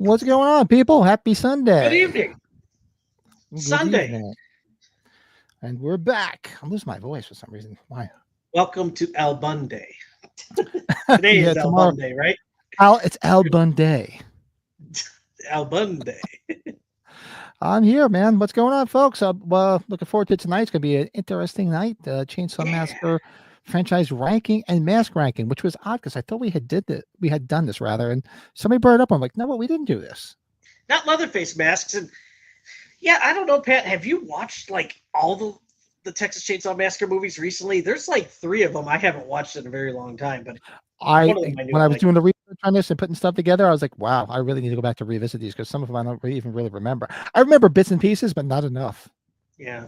What's going on, people? Happy Sunday. Good evening. Good Sunday. evening. And we're back. I'm losing my voice for some reason. Why? Welcome to Al Bunday. Today Yeah, is Al tomorrow. Bunday, right? It's Al Bunday. Al Bunday. I'm here, man. What's going on, folks? Looking forward to tonight. It's going to be an interesting night. Chainsaw Massacre franchise ranking and mask ranking, which was odd because I thought we had done this rather, and somebody brought it up. I'm like, no, we didn't do this. Not Leatherface masks. And yeah, I don't know, Pat. Have you watched like all the Texas Chainsaw Massacre movies recently? There's like 3 of them I haven't watched in a very long time, but when I was doing the research on this and putting stuff together, I was like, wow, I really need to go back to revisit these because some of them I don't even really remember. I remember bits and pieces, but not enough. Yeah.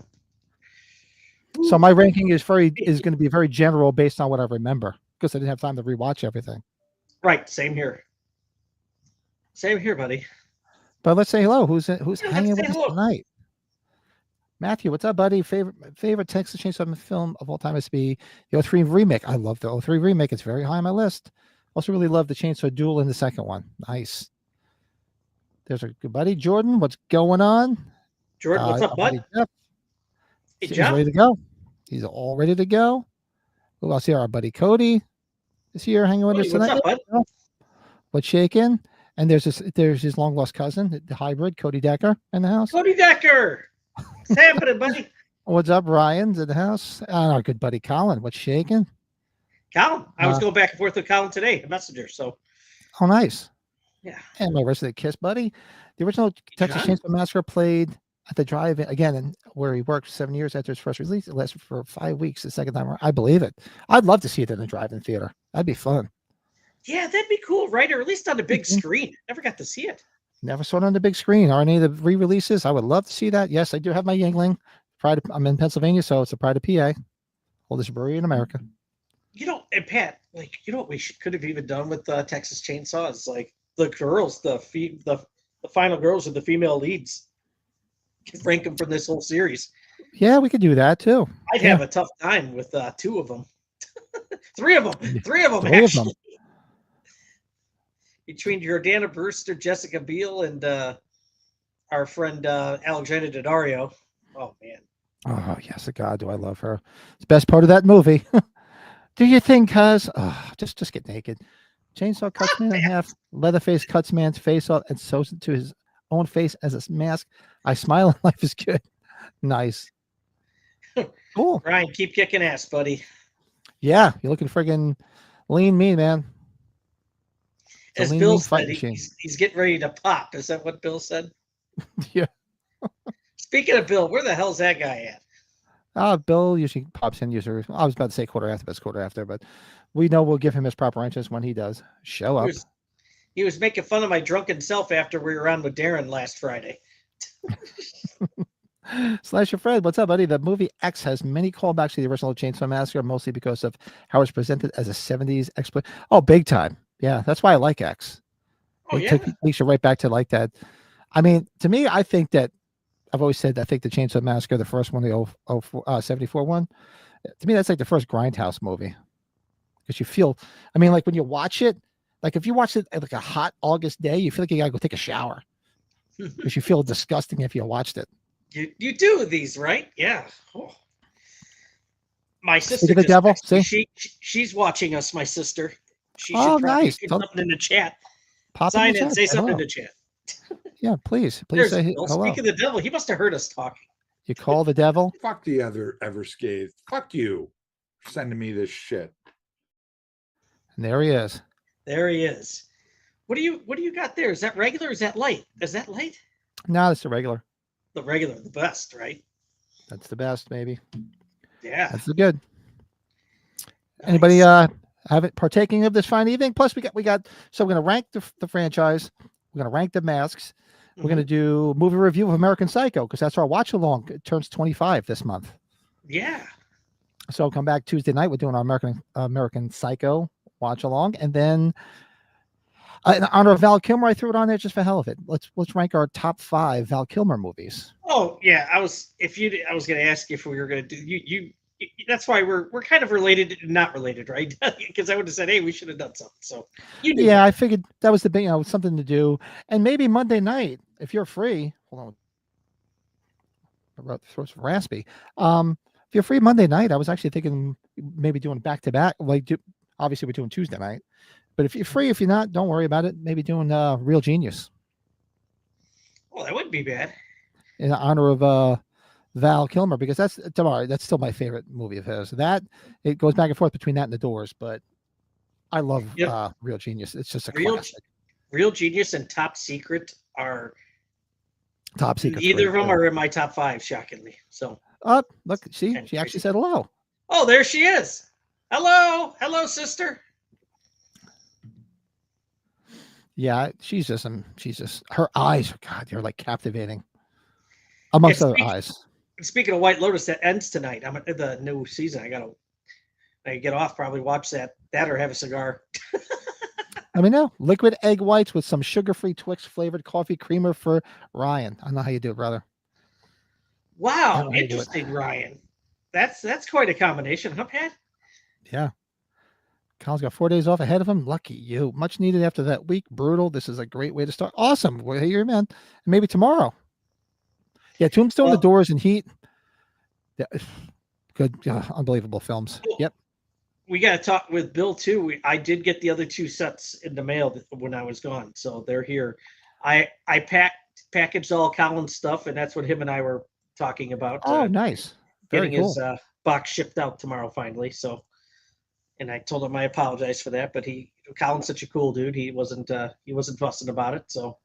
So my ranking is going to be very general based on what I remember because I didn't have time to rewatch everything. Right. Same here. Same here, buddy. But let's say hello. Who's hanging with us tonight? Matthew, what's up, buddy? Favorite Texas Chainsaw film of all time is to be the 03 remake. I love the 03 remake. It's very high on my list. Also really love the Chainsaw Duel in the second one. Nice. There's a good buddy, Jordan. What's going on? Jordan, what's up, bud? Jeff. Hey, He's ready to go. He's all ready to go. Who else here? Our buddy Cody is here hanging with us tonight. What's up, bud? What's shaking? And there's his long lost cousin, the hybrid, Cody Decker, in the house. Cody Decker. What's happening, buddy? What's up, Ryan's in the house? Our good buddy Colin. What's shaking? Colin. I was going back and forth with Colin today, a messenger. So, oh, nice. Yeah. And my resident Kiss buddy. The original Texas Chainsaw Massacre played at the drive-in again, where he worked 7 years after his first release. It lasted for 5 weeks. The second time, I believe it. I'd love to see it in the drive-in theater. That'd be fun. Yeah, that'd be cool, right? Or at least on the big screen. Never got to see it. Never saw it on the big screen or any of the re-releases. I would love to see that. Yes, I do have my Yingling. I'm in Pennsylvania, so it's a pride of PA. Oldest brewery in America. And Pat, what we could have even done with Texas Chainsaw is like the girls, the final girls are the female leads. Rank them from this whole series. Yeah, we could do that too. I'd have a tough time with 2 of them. 3 of them. 3 of them, actually. Between Jordana Brewster, Jessica Biel, and our friend Alexandra Daddario. Oh, man. Oh, yes, God, do I love her. It's the best part of that movie. Do you think, cuz? Just get naked. Chainsaw cuts man in half. Leatherface cuts man's face off and sews it to his own face as a mask. I smile and life is good. Nice. Cool. Ryan, keep kicking ass, buddy. Yeah, you're looking friggin' lean mean, man. As Bill said, he's getting ready to pop. Is that what Bill said? Yeah. Speaking of Bill, where the hell's that guy at? Bill usually pops in. I was about to say quarter after, but it's quarter after. But we know we'll give him his proper entrance when he does show up. He was making fun of my drunken self after we were on with Darren last Friday. Slasher Fred, what's up, buddy? The movie X has many callbacks to the original Chainsaw Massacre, mostly because of how it's presented as a 70s exploit. Oh, big time. Yeah, that's why I like X. It takes you right back to like that. I mean, to me, I think that I've always said I think the Chainsaw Massacre, the first one, the 74 one, to me, that's like the first Grindhouse movie. Because you feel, I mean, like when you watch it, like if you watch it like a hot August day, you feel like you gotta go take a shower. Because you feel disgusting if you watched it. You do these, right? Yeah. Oh. My sister, the devil. See? She's watching us. My sister. She should nice. Put something in the chat. Pop Sign in, say something in the chat. Yeah, please say hello. Speak of the devil. He must have heard us talking. You call the devil? Fuck the other ever scathed. Fuck you for sending me this shit. And there he is. There he is. What do you got there? Is that regular or is that light? Is that light? No, it's the regular. The regular, the best, right? That's the best, maybe. Yeah. That's the good. Nice. Anybody have it partaking of this fine evening? Plus we got so we're gonna rank the franchise, we're gonna rank the masks, we're gonna do movie review of American Psycho, because that's our watch along. It turns 25 this month. Yeah. So come back Tuesday night, we're doing our American Psycho watch along, and then in honor of Val Kilmer, I threw it on there just for hell of it. Let's rank our top 5 Val Kilmer movies. Oh yeah, I was going to ask if we were going to do you that's why we're kind of related, not related, right? Because I would have said, hey, we should have done something. So you knew Yeah, that. I figured that was the big, something to do, and maybe Monday night if you're free. Hold on, my throat's raspy. If you're free Monday night, I was actually thinking maybe doing back to back. Obviously we're doing Tuesday night, but if you're free, if you're not, don't worry about it. Maybe doing Real Genius Well, that wouldn't be bad. in honor of Val Kilmer, because that's tomorrow. That's still my favorite movie of his. That it goes back and forth between that and The Doors, but I love Yep. Real Genius. It's just a Real, classic. Real Genius and Top Secret are Top Secret. either of them are in my top 5, shockingly. So Look, see, and she actually crazy. said hello. Oh, there she is. Hello, sister. Yeah, she's just her eyes. God, they're like captivating. Amongst other eyes. Speaking of White Lotus, that ends tonight. I'm at the new season. I get off, probably watch that or have a cigar. Let me know. Liquid egg whites with some sugar-free Twix flavored coffee creamer for Ryan. I don't know how you do it, brother. Wow, interesting, Ryan. That's quite a combination, huh, Pat? Yeah. Colin's got 4 days off ahead of him. Lucky you. Much needed after that week. Brutal. This is a great way to start. Awesome. Well, here, man. Maybe tomorrow. Yeah, Tombstone, The Doors, and Heat. Yeah, good, unbelievable films. Yep. We got to talk with Bill too. I did get the other 2 sets in the mail when I was gone, so they're here. I packaged all Colin's stuff, and that's what him and I were talking about. Oh, nice. Very getting cool. his box shipped out tomorrow finally. So, and I told him I apologize for that, but Colin's such a cool dude. He wasn't fussing about it. So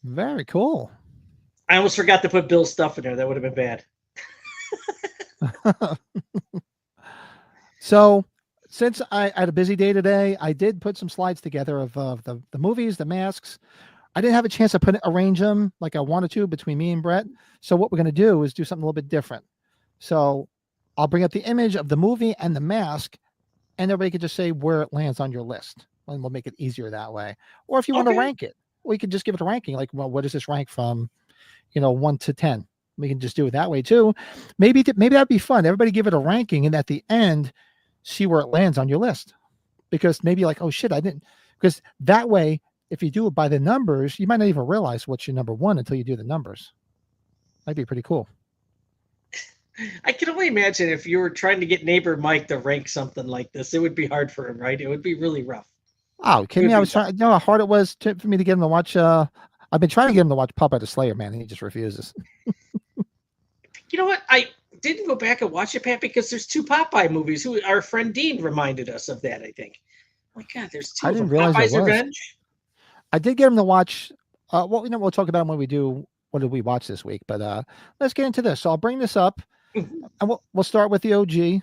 very cool. I almost forgot to put Bill's stuff in there. That would have been bad. So, since I had a busy day today, I did put some slides together of the movies, the masks. I didn't have a chance to arrange them like I wanted to between me and Brett. So what we're going to do is do something a little bit different. So I'll bring up the image of the movie and the mask, and everybody can just say where it lands on your list. And we'll make it easier that way. Or if you want to rank it, we could just give it a ranking. Like, well, what does this rank from, 1 to 10? We can just do it that way too. Maybe that'd be fun. Everybody give it a ranking, and at the end, see where it lands on your list. Because maybe like, oh shit, I didn't. Because that way, if you do it by the numbers, you might not even realize what's your number 1 until you do the numbers. That'd be pretty cool. I can only imagine if you were trying to get neighbor Mike to rank something like this, it would be hard for him, right? It would be really rough. Oh, kidding me? I was trying. You know how hard it was for me to get him to watch. I've been trying to get him to watch Popeye the Slayer, man, and he just refuses. You know what? I didn't go back and watch it, Pat, because there's 2 Popeye movies. Who our friend Dean reminded us of that. I think. Oh my God, there's 2. I didn't realize Popeye's Revenge. I did get him to watch. We'll talk about him when we do. What did we watch this week? But let's get into this. So I'll bring this up, and we'll start with the OG.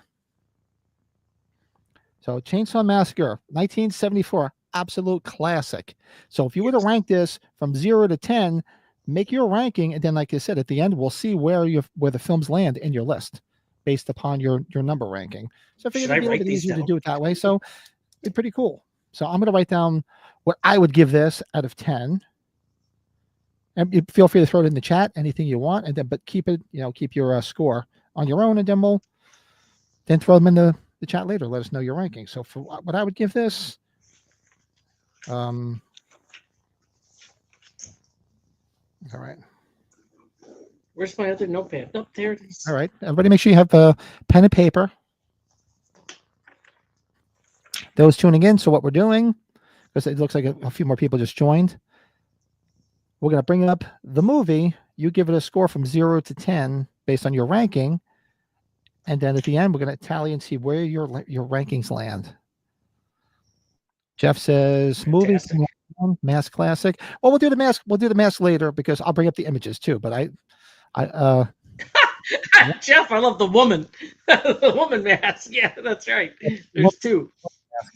So Chainsaw Massacre, 1974, absolute classic. So if you were to rank this from 0 to 10, make your ranking, and then, like I said, at the end, we'll see where the films land in your list based upon your number ranking. So I figured it'd be a little bit easier to do it that way. So it's pretty cool. So I'm going to write down what I would give this out of 10. And you feel free to throw it in the chat, anything you want, and then but keep it, keep your score on your own, and then we'll throw them in the chat later. Let us know your ranking. So for what I would give this, all right. Where's my other notepad? Nope, there it is. All right, everybody, make sure you have a pen and paper. Those tuning in. So what we're doing, because it looks like a few more people just joined. We're going to bring up the movie. You give it a score from 0 to 10 based on your ranking. And then at the end, we're going to tally and see where your rankings land. Jeff says, movie, mask classic. Well, we'll do the mask. We'll do the mask later because I'll bring up the images too. But Jeff, I love the woman. The woman mask. Yeah, that's right. There's 2.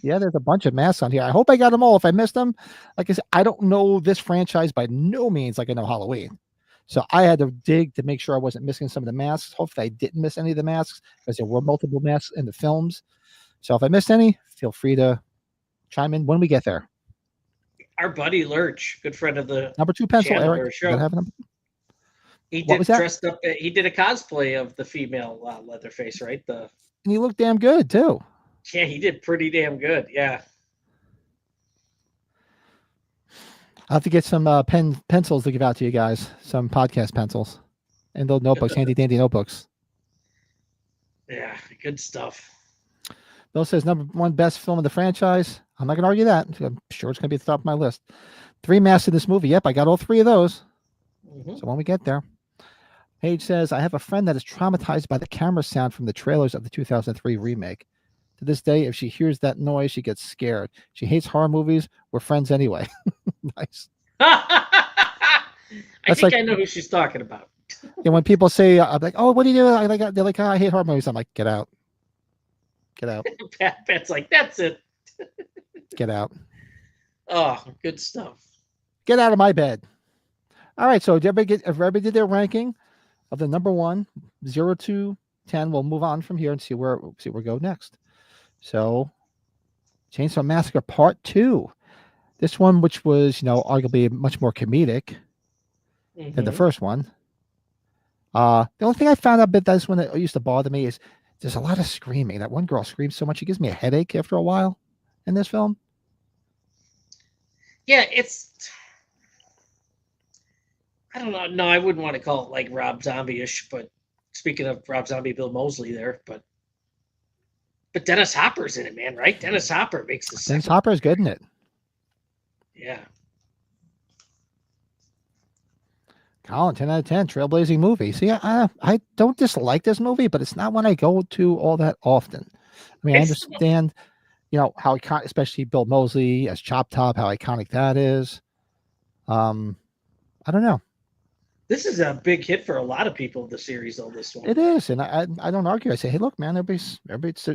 Yeah, there's a bunch of masks on here. I hope I got them all. If I missed them, like I said, I don't know this franchise by no means like I know Halloween. So I had to dig to make sure I wasn't missing some of the masks. Hopefully I didn't miss any of the masks because there were multiple masks in the films. So if I missed any, feel free to chime in when we get there. Our buddy Lurch, good friend of the number 2 pencil, channel Eric. show. He What did was that? dressed up. He did a cosplay of the female Leatherface, right? And you look damn good too. Yeah, he did pretty damn good. Yeah. I'll have to get some pencils to give out to you guys. Some podcast pencils. And those notebooks, handy dandy notebooks. Yeah, good stuff. Bill says #1 best film of the franchise. I'm not going to argue that. I'm sure it's going to be at the top of my list. 3 masks in this movie. Yep, I got all 3 of those. So when we get there. Paige says, I have a friend that is traumatized by the camera sound from the trailers of the 2003 remake. To this day, if she hears that noise, she gets scared. She hates horror movies. We're friends anyway. Nice. I That's think like- I know who she's talking about. And when people say, I'm like, oh, what do you do? They're like, oh, I hate horror movies. I'm like, get out. Get out. Pat's like, that's it. Get out. Oh, good stuff. Get out of my bed. All right. So if everybody did their ranking of the #1, 0 to 10, we'll move on from here and see where we go next. So Chainsaw Massacre Part 2. This one, which was, arguably much more comedic than the first one. The only thing I found out about this one that used to bother me is there's a lot of screaming. That one girl screams so much, she gives me a headache after a while in this film. Yeah, I don't know. No, I wouldn't want to call it like Rob Zombie-ish, but speaking of Rob Zombie, Bill Moseley there, but Dennis Hopper's in it, man, right? Dennis Hopper makes the Dennis second. Hopper is good in it. Yeah. Colin, 10 out of 10, trailblazing movie. See, I don't dislike this movie, but it's not one I go to all that often. I mean, I understand, how especially Bill Moseley as Chop Top, how iconic that is. I don't know. This is a big hit for a lot of people of the series, though, this one. It is, and I don't argue. I say, hey, look, man, everybody's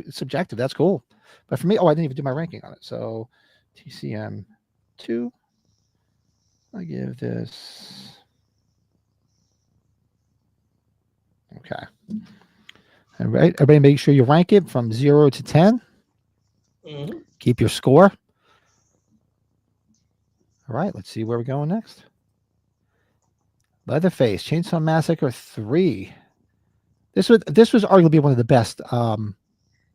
subjective. That's cool. But for me, I didn't even do my ranking on it. So TCM 2. I give this. Okay. All right. Everybody make sure you rank it from 0 to 10. Mhm. Keep your score. All right. Let's see where we're going next. Leatherface, Chainsaw Massacre 3. This was arguably one of the best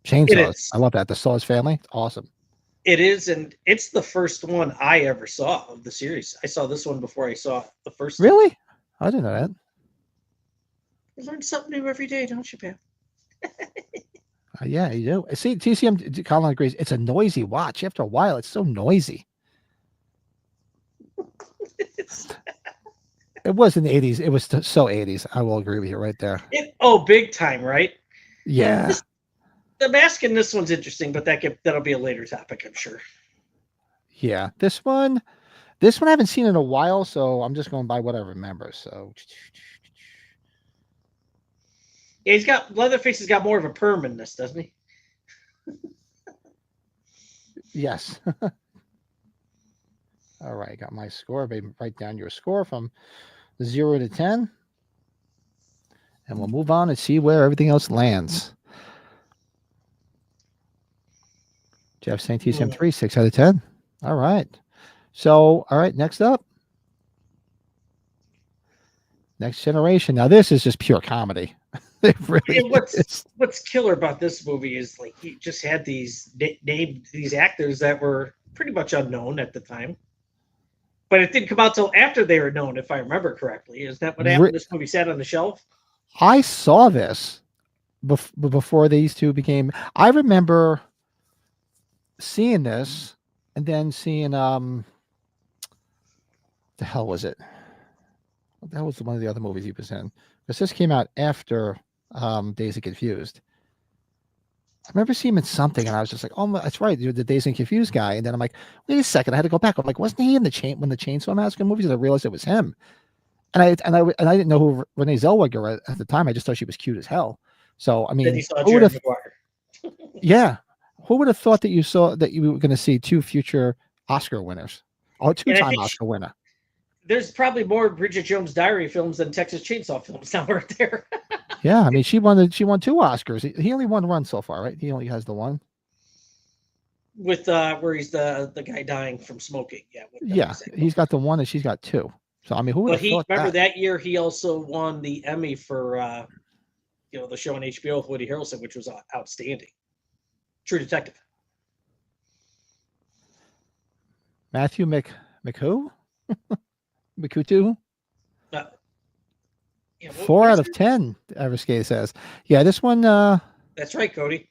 chainsaws. I love that. The Saws family. It's awesome. It is, and it's the first one I ever saw of the series. I saw this one before I saw the first one. Really? I didn't know that. You learn something new every day, don't you, Pam? Yeah, you do. See, TCM, Colin agrees. It's a noisy watch. After a while, it's so noisy. It was in the 80s. It was so 80s. I will agree with you right there. Big time, right? Yeah. The mask in this one's interesting, but that'll be a later topic, I'm sure. Yeah. This one I haven't seen in a while, so I'm just going by what I remember. So Yeah, Leatherface has got more of a perm in this, doesn't he? yes. All right, got my score. Baby, write down your score from 0 to 10. And we'll move on and see where everything else lands. Jeff saying TCM 3, 6 out of 10. All right. So, all right, next up. Next Generation. Now, this is just pure comedy. It really is. What's killer about this movie is like he just had these actors that were pretty much unknown at the time. But it didn't come out till after they were known, if I remember correctly. Is that what happened? This movie sat on the shelf? I saw this before these two became. I remember seeing this and then seeing the hell was it? That was one of the other movies he was in. Because this came out after Dazed and Confused. I remember seeing him in something, and I was just like, "Oh, that's right, you're the Dazed and Confused guy." And then I'm like, "Wait a second!" I had to go back. I'm like, "Wasn't he in the Chainsaw Massacre movies?" And I realized it was him. And I didn't know who Renee Zellweger was at the time. I just thought she was cute as hell. So I mean, then you saw Jerry Maguire. Yeah, who would have thought that you were going to see 2 future Oscar winners, or 2-time Oscar winner? There's probably more Bridget Jones' Diary films than Texas Chainsaw films now right there. Yeah, I mean, she won 2 Oscars. He only won one so far, right? He only has the one. With where he's the guy dying from smoking. Yeah. Yeah, he's got the one, and she's got 2. So I mean, who would But have thought remember that? that year he also won the Emmy for the show on HBO with Woody Harrelson, which was outstanding. True Detective. Matthew McWho? McCutu? Uh, yeah, what 4 is out of it? 10. Everskate says, yeah, this one. That's right, Cody.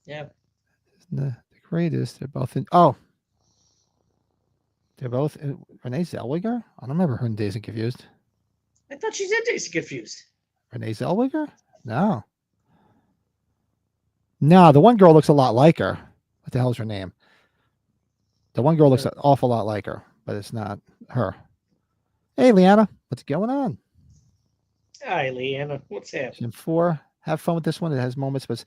Yeah. The greatest. They're both in. Oh, they're both in, Renee Zellweger. I don't remember her in Dazed and Confused. I thought she's in Dazed and Confused. Renee Zellweger? No. No, the one girl looks a lot like her. What the hell's her name? The one girl looks an awful lot like her, but it's not her. Hey, Leanna, what's going on? Hi, Leanna. What's happening? She's in 4. Have fun with this one. It has moments, but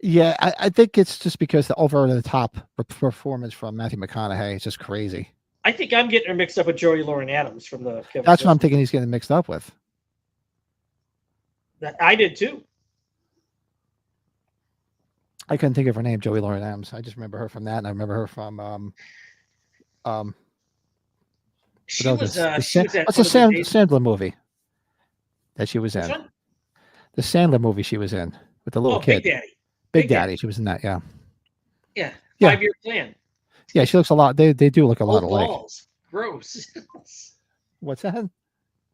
yeah, I think it's just because the over the top performance from Matthew McConaughey is just crazy. I think I'm getting her mixed up with Joey Lauren Adams from the Kevin That's what I'm Smith. thinking he's getting mixed up with. I did too. I couldn't think of her name, Joey Lauren Adams. I just remember her from that, and I remember her from She was at what's one the of the days- Sandler movie that she was Which in? one? The Sandler movie she was in with the little Oh, kid. Big Daddy. Big Big Daddy. Daddy. She was in that. Yeah. Yeah. Yeah. 5-year plan. Yeah. She looks a lot. They do look a lot Old alike. balls. Gross. What's that?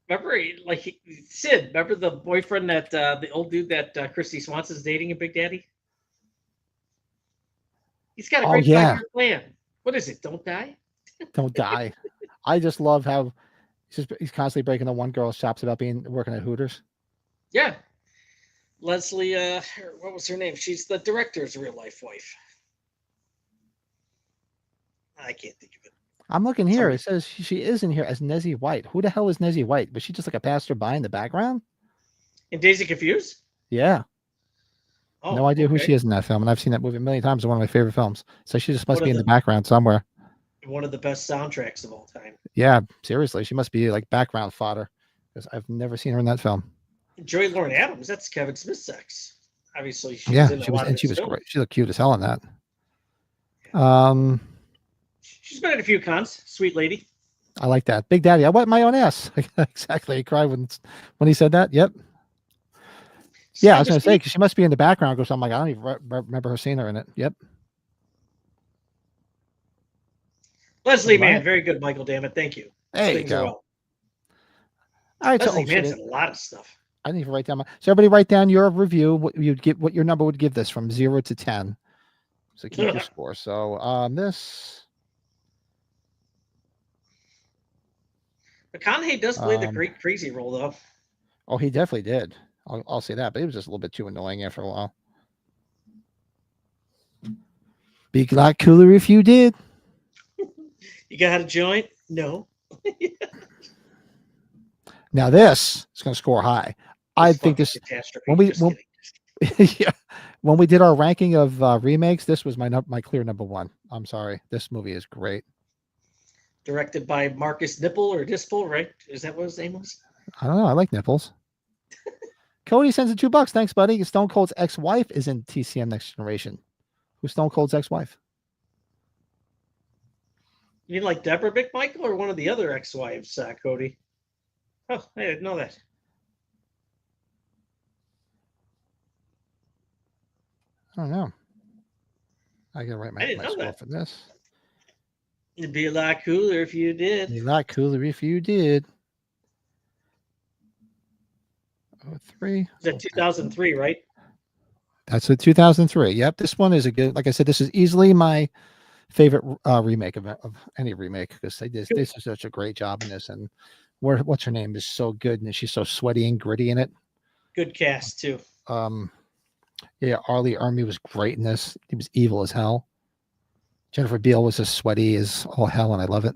Remember, like Sid. Remember the boyfriend that the old dude that Christy Swanson's dating in Big Daddy? He's got a Oh, great yeah. 5-year plan. What is it? Don't die. Don't die. I just love how he's constantly breaking the one girl's chops about working at Hooters. Yeah. Leslie, what was her name? She's the director's real life wife. I can't think of it. I'm looking here. Sorry. It says she is in here as Nezzy White. Who the hell is Nezzy White? Was she just like a passerby in the background? In Daisy and Confused? Yeah. Oh, No idea who okay. she is in that film, and I've seen that movie a million times. It's one of my favorite films. So she just must One be of in the the- background somewhere. One of the best soundtracks of all time. Yeah, seriously, she must be like background fodder because I've never seen her in that film. Joey Lauren Adams, that's Kevin Smith's ex. Obviously, she Yeah, was in she a was, lot and of she his was films. great. She looked cute as hell in that. She's been in a few cons. Sweet lady. I like that. Big Daddy, I wet my own ass. Exactly. He cried when he said that. Yep. Yeah, I was going to say, because she must be in the background or something. Like, I don't even remember her seeing her in it. Yep. Leslie Right. Mann, very good, Michael. Damn it, thank you. There you Things are go. well. All right. Leslie So, Mann's in a lot of stuff. I need to write down so everybody write down your review. What you'd give, what your number would give this from 0 to 10. So keep your score. So this. McConaughey does play the great crazy role, though. Oh, he definitely did. I'll say that, but he was just a little bit too annoying after a while. Be a lot cooler if you did. You got a joint? No. Now this is going to score high. I think this catastrophe. yeah, when we did our ranking of remakes, this was my clear number 1. I'm sorry, this movie is great. Directed by Marcus Nipple or Dispel, right? Is that what his name was? I don't know. I like nipples. Cody sends in $2. Thanks, buddy. Stone Cold's ex-wife is in TCM Next Generation. Who's Stone Cold's ex-wife? You mean like Deborah McMichael or one of the other ex-wives, Cody? Oh, I didn't know that. I don't know. I gotta write my score for this. It'd be a lot cooler if you did. It'd be a lot cooler if you did. 03. Is that 2003, right? That's a 2003. Yep. This one is a good, like I said, this is easily my favorite remake of any remake because they did such a great job in this. And what's her name is so good, and she's so sweaty and gritty in it. Good cast too. Yeah, Arlie Ermy was great in this. He was evil as hell. Jennifer Beal was as sweaty as all hell, and I love it.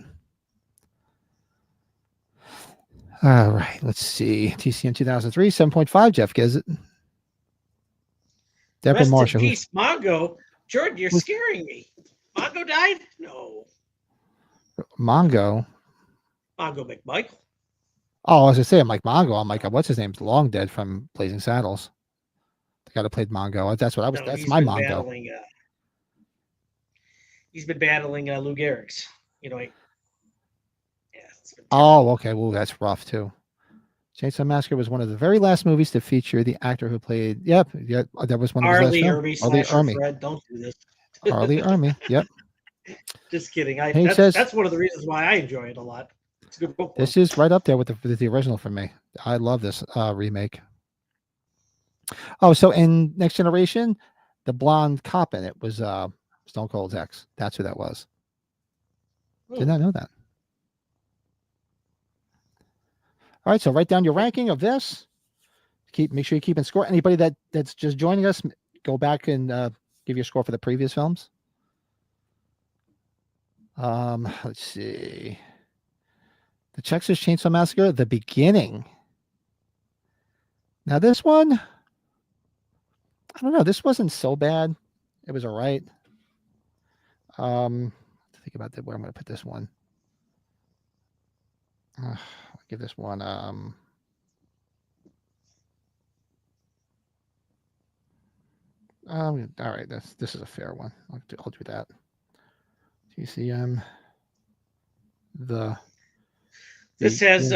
All right, let's see. TCM 2003, 7.5. Jeff gives it. Deborah Rest Marshall. in peace, Mongo. Jordan, you're scaring me. Mongo died? No. Mongo McMichael. Oh, I was gonna say, I'm like Mongo. I'm like, what's his name? Long dead from Blazing Saddles. The guy that played Mongo. That's what I was. No, that's my Mongo. He's been battling Lou Gehrig's. You know, yeah, Oh, okay. Well, that's rough too. Chainsaw Massacre was one of the very last movies to feature the actor who played. Yep, yeah, that was one of his last Arlie films. Ermy Arlie Slasher Ermy. Fred. Don't do this. Arlie Ermy. Yep. Just kidding. And he says That's one of the reasons why I enjoy it a lot. It's a good book. this is right up there with the original for me. I love this remake. Oh, so in Next Generation, the blonde cop in it was Stone Cold's ex. That's who that was. Did not know that. All right, so write down your ranking of this. Make sure you keep in score. Anybody that's just joining us, go back and give your score for the previous films. Let's see. The Texas Chainsaw Massacre, the beginning. Now this one, I don't know. This wasn't so bad. It was all right. Think about where I'm going to put this one. I'll give this one. All right. This is a fair one. I'll do that. TCM. This has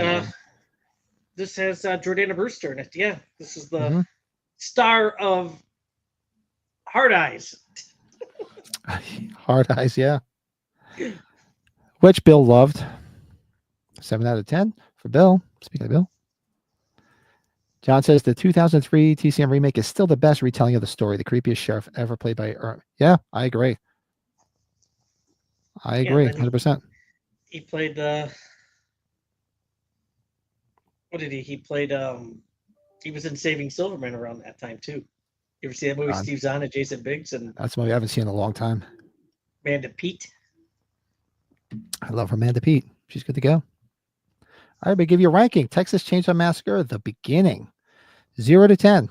Jordana Brewster in it. Yeah, this is the star of Hard Eyes. Hard Eyes, yeah. Which Bill loved. 7 out of 10 for Bill. Speaking of Bill. John says the 2003 TCM remake is still the best retelling of the story. The creepiest sheriff ever played by Yeah, I agree. I agree, 100%. He played what did he? He played he was in Saving Silverman around that time too. You ever see that movie? Steve Zahn and Jason Biggs and that's a movie I haven't seen in a long time. Amanda Peet. I love Amanda Peet. She's good to go. All right, but give you a ranking. Texas Chainsaw Massacre, the beginning. 0 to 10.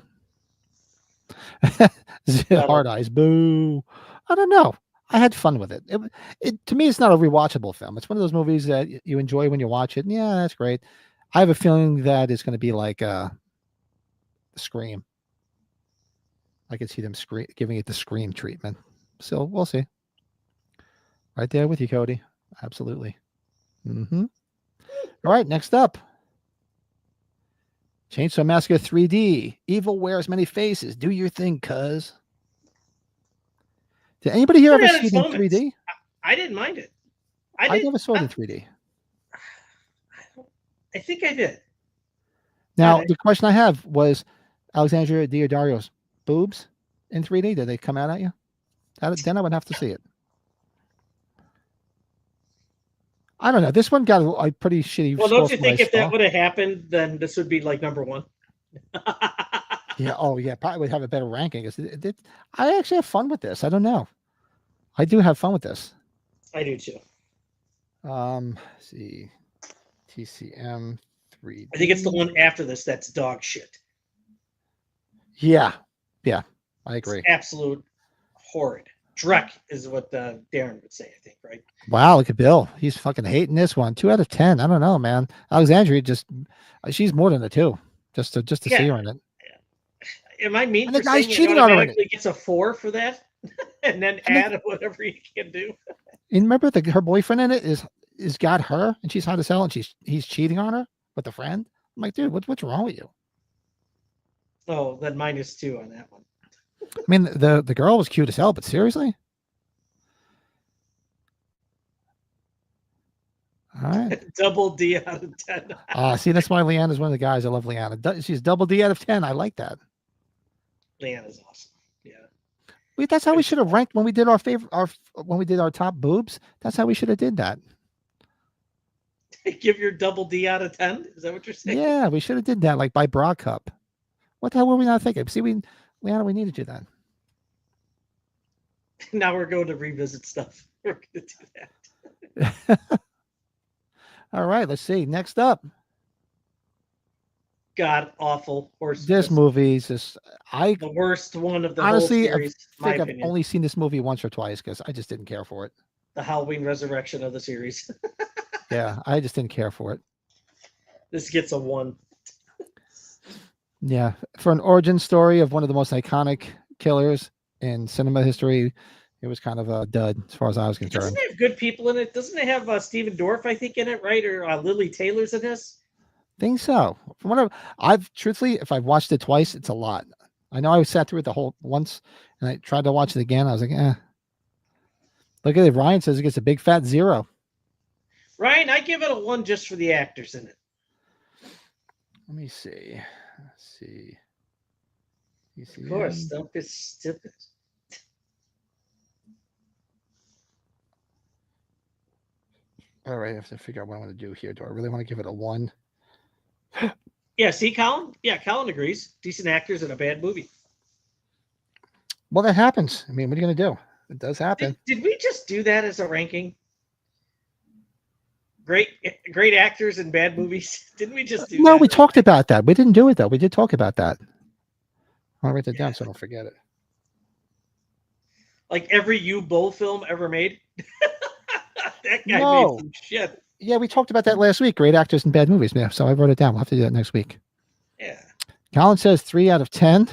Hard Eyes. Boo. I don't know. I had fun with it. To me, it's not a rewatchable film. It's one of those movies that you enjoy when you watch it. And yeah, that's great. I have a feeling that it's going to be like Scream. I could see them giving it the Scream treatment. So we'll see. Right there with you, Cody. Absolutely. All right, next up. Chainsaw Massacre 3D. Evil wears many faces. Do your thing, cuz. Did anybody here ever see it in 3D? I didn't mind it. I never saw it in 3D. I think I did. Now, the question I have was Alexandria Diodario's boobs in 3D. Did they come out at you? Then I would have to see it. I don't know. This one got a pretty shitty. Well, don't you think if that would have happened, then this would be like number one? Yeah. Oh, yeah. Probably would have a better ranking. I actually have fun with this. I don't know. I do have fun with this. I do too. Let's see. TCM 3D. I think it's the one after this that's dog shit. Yeah. Yeah. I agree. It's absolute horrid. Drek is what Darren would say, I think, right? Wow, look at Bill. He's fucking hating this one. 2 out of 10. I don't know, man. Alexandria she's more than a 2. Just to see her in it. Am I mean? And the guy's cheating on her. Gets a 4 for that, and then add whatever he can do. And remember, her boyfriend in it is got her, and she's hot as hell, and he's cheating on her with a friend. I'm like, dude, what's wrong with you? Oh, then -2 on that one. I mean, the girl was cute as hell, but seriously? All right. Double D out of 10. See, that's why Leanna's one of the guys. I love Leanna. She's double D out of 10. I like that. Leanna's awesome. Yeah. That's how we should have ranked when we did when we did our top boobs. That's how we should have did that. Give your double D out of 10? Is that what you're saying? Yeah, we should have did that, like by Bra Cup. What the hell were we not thinking? See, Leanna, we need to do that. Now we're going to revisit stuff. We're going to do that. All right, let's see. Next up. God awful horse. This movie is the worst one of the honestly, whole series. I think I've only seen this movie once or twice because I just didn't care for it. The Halloween resurrection of the series. Yeah, I just didn't care for it. This gets a 1. Yeah, for an origin story of one of the most iconic killers in cinema history, It was kind of a dud as far as I was concerned. Doesn't it have good people in it? Doesn't it have Stephen Dorff, I think, in it, right? Or Lily Taylor's in this? Think so. From what I've truthfully, if I've watched it twice, it's a lot. I know I sat through it the whole once, and I tried to watch it again. I was like, eh. Look at it. Ryan says it gets a big fat 0. Ryan, I give it a 1 just for the actors in it. Let me see. Let's see. Of course, don't be stupid. All right, I have to figure out what I want to do here. Do I really want to give it a 1? Yeah, see, Colin? Yeah, Colin agrees. Decent actors in a bad movie. Well, that happens. I mean, what are you going to do? It does happen. Did we just do that as a ranking? Great actors in bad movies. Didn't we just do that? No, we talked about that. We didn't do it, though. We did talk about that. I'll write that down so I don't forget it. Like every Bull film ever made? That guy made some shit. Yeah, we talked about that last week. Great actors in bad movies. Yeah, so I wrote it down. We'll have to do that next week. Yeah. Colin says 3 out of 10.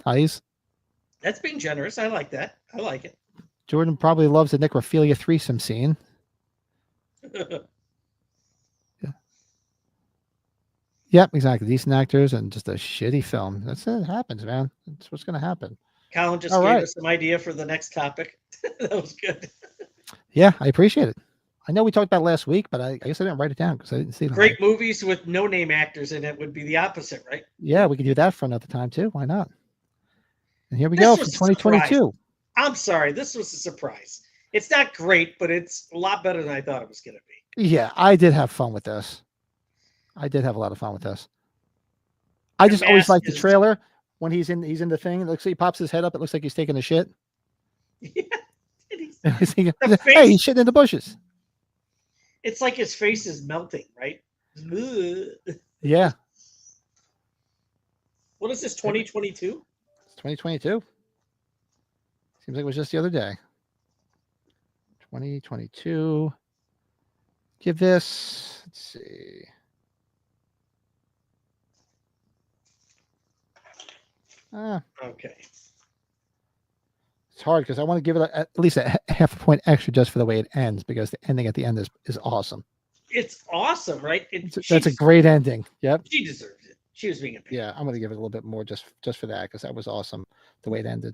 Nice. That's being generous. I like that. I like it. Jordan probably loves the necrophilia threesome scene. Yeah. Yep, exactly. Decent actors and just a shitty film. That's it. It happens, man. That's what's going to happen. Colin just gave us some idea for the next topic. That was good. Yeah, I appreciate it. I know we talked about it last week, but I guess I didn't write it down because I didn't see it. Great movies with no name actors in it would be the opposite, right? Yeah, we could do that for another time too. Why not? And here we go for 2022. I'm sorry, this was a surprise. It's not great, but it's a lot better than I thought it was going to be. Yeah, I did have fun with this. I did have a lot of fun with this. I just always like the trailer when he's in the thing. It looks like he pops his head up. It looks like he's taking a shit. Yeah. Hey, he's shitting in the bushes. It's like his face is melting, right? Yeah. What is this, 2022? It's 2022. Seems like it was just the other day. 2022. Give this, let's see. Okay. It's hard because I want to give it at least a half a point extra just for the way it ends, because the ending at the end is awesome. It's awesome, right? That's a great ending. Yep. She deserves it. She was being a Yeah, I'm going to give it a little bit more just for that, because that was awesome the way it ended.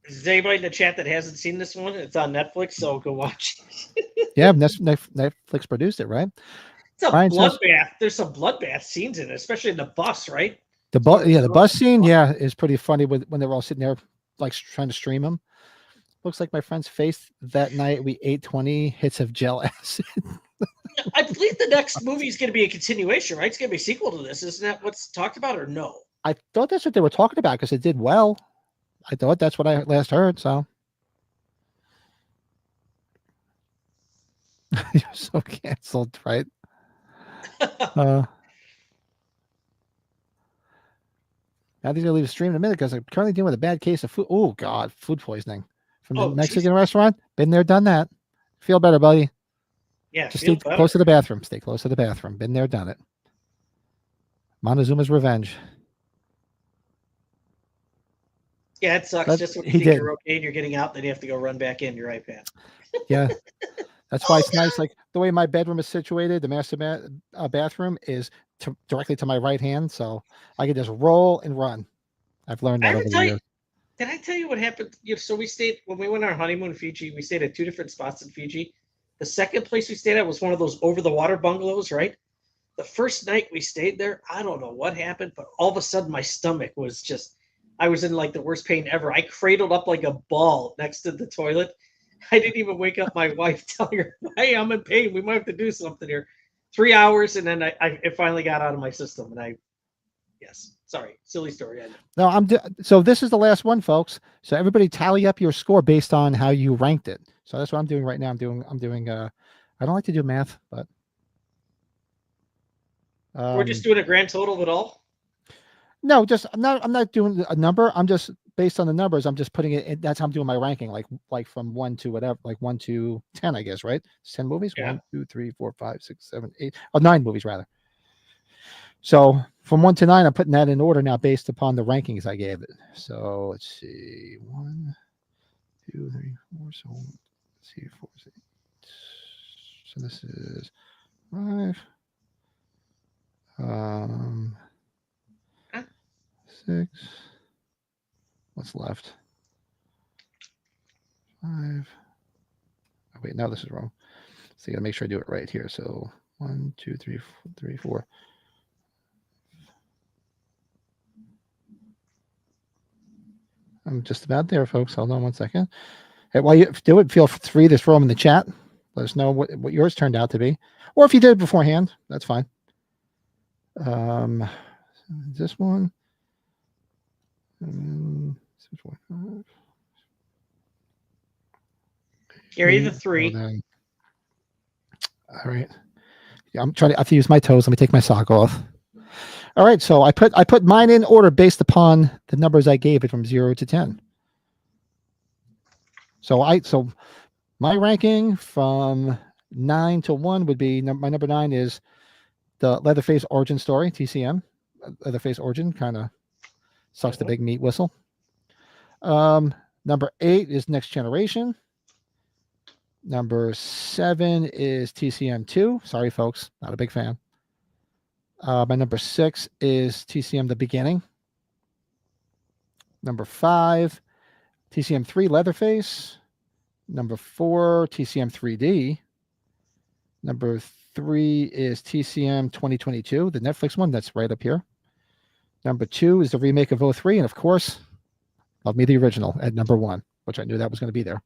Is there anybody in the chat that hasn't seen this one? It's on Netflix, so go watch it. Yeah, Netflix produced it, right? It's a bloodbath. There's some bloodbath scenes in it, especially in the bus, right? The bus scene, is pretty funny when they're all sitting there like trying to stream them. Looks like my friend's face that night. We ate 20 hits of gel acid. I believe the next movie is going to be a continuation, right? It's going to be a sequel to this. Isn't that what's talked about, or no? I thought that's what they were talking about because it did well. I thought that's what I last heard. So you're so canceled, right? I think I'll leave the stream in a minute because I'm currently dealing with a bad case of food. Oh God, food poisoning from the Mexican restaurant. Been there, done that. Feel better, buddy. Yeah, just stay close to the bathroom. Stay close to the bathroom. Been there, done it. Montezuma's revenge. Yeah, it sucks. Just when you think you're okay and you're getting out, then you have to go run back in your iPad. Yeah. That's why it's nice. Like the way my bedroom is situated, the master bathroom is directly to my right hand. So I can just roll and run. I've learned that over the years. Did I tell you what happened? So we stayed, when we went on our honeymoon in Fiji, we stayed at 2 different spots in Fiji. The second place we stayed at was one of those over-the-water bungalows, right? The first night we stayed there, I don't know what happened, but all of a sudden my stomach was just, I was in like the worst pain ever. I cradled up like a ball next to the toilet. I didn't even wake up my wife telling her, hey, I'm in pain. We might have to do something here. 3 hours, and then it finally got out of my system. And sorry, silly story. I know. No, so this is the last one, folks. So everybody tally up your score based on how you ranked it. So that's what I'm doing right now. I'm doing I don't like to do math, but we're just doing a grand total of it all. No, I'm not doing a number. I'm just based on the numbers. I'm just putting it in, that's how I'm doing my ranking, like from 1 to whatever, like 1 to 10, I guess, right? It's 10 movies. Yeah. 1, 2, 3, 4, 5, 6, 7, 8. Oh, 9 movies rather. So from 1 to 9, I'm putting that in order now based upon the rankings I gave it. So let's see. 1, 2, 3, 4. So let's see. 4, 6. So this is 5. 6. What's left? 5. Oh, wait, no, this is wrong. So you gotta make sure I do it right here. So 1, 2, 3, 4. I'm just about there, folks. Hold on one second. Hey, while you do it, feel free to throw them in the chat. Let us know what yours turned out to be. Or if you did it beforehand, that's fine. This one. 6.5. Carry the 3. All right. Yeah, I'm trying to. I have to use my toes. Let me take my sock off. All right. So I put mine in order based upon the numbers I gave it from 0 to 10. So my ranking from 9 to 1 would be my number 9 is the Leatherface origin story, TCM. Leatherface origin kind of sucks the big meat whistle. Number 8 is Next Generation. Number 7 is TCM 2. Sorry, folks, not a big fan. My number 6 is TCM The Beginning. Number 5, TCM 3 Leatherface. Number 4, TCM 3D. Number 3 is TCM 2022, the Netflix one that's right up here. Number 2 is the remake of 03. And of course, love me the original at number 1, which I knew that was going to be there.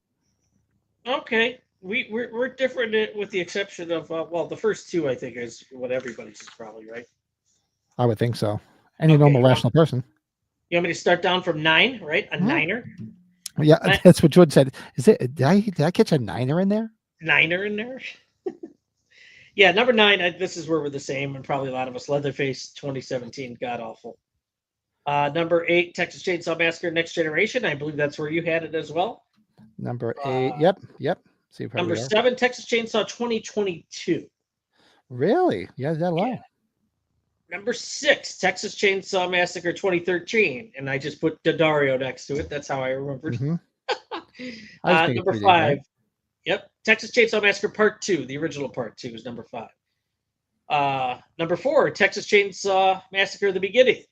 Okay. We're different with the exception of, the first 2, I think, is what everybody's is probably, right? I would think so. Any normal rational person. You want me to start down from 9, right? A niner? Yeah, that's what Jordan said. Did I catch a 9er in there? 9er in there? Yeah, number 9, this is where we're the same, and probably a lot of us. Leatherface 2017, god awful. Number 8, Texas Chainsaw Massacre Next Generation. I believe that's where you had it as well. Number 8, yep. See, number 7, Texas Chainsaw 2022. Really? Yeah, is that low? Yeah. Number 6, Texas Chainsaw Massacre 2013, and I just put Daddario next to it. That's how I remembered. Mm-hmm. Number 5, right? Yep, Texas Chainsaw Massacre Part 2. The original Part 2 is number 5. Number 4, Texas Chainsaw Massacre: The Beginning,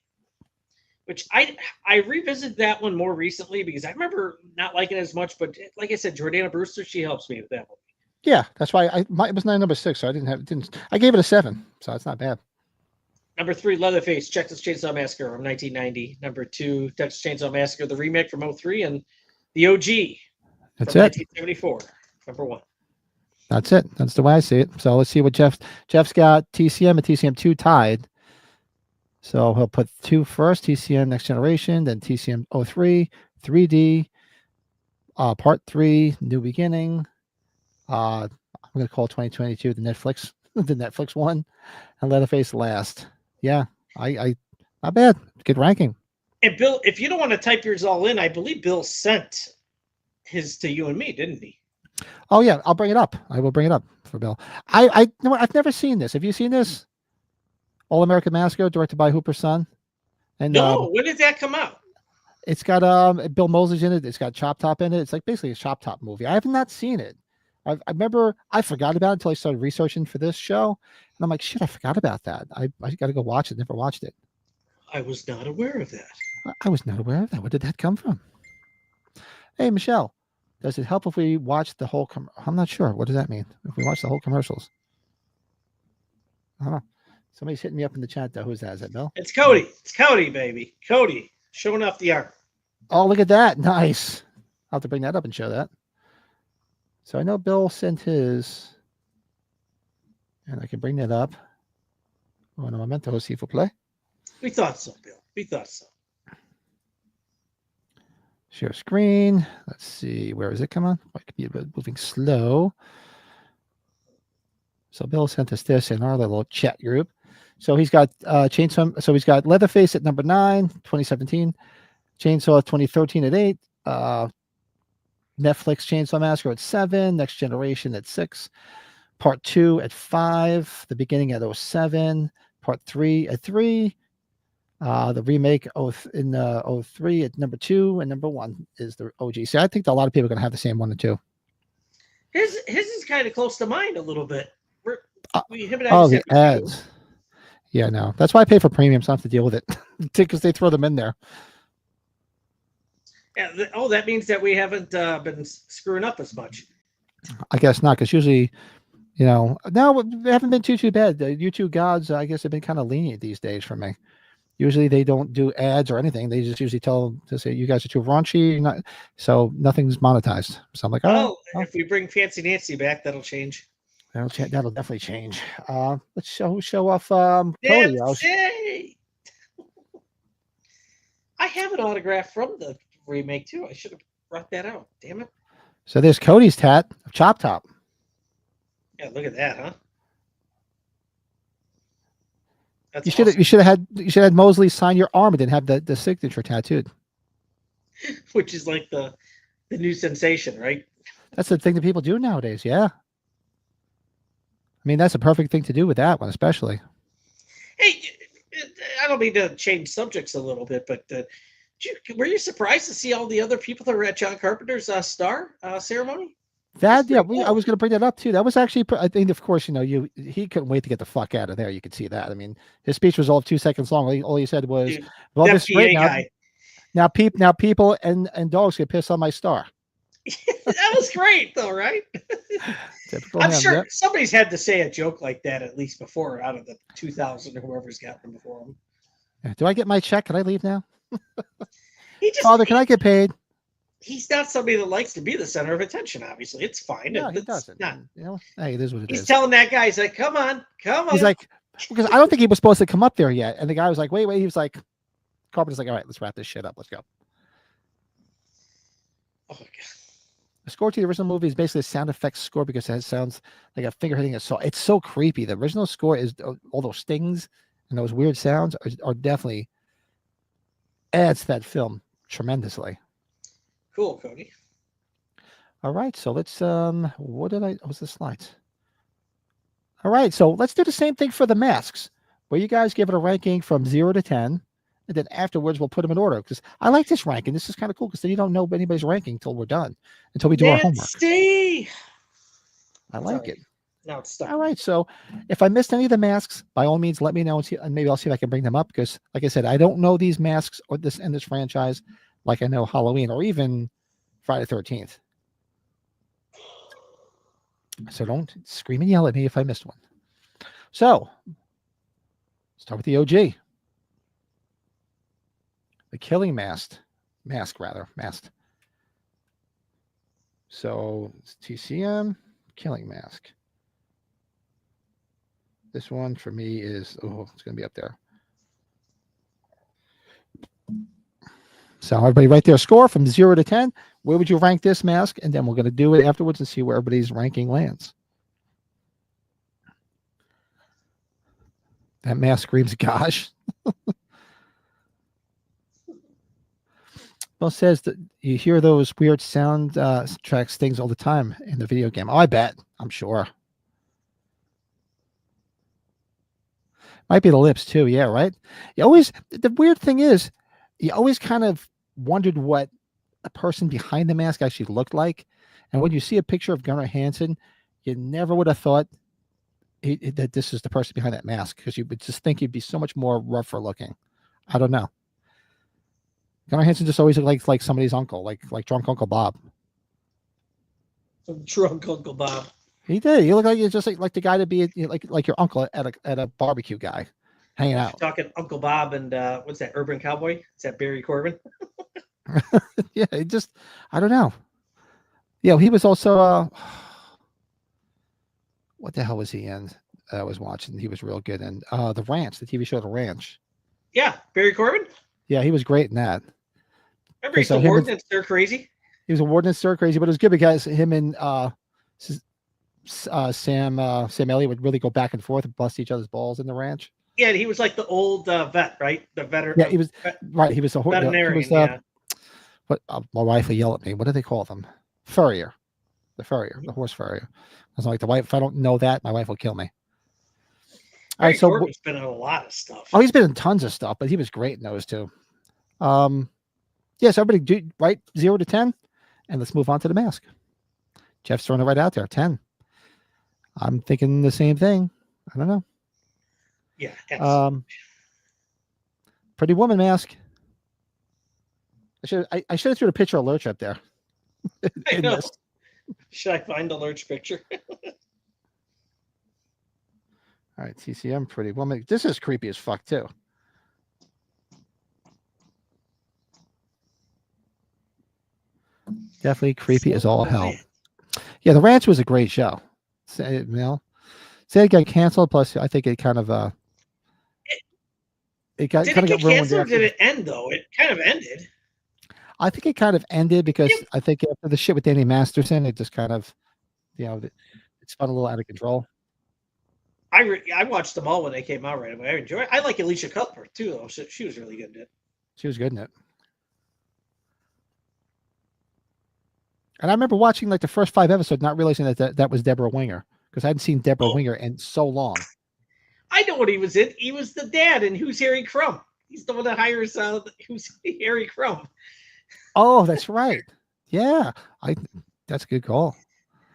which I revisited that one more recently because I remember not liking it as much. But like I said, Jordana Brewster, she helps me with that one. Yeah, that's why it was number 6, so I gave it a 7, so it's not bad. Number 3, Leatherface, Texas Chainsaw Massacre from 1990. Number 2, Texas Chainsaw Massacre, the remake from 03, and the OG That's from it. 1974. Number 1. That's it. That's the way I see it. So let's see what Jeff's got. TCM and TCM 2 tied. So he'll put 2 first, TCM Next Generation, then TCM 03, 3D, Part 3, New Beginning. I'm going to call 2022 the Netflix one, and Leatherface last. Yeah, I not bad. Good ranking. And Bill, if you don't want to type yours all in, I believe Bill sent his to you and me, didn't he? Oh yeah, I'll bring it up. I will bring it up for Bill. I've never seen this. Have you seen this? All American Massacre, directed by Hooper's son. And no, when did that come out? It's got Bill Mosley's in it. It's got Chop Top in it. It's like basically a Chop Top movie. I have not seen it. I remember I forgot about it until I started researching for this show, and I'm like, shit, I forgot about that. I got to go watch it. Never watched it. I was not aware of that. I was not aware of that. Where did that come from? Hey, Michelle, does it help if we watch the whole? I'm not sure. What does that mean? If we watch the whole commercials? I don't know. Somebody's hitting me up in the chat though. Who's that? Is that Bill? It's Cody. It's Cody, baby. Cody showing off the art. Oh, look at that. Nice. I'll have to bring that up and show that. So I know Bill sent his, and I can bring that up. Oh, no, I meant to host for play. We thought so, Bill. We thought so. Share screen. Let's see. Where is it? Come on. I could be moving slow. So Bill sent us this in our little chat group. So he's got Chainsaw. So he's got Leatherface at number 9, 2017. Chainsaw 2013 at 8. Netflix Chainsaw Massacre at 7. Next Generation at 6. Part 2 at 5. The Beginning at 07. Part 3 at 3. The remake in 03 at number 2, and number 1 is the OG. So I think a lot of people are going to have the same 1 and 2. His is kind of close to mine a little bit. Him and I Oh, just the have a few. ads. Yeah, no. That's why I pay for premium, so I don't have to deal with it because they throw them in there. Yeah, that means that we haven't been screwing up as much. I guess not, because usually, no, they haven't been too bad. The YouTube gods, I guess, have been kind of lenient these days for me. Usually they don't do ads or anything. They just usually tell to say you guys are too raunchy, so nothing's monetized. So I'm like, oh, if we bring Fancy Nancy back, that'll change. That'll definitely change. Let's show off Cody. I have an autograph from the remake too. I should have brought that out. Damn it. So there's Cody's tat of Chop Top. Yeah, look at that, huh? You should have had Mosley sign your arm and then have the signature tattooed. Which is like the new sensation, right? That's the thing that people do nowadays. Yeah. I mean, that's a perfect thing to do with that one, especially. Hey, I don't mean to change subjects a little bit, but were you surprised to see all the other people that were at John Carpenter's star ceremony? I was going to bring that up too. That was actually, I think, of course, he couldn't wait to get the fuck out of there. You could see that. I mean, his speech was all 2 seconds long. All he said was, Dude, "Well, this is great now. People and dogs get pissed on my star." That was great, though, right? I'm sure somebody's had to say a joke like that at least before, out of the 2,000 or whoever's gotten them before him. Do I get my check? Can I leave now? Father, can I get paid? He's not somebody that likes to be the center of attention. Obviously, it's fine. No, he doesn't. Hey, it is what it is. He's telling that guy, he's like, "Come on." He's like, because I don't think he was supposed to come up there yet, and the guy was like, "Wait." He was like, Carpenter's like, "All right, let's wrap this shit up. Let's go." Oh my god. The score to the original movie is basically a sound effects score because it sounds like a finger hitting a saw. It's so creepy. The original score is all those stings and those weird sounds are definitely adds to that film tremendously. Cool, Cody. All right, so let's what was the slides? All right, so let's do the same thing for the masks, where you guys give it a ranking from 0 to 10, and then afterwards we'll put them in order, because I like this ranking. This is kind of cool because then you don't know anybody's ranking until we're done, until we do our homework. I like it. Now it's stuck. All right, so if I missed any of the masks, by all means, let me know, and maybe I'll see if I can bring them up, because, like I said, I don't know these masks or this franchise like I know Halloween or even Friday the 13th. So don't scream and yell at me if I missed one. So, start with the OG. The Killing Mask. So, it's TCM, Killing Mask. This one for me is, it's going to be up there. So everybody write their score from 0 to 10. Where would you rank this mask? And then we're going to do it afterwards and see where everybody's ranking lands. That mask screams, gosh. Well, says that you hear those weird sound tracks things all the time in the video game. Oh, I bet. I'm sure. Might be the lips too. Yeah, right? The weird thing is, you always kind of wondered what a person behind the mask actually looked like. And when you see a picture of Gunnar Hansen, you never would have thought that this is the person behind that mask, because you would just think he'd be so much more rougher looking. I don't know. Gunnar Hansen just always looked like somebody's uncle, like drunk Uncle Bob. Drunk Uncle Bob. He did. He looked like you're just like the guy to be like your uncle at a barbecue guy. Hanging out. Talking Uncle Bob and what's that, Urban Cowboy? Is that Barry Corbin? Yeah, I don't know. Yeah, he was also what the hell was he in? I was watching. He was real good in The Ranch, the TV show The Ranch. Yeah, Barry Corbin? Yeah, he was great in that. Remember he's a warden and stir crazy? He was a warden and stir crazy, but it was good because him and Sam Elliott would really go back and forth and bust each other's balls in The Ranch. Yeah, he was like the old vet, right? The veteran. Yeah, he was right. He was a veterinarian. Yeah. What my wife will yell at me. What do they call them? Furrier. The furrier, the horse furrier. I was like, the wife. If I don't know that, my wife will kill me. All right, so Courtney's been in a lot of stuff. he's been in tons of stuff, but he was great in those too. Yes, everybody do right 0 to 10, and let's move on to the mask. Jeff's throwing it right out there, 10. I'm thinking the same thing. I don't know. Yeah. Excellent. Pretty Woman mask. I should have threw a picture of Lurch up there. I know. Should I find the Lurch picture? All right, TCM, Pretty Woman. This is creepy as fuck too. Definitely creepy as all hell. Yeah, The Ranch was a great show. Say it got canceled. Plus, I think it kind of it got Did kind it of get got ruined. canceled or did it end though? It kind of ended. I think it kind of ended because I think after the shit with Danny Masterson, it just kind of, it spun a little out of control. I watched them all when they came out right away. I enjoy it. I like Alicia Cuthbert too, though. She was really good in it. She was good in it. And I remember watching like the first 5 episodes, not realizing that was Deborah Winger, because I hadn't seen Deborah Winger in so long. I know what he was in. He was the dad in Who's Harry Crumb. He's the one that hires Who's Harry Crumb. Oh, that's right. Yeah, that's a good call.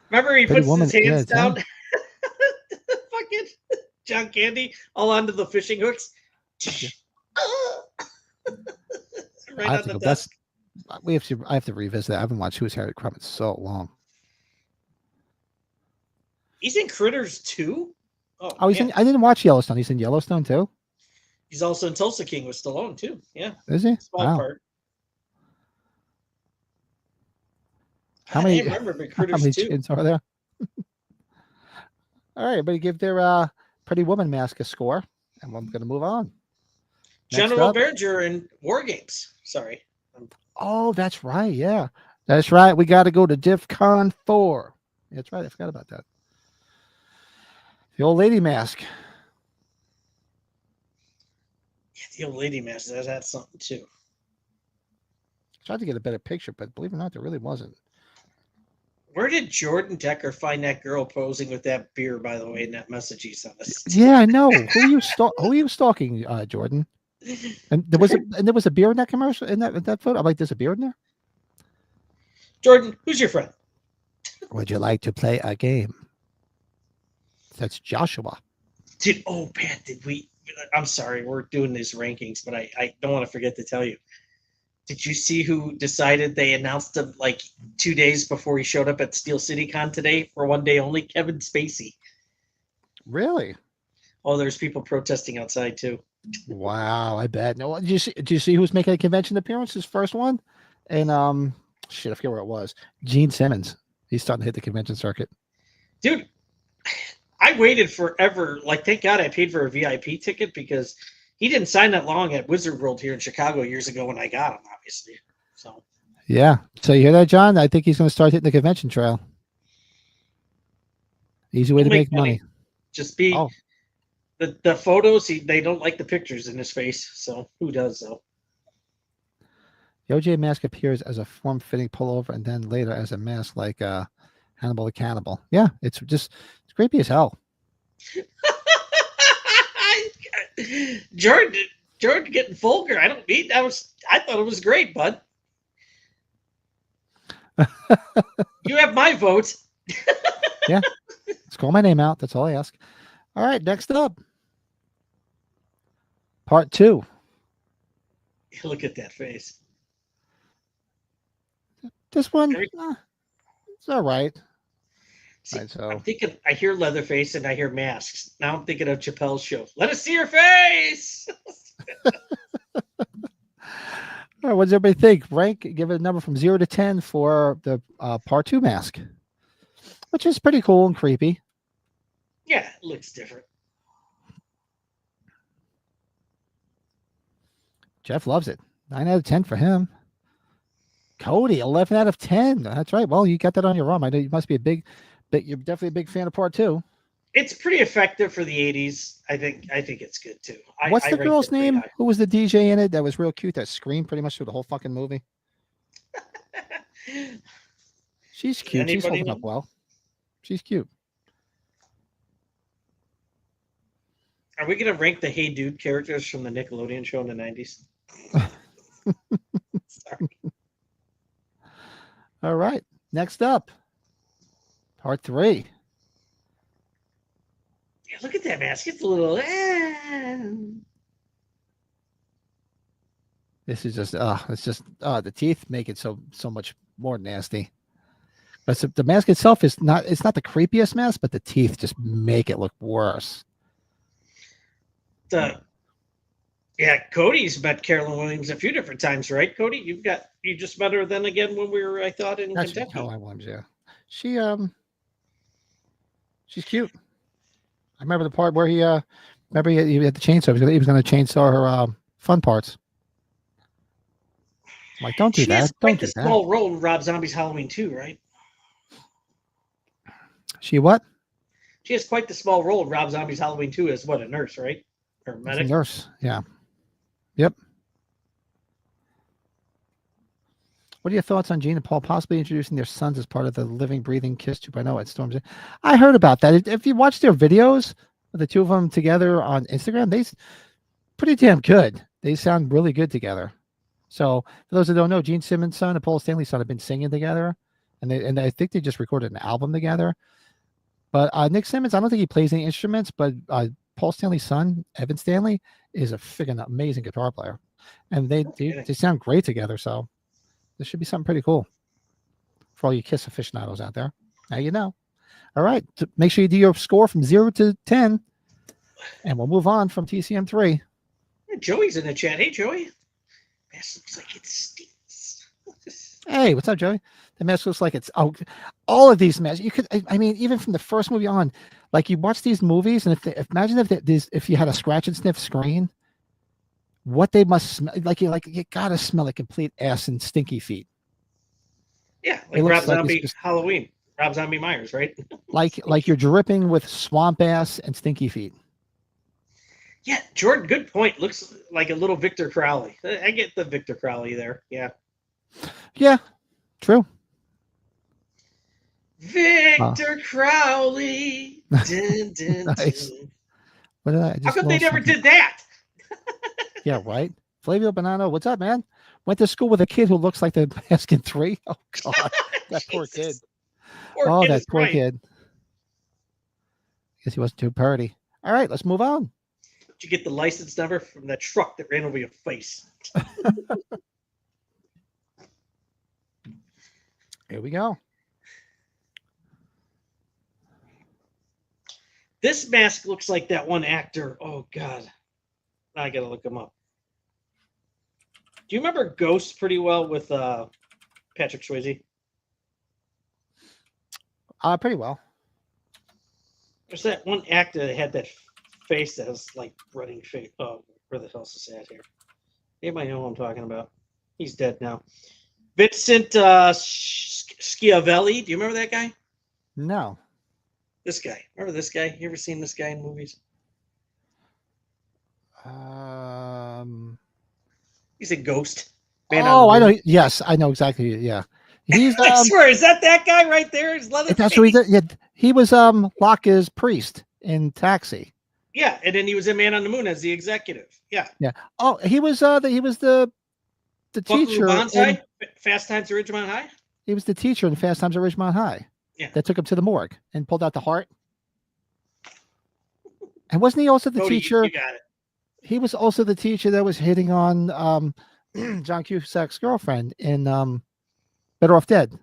Remember he puts his hands down. Yeah. Fucking John Candy all onto the fishing hooks. Yeah. Right on the desk. I have to revisit that. I haven't watched Who's Harry Crumb in so long. He's in Critters too. Oh, he's in. I didn't watch Yellowstone. He's in Yellowstone too. He's also in Tulsa King with Stallone too. Yeah. Is he? Small part. How many Critters chins are there? All right, everybody give their Pretty Woman mask a score, and I'm going to move on. General Berger in War Games. Sorry. Oh, that's right. Yeah, that's right. We got to go to DIF Con 4. That's right. I forgot about that. The old lady mask. Yeah, the old lady mask. That's something too. I tried to get a better picture, but believe it or not, there really wasn't. Where did Jordan Decker find that girl posing with that beer, by the way, in that message he sent us? Yeah, I know. Who are you stalking, Jordan? And there was a beer in that commercial, in that photo. I'm like, there's a beer in there? Jordan, who's your friend? Would you like to play a game? That's Joshua. I'm sorry, we're doing these rankings, but I don't want to forget to tell you. Did you see who decided they announced him like 2 days before he showed up at Steel City Con today for one day only? Kevin Spacey. Really? Oh, there's people protesting outside too. Wow, I bet. No, did you see who's making a convention appearance? His first one? And shit, I forget where it was. Gene Simmons. He's starting to hit the convention circuit. Dude, I waited forever. Like, thank God I paid for a VIP ticket because he didn't sign that long at Wizard World here in Chicago years ago when I got him, obviously. So yeah. So you hear that, John? I think he's going to start hitting the convention trail. Easy way to make money. Just be the photos. They don't like the pictures in his face. So who does though? The OJ mask appears as a form-fitting pullover, and then later as a mask like Hannibal the Cannibal. Yeah, it's creepy as hell. Jordan getting vulgar. I don't mean that was. I thought it was great, bud. You have my vote. Yeah, let's call my name out. That's all I ask. All right, next up, part 2. Look at that face. This one, it's all right. See, right, so I'm thinking. I hear Leatherface and I hear masks. Now I'm thinking of Chappelle's show. Let us see your face. All right, what does everybody think? Rank, give it a number from 0 to 10 for the part 2 mask, which is pretty cool and creepy. Yeah, it looks different. Jeff loves it. 9 out of 10 for him. Cody, 11 out of 10. That's right. Well, you got that on your ROM. I know you must be you're definitely a big fan of part 2. It's pretty effective for the 80s. I think it's good too. What's the girl's name? Who was the DJ in it that was real cute, that screamed pretty much through the whole fucking movie? She's cute. She's holding up well. She's cute. Are we gonna rank the Hey Dude characters from the Nickelodeon show in the 90s? Sorry. All right. Next up, part 3. Yeah, look at that mask. It's a little. This is just it's just the teeth make it so much more nasty. But the mask itself is not, it's not the creepiest mask, but the teeth just make it look worse. Yeah, Cody's met Carolyn Williams a few different times, right? Cody, you just met her then again when we were, I thought, in Actually, Kentucky. Caroline Williams, yeah. She's cute. I remember the part where he had the chainsaw. He was going to chainsaw her fun parts. I'm like, don't do She has that. quite Don't the do that. small role in Rob Zombie's Halloween 2, right? She what? She has quite the small role in Rob Zombie's Halloween 2 as what, a nurse, right? Or It's medic? a nurse. Yeah. Yep. What are your thoughts on Gene and Paul possibly introducing their sons as part of the Living, Breathing Kiss 2.0 at Storm's? I heard about that. If you watch their videos, the two of them together on Instagram, they pretty damn good. They sound really good together. So for those that don't know, Gene Simmons' son and Paul Stanley's son have been singing together, and I think they just recorded an album together. But Nick Simmons, I don't think he plays any instruments, but Paul Stanley's son, Evan Stanley, is a freaking amazing guitar player, and they sound great together. So this should be something pretty cool for all you Kiss aficionados out there. Now you know. All right, make sure you do your score from 0 to 10, and we'll move on from TCM 3. Yeah, Joey's in the chat. Hey, Joey. Mask looks like it stinks. Hey, what's up, Joey? The mask looks like it's all of these masks. You could, I mean, even from the first movie on, like you watch these movies, and imagine if you had a scratch and sniff screen, what they must smell like. You gotta smell like complete ass and stinky feet. Yeah, like Rob Zombie Halloween, Rob Zombie Myers, right? like you're dripping with swamp ass and stinky feet. Yeah, Jordan, good point. Looks like a little Victor Crowley. I get the Victor Crowley there. Yeah. Yeah, true. Victor Crowley. Dun, dun, Nice. dun. What did I just How come they never did that? Yeah, right. Flavio Bonanno, what's up, man? Went to school with a kid who looks like the mask in 3. Oh God, that poor kid. Poor kid that poor right. kid. Guess he wasn't too purty. All right, let's move on. Did you get the license number from that truck that ran over your face? Here we go. This mask looks like that one actor. Oh God, I gotta look him up. Do you remember Ghost pretty well with Patrick Swayze? Pretty well. There's that one actor that had that face that was like running face. Oh, where the hell's this at here? Anybody know what I'm talking about? He's dead now. Vincent Schiavelli. Do you remember that guy? No. This guy. Remember this guy? You ever seen this guy in movies? He's a ghost. I know. Yes, I know exactly. Yeah. He's I swear, is that guy right there? Is Leatherface? That's what he did. Yeah, he was Locke's priest in Taxi. Yeah, and then he was in Man on the Moon as the executive. Yeah. Yeah. Oh, he was the teacher in Fast Times at Ridgemont High. He was the teacher in Fast Times at Ridgemont High. Yeah. That took him to the morgue and pulled out the heart. And wasn't he also the teacher? You got it. He was also the teacher that was hitting on John Cusack's girlfriend in Better Off Dead.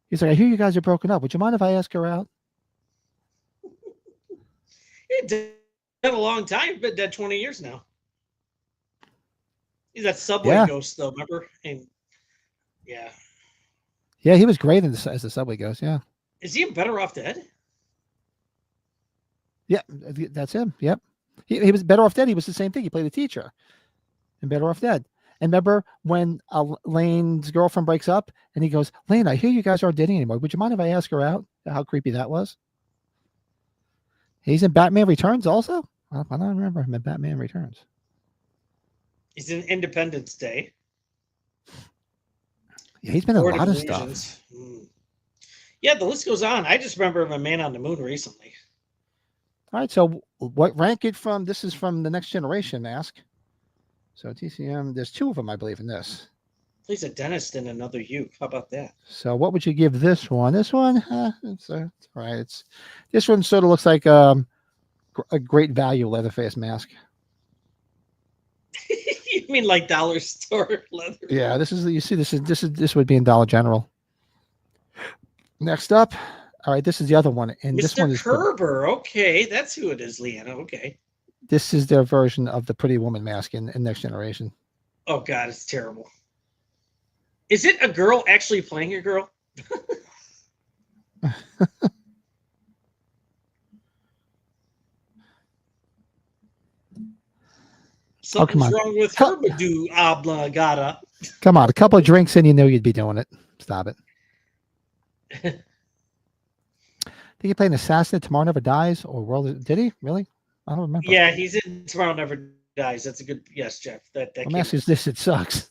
He's like, I hear you guys are broken up. Would you mind if I ask her out? He's dead a long time. He's been dead 20 years now. He's that subway ghost, though, remember? And yeah. Yeah, he was great as the subway ghost, yeah. Is he in Better Off Dead? Yeah, that's him. Yep. He was Better Off Dead. He was the same thing. He played a teacher in Better Off Dead. And remember when Lane's girlfriend breaks up and he goes, Lane, I hear you guys aren't dating anymore. Would you mind if I ask her out? How creepy that was. He's in Batman Returns also? I don't remember him in Batman Returns. He's in Independence Day. Yeah, he's been in a lot of stuff. Yeah, the list goes on. I just remember him in Man on the Moon recently. All right. So what rank it from? This is from the Next Generation mask. So TCM, there's 2 of them, I believe, in this. He's a dentist and another you. How about that? So what would you give this one? This one, it's all right. This one sort of looks like a great value Leatherface mask. You mean like dollar store leather? Yeah, this is, you see, this would be in Dollar General. Next up, all right, this is the other one, and this one Mr. is Kerber. Okay, that's who it is, Leanna. Okay. this is their version of the Pretty Woman mask in Next Generation. Oh God, it's terrible. Is it a girl actually playing a girl? Something's wrong with her Badu Oblongata. Come on, a couple of drinks and you knew you'd be doing it. Stop it. Did he play an assassin? Tomorrow Never Dies, or World? Did he really? I don't remember. Yeah, he's in Tomorrow Never Dies. That's a good yes, Jeff. That mask is this. It sucks.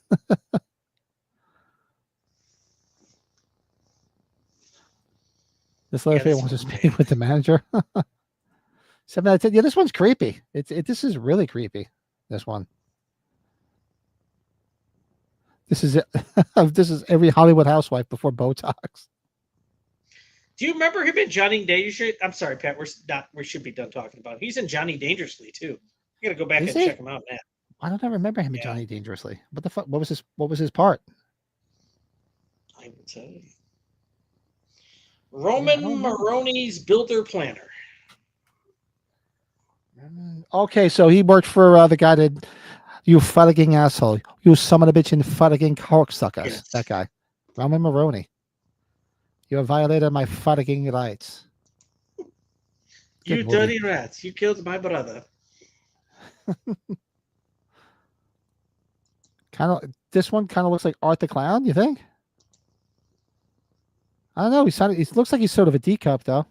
This Leatherface wants to speak with the manager. 7 out of 10. Yeah, this one's creepy. This is really creepy. This one. This is it. This is every Hollywood housewife before Botox. Do you remember him in Johnny Dangerously? I'm sorry, Pat. We should be done talking about him. He's in Johnny Dangerously too. I gotta go back and check him out, man. I don't remember him in Johnny Dangerously. What the fuck? What was his part? I will tell you. Roman Maroney's builder planner. Okay, so he worked for the guy that, you fucking asshole, you son of a bitch and fucking cocksucker. Yes. That guy, Roman Maroney. You have violated my fucking rights. You dirty rats! You killed my brother. This one kind of looks like Art the Clown. You think? I don't know. He looks like he's sort of a D cup though.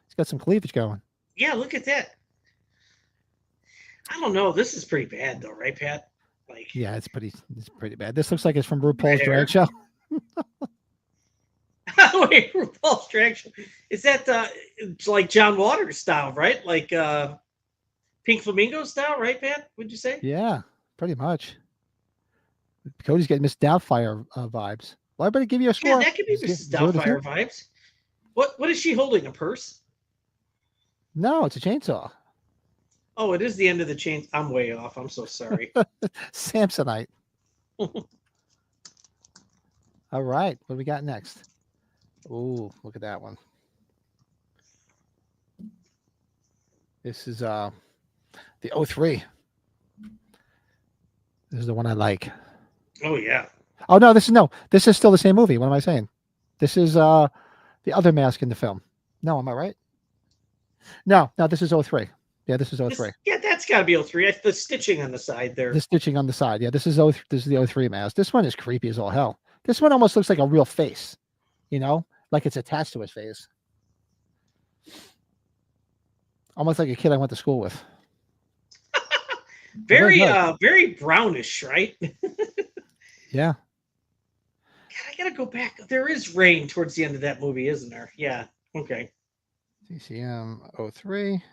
He's got some cleavage going. Yeah, look at that. I don't know. This is pretty bad though, right, Pat? Like, yeah, it's pretty bad. This looks like it's from RuPaul's Drag Show. Wait, RuPaul's Drag Show. Is that it's like John Waters style, right? Like Pink Flamingo style, right, Pat? Would you say? Yeah, pretty much. Cody's getting Miss Doubtfire vibes. Well, everybody give you a score. Yeah, that could be Mrs. Doubtfire vibes. What is she holding? A purse? No, it's a chainsaw. Oh, it is the end of the chain. I'm way off. I'm so sorry. Samsonite. All right. What do we got next? Ooh, look at that one. This is the 03. This is the one I like. Oh yeah. Oh no, this is still the same movie. What am I saying? This is the other mask in the film. No, am I right? No, this is 03. Yeah, this is 03. Yeah, that's got to be 03. The stitching on the side there. The stitching on the side. Yeah, this is the 03 mask. This one is creepy as all hell. This one almost looks like a real face, like it's attached to his face. Almost like a kid I went to school with. Very brownish, right? Yeah. God, I gotta go back. There is rain towards the end of that movie, isn't there? Yeah. Okay. CCM 03.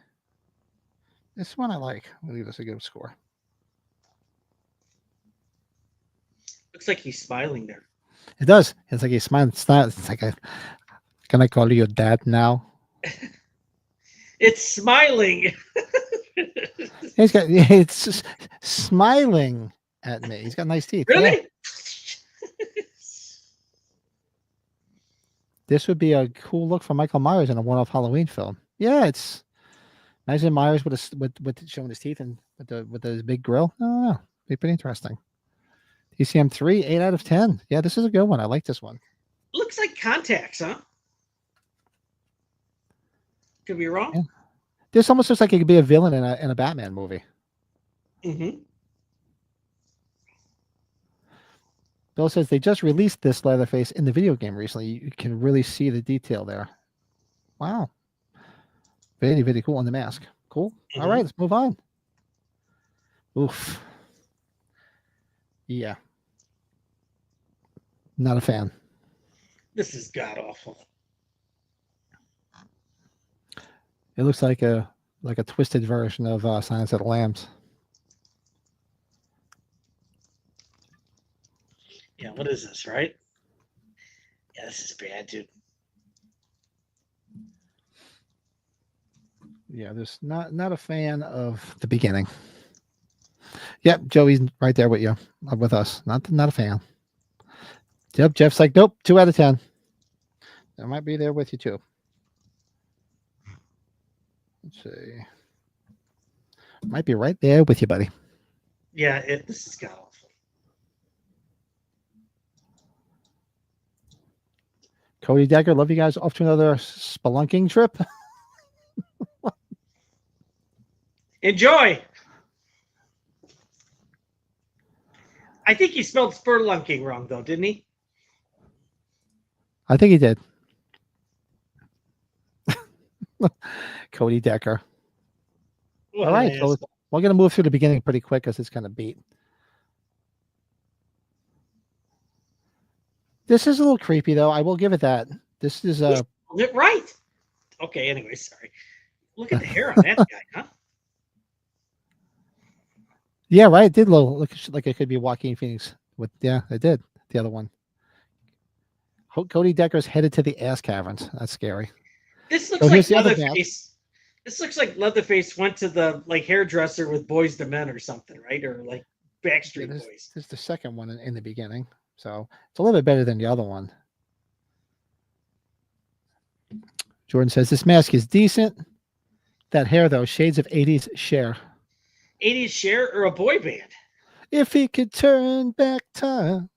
This one I like. I'll give this a good score. Looks like he's smiling there. It does. It's like he's smiling. It's like can I call you your dad now? It's smiling. It's just smiling at me. He's got nice teeth. Really? Yeah. This would be a cool look for Michael Myers in a one-off Halloween film. Yeah, it's imagine Myers with showing his teeth and with his big grill. I don't know. It'd be pretty interesting. TCM 3, 8 out of 10. Yeah, this is a good one. I like this one. Looks like contacts, huh? Could be wrong. Yeah. This almost looks like it could be a villain in a Batman movie. Mm-hmm. Bill says they just released this Leatherface in the video game recently. You can really see the detail there. Wow. Very, very cool on the mask. Cool. Mm-hmm. All right, let's move on. Oof. Yeah. Not a fan. This is god awful. It looks like a like a twisted version of Silence of the Lambs. Yeah, what is this, right? Yeah, this is bad, dude. Yeah, there's not a fan of the beginning. Yep, Joey's right there with you, with us. Not a fan. Yep, Jeff's like, nope, 2 out of 10. I might be there with you too. Let's see. Might be right there with you, buddy. Yeah, this is god awful. Cody Decker, love you guys. Off to another spelunking trip. Enjoy. I think he spelled spurlunking wrong, though, didn't he? I think he did. Cody Decker. What All an right, so asshole. we're going to move through the beginning pretty quick because it's kind of beat. This is a little creepy, though. I will give it that. This is Right. Okay, anyway, sorry. Look at the hair on that guy, huh? yeah, right. It did look like it could be Joaquin Phoenix. Yeah, it did. The other one. Cody Decker's headed to the ass caverns. That's scary. This looks So like here's the other mask. Leatherface. This looks like Leatherface went to the hairdresser with Boys to Men or something, right? Or like Backstreet Yeah, Boys. this is the second one in the beginning. So it's a little bit better than the other one. Jordan says this mask is decent. That hair, though, shades of 80s Cher. 80s Cher or a boy band? If he could turn back time.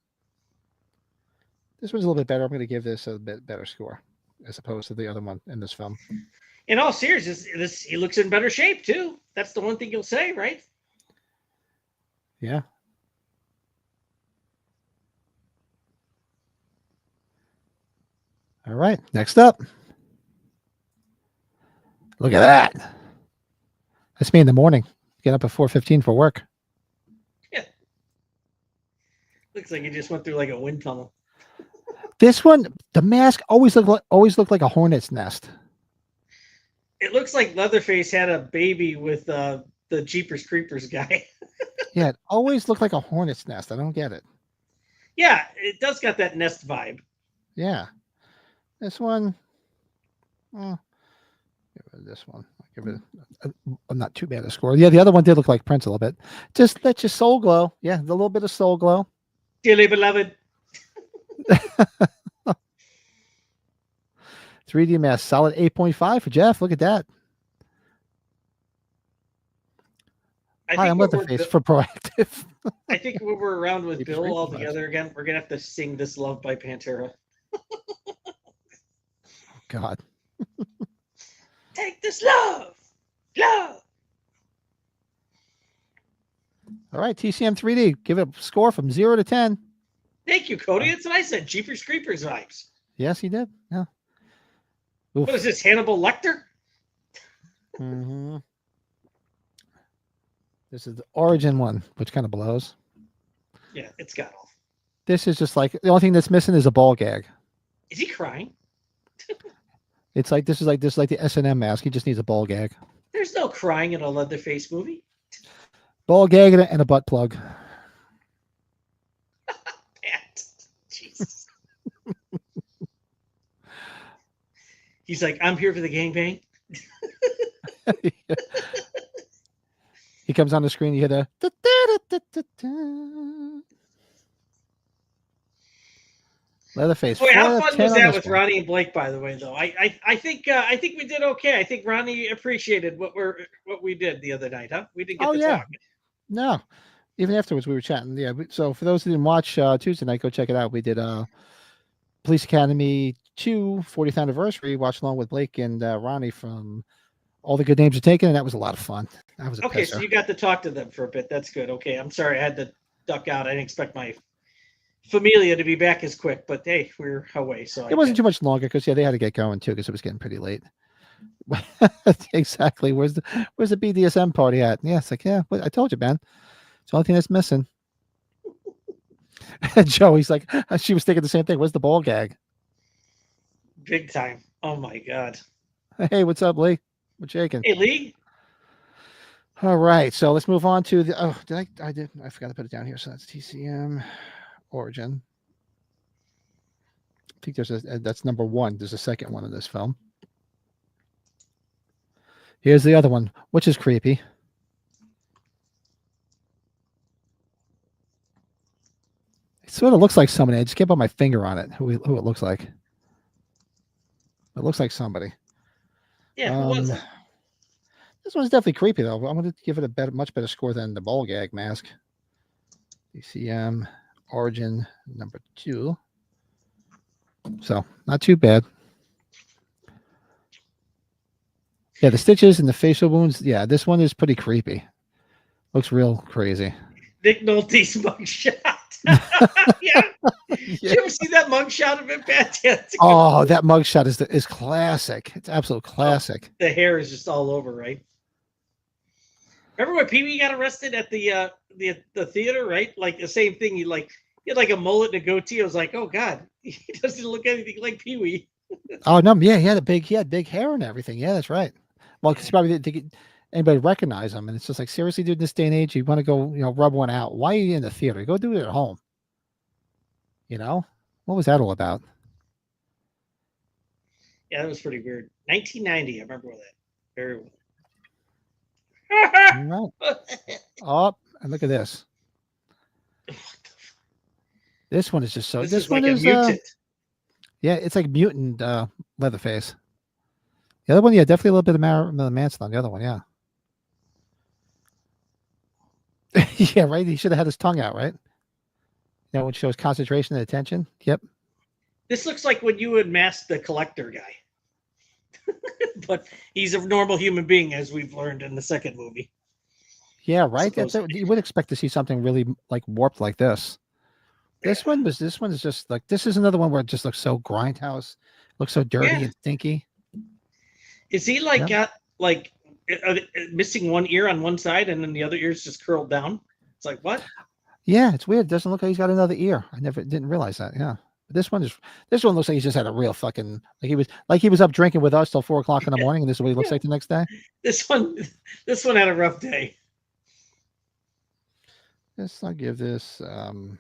This one's a little bit better. I'm going to give this a bit better score as opposed to the other one in this film. In all seriousness, he looks in better shape too. That's the one thing you'll say, right? Yeah. All right. Next up. Look at that. That's me in the morning. Get up at 4:15 for work. Yeah. Looks like he just went through like a wind tunnel. This one, the mask always looked like a hornet's nest. It looks like Leatherface had a baby with the Jeepers Creepers guy. Yeah, it always looked like a hornet's nest. I don't get it. Yeah, it does got that nest vibe. Yeah. This one, well, give it this one. I'll give it not too bad a score. Yeah, the other one did look like Prince a little bit. Just let your soul glow. Yeah, a little bit of soul glow. Dearly beloved. 3D mask, solid 8.5 for Jeff. Look at that. Hi, I'm Leatherface for proactive. I think when we're around with Jeepers Bill Creepers all vibes. together again, we're gonna have to sing "This Love" by Pantera. God. Take this love, love. All right, TCM 3D. Give it a score from 0 to 10. Thank you, Cody. That's what I said. Jeepers Creepers vibes. Yes, he did. Yeah. What is this, Hannibal Lecter? Mm-hmm. This is the origin one, which kind of blows. Yeah, it's got off. This is just like the only thing that's missing is a ball gag. Is he crying? It's like this is like the S&M mask. He just needs a ball gag. There's no crying in a Leatherface movie. Ball gag and a butt plug. Pat. Jesus. He's like, I'm here for the gangbang. He comes on the screen. You hear the. Leatherface. Boy, how 4 out of fun 10 was on that this with one. Ronnie and Blake? By the way, though, I think we did okay. I think Ronnie appreciated what we did the other night, huh? We didn't get Oh, to yeah. talk. No, even afterwards we were chatting. Yeah. So for those who didn't watch Tuesday night, go check it out. We did Police Academy 2 40th anniversary. Watch along with Blake and Ronnie from All the Good Names Are Taken, and that was a lot of fun. That was a Okay, pisser. so you got to talk to them for a bit. That's good. Okay, I'm sorry I had to duck out. I didn't expect my familia to be back as quick, but hey, we're away. So It wasn't too much longer because they had to get going too because it was getting pretty late. Exactly. Where's the BDSM party at? Yeah, it's like, yeah, I told you, man. It's the only thing that's missing. Joey's like, she was thinking the same thing. Where's the ball gag? big time. Oh my god. Hey, what's up, Lee? What's shaking? Hey Lee, All right, so let's move on to the. Oh, I forgot to put it down here. So that's TCM Origin. I think there's that's number one. There's a second one in this film. Here's the other one, which is creepy. It sort of looks like somebody. I just can't put my finger on it. Who it looks like? It looks like somebody. Yeah, who was it? This one's definitely creepy though. I'm going to give it a much better score than the ball gag mask. DCM Origin number 2. So not too bad. Yeah, the stitches and the facial wounds. Yeah, this one is pretty creepy. Looks real crazy. Nick Nolte's mugshot. Yeah. Did you ever see that mugshot of it, Pat? Yeah, oh, that mugshot is classic. It's absolute classic. The hair is just all over, right? Remember when Pee Wee got arrested at the theater, right? Like the same thing. He had like a mullet and a goatee. I was like, oh god, he doesn't look anything like Pee Wee. Oh no, yeah, he had big hair and everything. Yeah, that's right. Well, because he probably didn't think anybody recognize him, and it's just like, seriously, dude, in this day and age, you want to go, rub one out? Why are you in the theater? Go do it at home. What was that all about? Yeah, that was pretty weird. 1990, I remember that very well. Right. Oh, and look at this. This one is just so. This one like is a mutant. Yeah, it's like mutant Leatherface. The other one, yeah, definitely a little bit of Marilyn Manson on the other one, yeah. Yeah, right. He should have had his tongue out, right? Which shows concentration and attention. Yep. This looks like when you unmasked the collector guy. But he's a normal human being, as we've learned in the second movie. Yeah, right. You would expect to see something really like warped like this. This one is just like, this is another one where it just looks so grindhouse, looks so dirty and stinky. Is he got missing one ear on one side and then the other ear's just curled down? It's like, what? Yeah, it's weird. It doesn't look like he's got another ear. I didn't realize that. Yeah. But this one looks like he just had a real fucking, like he was up drinking with us till 4 o'clock in the morning, and this is what he looks like the next day. This one had a rough day. I'll give this all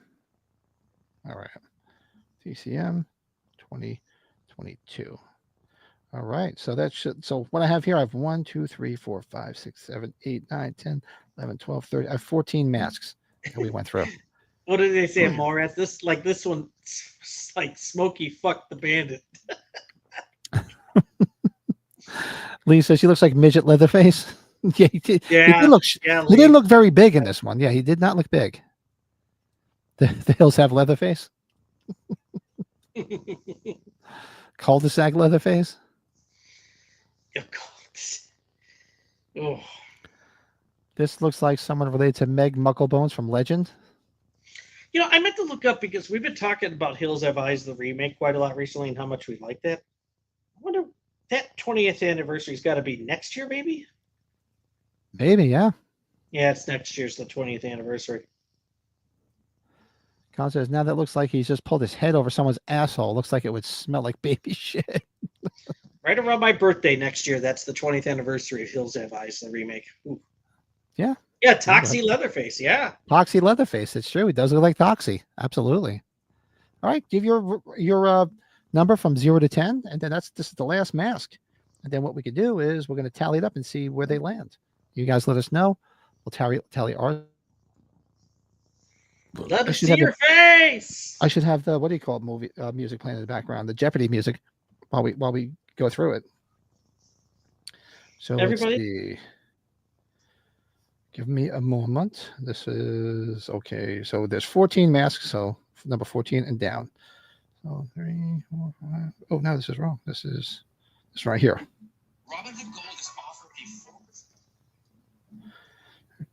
right. TCM 2022. All right. So what I have here, I have 1, 2, 3, 4, 5, 6, 7, 8, 9, 10, 11, 12, 30. I have 14 masks that we went through. What did they say more at this? Like this one, like Smokey fucked the bandit. Lee says she looks like midget Leatherface. Yeah, he did. Yeah, he didn't look very big in this one. Yeah, he did not look big. The hills have Leatherface. Cul-de-sac Leatherface. Oh. This looks like someone related to Meg Mucklebones from Legend. I meant to look up because we've been talking about Hills Have Eyes, the remake, quite a lot recently, and how much we like that. I wonder, that 20th anniversary's got to be next year, maybe? Maybe, yeah. Yeah, it's next year's the 20th anniversary. Con says, now that looks like he's just pulled his head over someone's asshole. Looks like it would smell like baby shit. Right around my birthday next year, that's the 20th anniversary of Hills Have Eyes, the remake. Ooh. Yeah. Yeah, Toxie Leatherface, yeah. Toxie Leatherface, it's true. He does look like Toxie. Absolutely. All right, give your number from 0 to 10, and then this is the last mask. And then what we could do is we're going to tally it up and see where they land. You guys let us know. We'll tally ours. Let us see your face. I should have the, what do you call it, movie music playing in the background, the Jeopardy music while we go through it. So everybody, let's see. Give me a moment. This is okay. So there's 14 masks. So number 14 and down. So 3, 4, 5. Oh, no, this is wrong. This is right here. Robin Hood Gold is offered a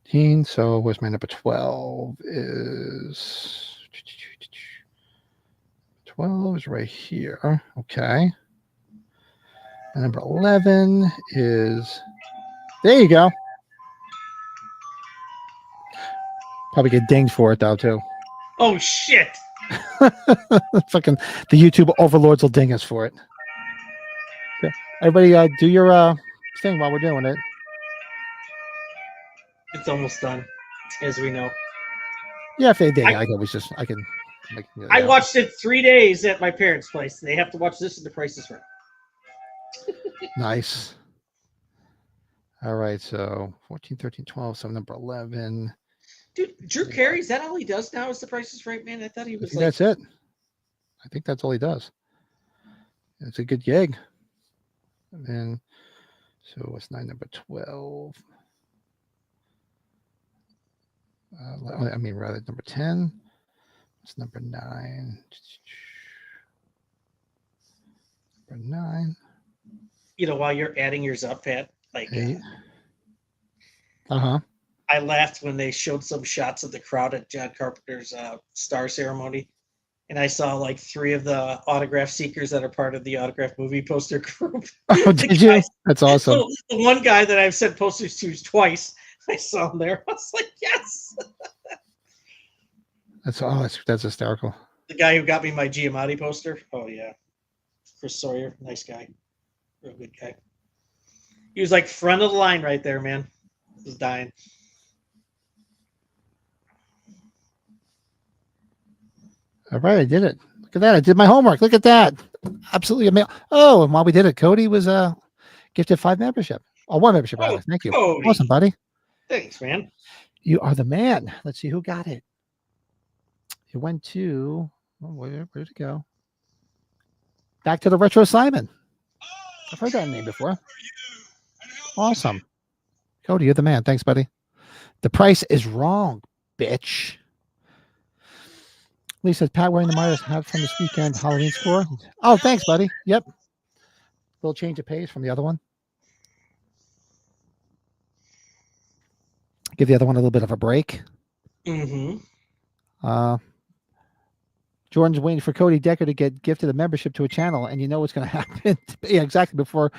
13. So where's my number 12? Is 12 is right here. Okay. And number 11 is, there you go. Probably get dinged for it though too. Oh shit! Fucking the YouTube overlords will ding us for it. Okay. Everybody, do your thing while we're doing it. It's almost done, as we know. Yeah, if they did, I can make it I out. watched it 3 days at my parents' place. They have to watch this, and the price is right. Nice. All right, so 14, 13, 12, so number 11. Dude, Drew Carey, is that all he does now? Is the price is right, man? I thought he I was think like. that's it. I think that's all he does. It's a good gig. And then, so what's number 12? I mean, rather number 10. What's number 9? Number 9. While you're adding yours up, Pat, like, 8. Uh-huh. I laughed when they showed some shots of the crowd at John Carpenter's star ceremony. And I saw like 3 of the autograph seekers that are part of the autograph movie poster group. Oh, did you? That's awesome. The one guy that I've sent posters to twice, I saw him there. I was like, yes. That's hysterical. The guy who got me my Giamatti poster. Oh yeah, Chris Sawyer, nice guy, real good guy. He was like front of the line right there, man. He was dying. All right, I did it. Look at that. I did my homework. Look at that. Absolutely amazing. Oh, and while we did it, Cody was gifted 5 membership. Oh, 1 membership, rather. Thank you. Cody. Awesome, buddy. Thanks, man. You are the man. Let's see who got it. It went to, where did it go? Back to the Retro Simon. I've heard that name before. Awesome. Cody, you're the man. Thanks, buddy. The price is wrong, bitch. Lee says, Pat wearing the Myers hat from this weekend Halloween score. Oh, thanks, buddy. Yep. Little change of pace from the other one. Give the other one a little bit of a break. Mm-hmm. Jordan's waiting for Cody Decker to get gifted a membership to a channel, and you know what's going to happen. Yeah, exactly, before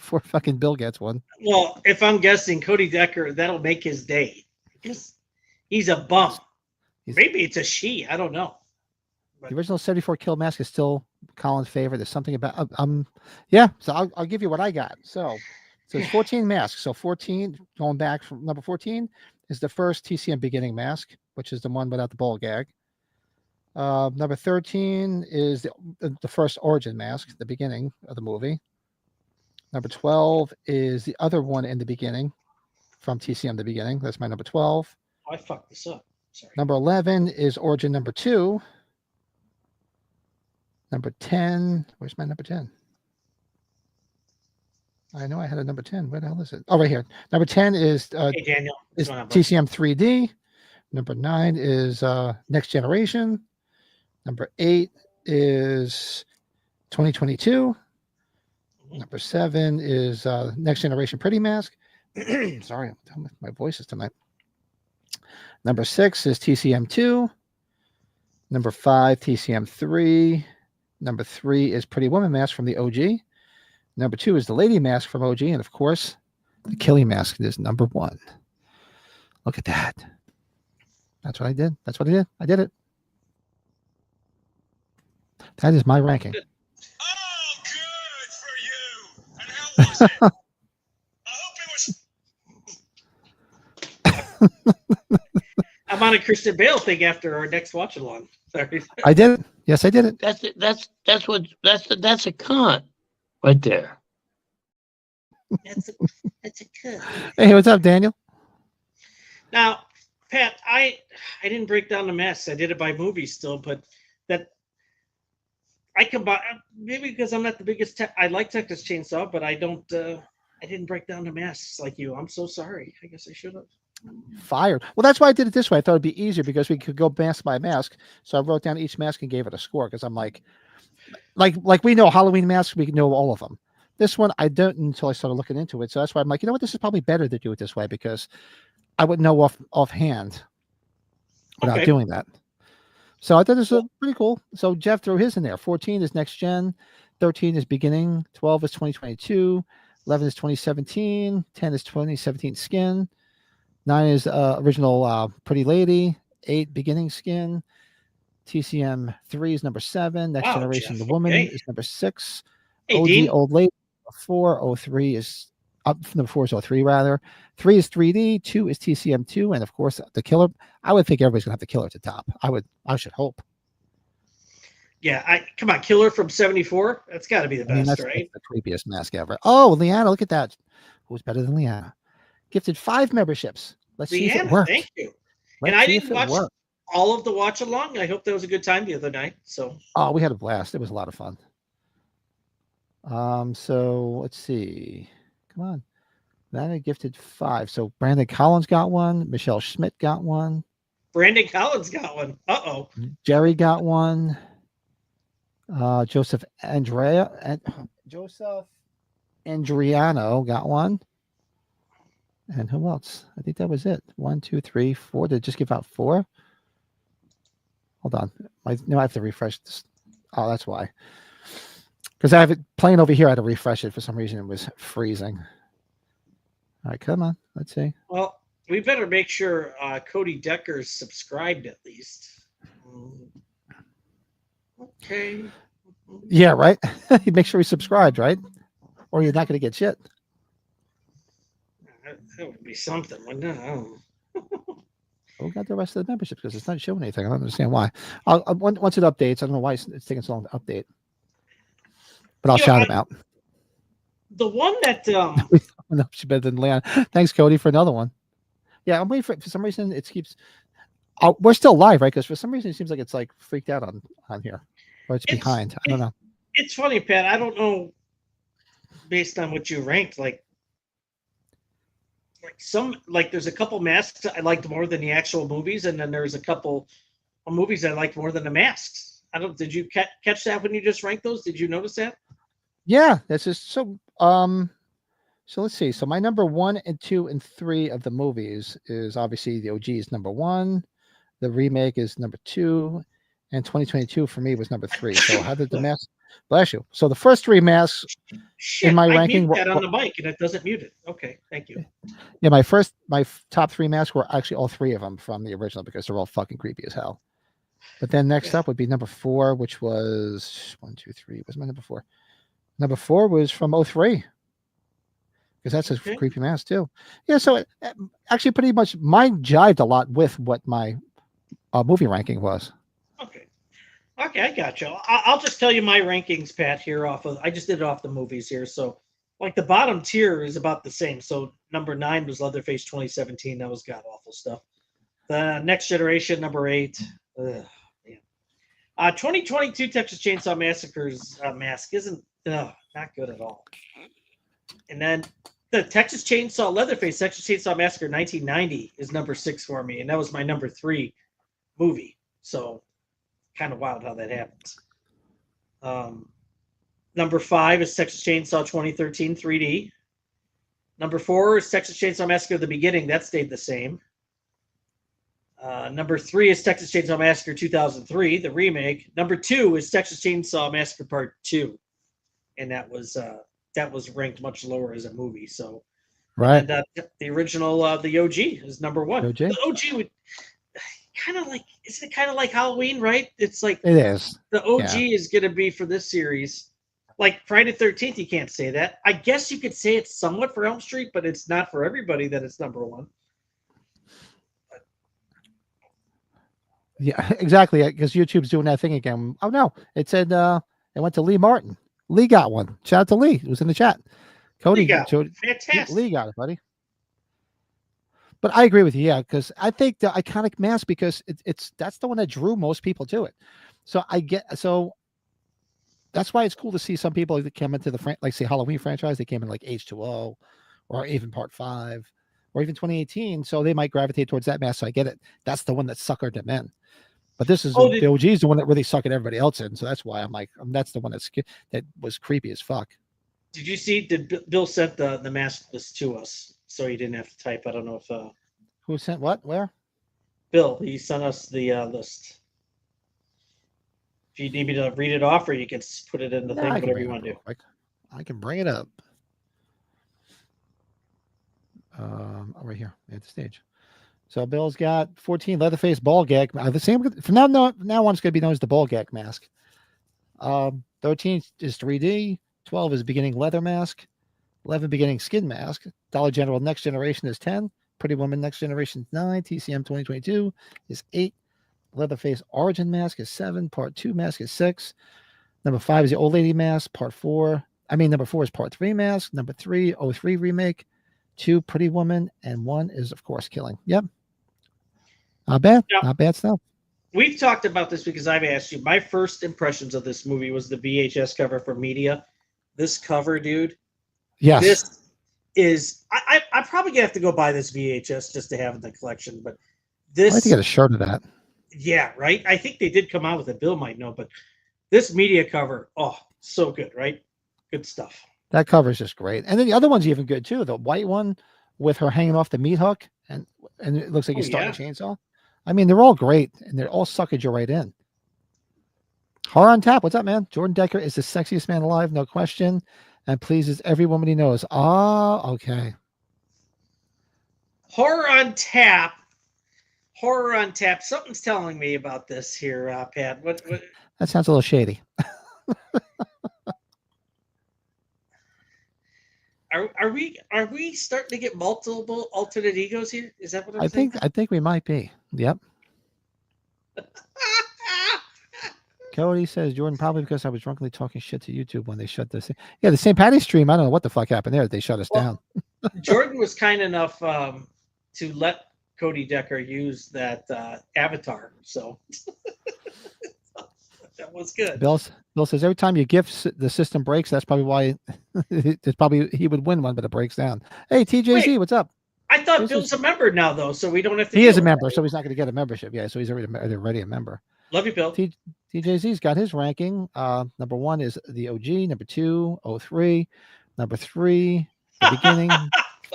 fucking Bill gets one. Well, if I'm guessing Cody Decker, that'll make his day. Because he's a bum. Maybe it's a she. I don't know. The original 74 kill mask is still Colin's favorite. There's something about yeah. So I'll give you what I got. So it's 14 masks. So 14 going back from number 14 is the first TCM beginning mask, which is the one without the ball gag. Number 13 is the first origin mask, the beginning of the movie. Number 12 is the other one in the beginning from TCM, the beginning. That's my number 12. I fucked this up. Sorry. Number 11 is origin number 2. Number 10. Where's my number 10? I know I had a number 10. Where the hell is it? Oh, right here. Number 10 is Hey, Daniel. is TCM 3D. Number 9 is Next Generation. Number 8 is 2022. Number 7 is Next Generation Pretty Mask. Sorry, my voice is tonight. Number 6 is TCM 2. Number 5, TCM 3. Number 3 is Pretty Woman Mask from the OG. Number 2 is the Lady Mask from OG. And of course, the Killing Mask is number 1. Look at that. That's what I did. That's what I did. I did it. That is my ranking. Oh, good for you. And how was it? I hope it was. I'm on a Christian Bale thing after our next watch along. Sorry. I did it. Yes, I did it. That's a cunt right there. That's a good. Hey, what's up, Daniel? Now, Pat, I didn't break down the masks. I did it by movie still, but that I combine maybe because I'm not the biggest. I like Texas Chainsaw, but I don't. I didn't break down the masks like you. I'm so sorry. I guess I should have. Fired. Well, that's why I did it this way. I thought it'd be easier because we could go mask by mask. So I wrote down each mask and gave it a score because I'm like we know Halloween masks, we know all of them. This one I don't until I started looking into it. So that's why I'm like, you know what, this is probably better to do it this way because I wouldn't know offhand without doing that. So I thought this was pretty cool. So Jeff threw his in there. 14 is next gen, 13 is beginning, 12 is 2022, 11 is 2017, 10 is 2017 skin. 9 is original Pretty Lady. 8 beginning skin. TCM 3 is number 7. Next Generation Jeff, The Woman okay. is number 6. Hey, OG Dean. Old Lady 4. 03 is number 4 is 03 rather. 3 is 3D. 2 is TCM2, and of course the killer. I would think everybody's gonna have the killer at the top. I should hope. Yeah, come on, Killer from '74. That's got to be the I mean, best, that's right? the creepiest mask ever. Oh, Leanna, look at that. Who's better than Leanna? Gifted 5 memberships. Let's see if it Leanna, worked. thank you. Let's And I see if didn't it watch worked. all of the watch along. I hope that was a good time the other night. So, Oh, we had a blast. It was a lot of fun. So let's see. Come on. Leanna gifted 5. So Brandon Collins got one. Michelle Schmidt got one. Brandon Collins got one. Uh-oh. Jerry got one. Joseph Andriano got one. And who else? I think that was it. 1, 2, 3, 4. Did it just give out 4? Hold on. I have to refresh this. Oh, that's why. Because I have it playing over here. I had to refresh it for some reason. It was freezing. All right, come on. Let's see. Well, we better make sure Cody Decker's subscribed at least. Okay. Yeah, right. You make sure he subscribed, right? Or you're not going to get shit. That would be something, wouldn't it? I don't know. We got the rest of the memberships because it's not showing anything. I don't understand why. Once it updates, I don't know why it's taking so long to update. But I'll shout him out. The one that No, she's better than Leon. Thanks, Cody, for another one. Yeah, I'm waiting for some reason it keeps. We're still live, right? Because for some reason it seems like it's like freaked out on here, or it's behind. I don't know. It's funny, Pat. I don't know, based on what you ranked, like there's a couple masks I liked more than the actual movies, and then there's a couple of movies I liked more than the masks. Did you catch that when you just ranked those? Did you notice that? Yeah, that's just so. So let's see. So my number 1 and 2 and 3 of the movies is obviously the OG is number 1, the remake is number 2, and 2022 for me was number 3. So how did the mask? Bless you. So the first 3 masks in my ranking were that on the mic and it doesn't mute it. Okay, thank you. Yeah, my top 3 masks were actually all 3 of them from the original because they're all fucking creepy as hell. But then next up would be number 4, which was 1, 2, 3. What's my number 4? Number 4 was from 03. Because that's a creepy mask too. Yeah, so it, actually pretty much mine jived a lot with what my movie ranking was. Okay, I got you. I'll just tell you my rankings, Pat, here I just did it off the movies here. So like the bottom tier is about the same. So number 9 was Leatherface 2017. That was god-awful stuff. The Next Generation, number 8. 2022 Texas Chainsaw Massacre's mask isn't not good at all. And then the Texas Chainsaw Leatherface Texas Chainsaw Massacre 1990 is number 6 for me, and that was my number 3 movie. So kind of wild how that happens. Number 5 is Texas Chainsaw 2013 3D. Number 4 is Texas Chainsaw Massacre The Beginning. That stayed the same. Number 3 is Texas Chainsaw Massacre 2003, the remake. Number 2 is Texas Chainsaw Massacre Part 2, and that was ranked much lower as a movie. So, right. And the original, the OG is number 1. OG? The OG would kind of like, isn't it kind of like Halloween, right? It's like it is. The OG is going to be for this series. Like Friday the 13th, you can't say that. I guess you could say it's somewhat for Elm Street, but it's not for everybody that it's number 1. Yeah, exactly. Because YouTube's doing that thing again. Oh no, it said it went to Lee Martin. Lee got one. Shout out to Lee. It was in the chat. Cody fantastic. Lee got it, buddy. But I agree with you, yeah, because I think the iconic mask, because that's the one that drew most people to it. So that's why it's cool to see some people that came into the like say Halloween franchise. They came in like H2O, or even Part 5, or even 2018. So they might gravitate towards that mask. So I get it. That's the one that suckered them in. But this is the OG is the one that really suckered everybody else in. So that's why I'm like, that's the one that was creepy as fuck. Did you see? Did Bill sent the mask list to us, so you didn't have to type? I don't know if who sent what? Where? Bill. He sent us the list. If you need me to read it off, or you can put it in the thing, whatever you want to do. I can bring it up. Right here at the stage. So Bill's got 14 Leatherface ball gag. The same from now on, it's going to be known as the ball gag mask. 13 is 3D. 12 is beginning leather mask. 11 beginning skin mask. Dollar General Next Generation is 10. Pretty Woman Next Generation is 9. TCM 2022 is 8. Leatherface Origin mask is 7. Part 2 mask is 6. Number 5 is the Old Lady mask. Number 4 is Part 3 mask. Number 3, 03 remake. 2, Pretty Woman. And 1 is, of course, Killing. Yep. Not bad. Yep. Not bad stuff. We've talked about this because I've asked you. My first impressions of this movie was the VHS cover for Media. This cover, dude. Yes. This is. I'm probably gonna have to go buy this VHS just to have in the collection. But this. I have to get a shirt of that. Yeah, right. I think they did come out with it. Bill might know, but this Media cover, oh, so good, right? Good stuff. That cover is just great. And then the other one's even good too. The white one with her hanging off the meat hook, and it looks like he's starting a chainsaw. I mean, they're all great, and they're all sucking you right in. Horror on Tap. What's up, man? Jordan Decker is the sexiest man alive, no question, and pleases every woman he knows. Ah, okay. Horror on Tap. Horror on Tap. Something's telling me about this here, Pat. What? That sounds a little shady. Are we starting to get multiple alternate egos here? Is that what I'm I saying? think we might be. Yep. Cody says, Jordan, probably because I was drunkenly talking shit to YouTube when they shut this. Yeah, the St. Patty's stream. I don't know what the fuck happened there. They shut us down. Jordan was kind enough to let Cody Decker use that avatar, so that was good. Bill says every time you gift the system breaks, that's probably why it's probably he would win one, but it breaks down. Hey, TJZ, what's up? I thought Bill's a member now, though, so we don't have to. He is a member, so he's not going to get a membership. Yeah, so he's already a member. Love you, Bill. TJZ's got his ranking. Number 1 is the OG. Number 2, 03. Number 3, the beginning.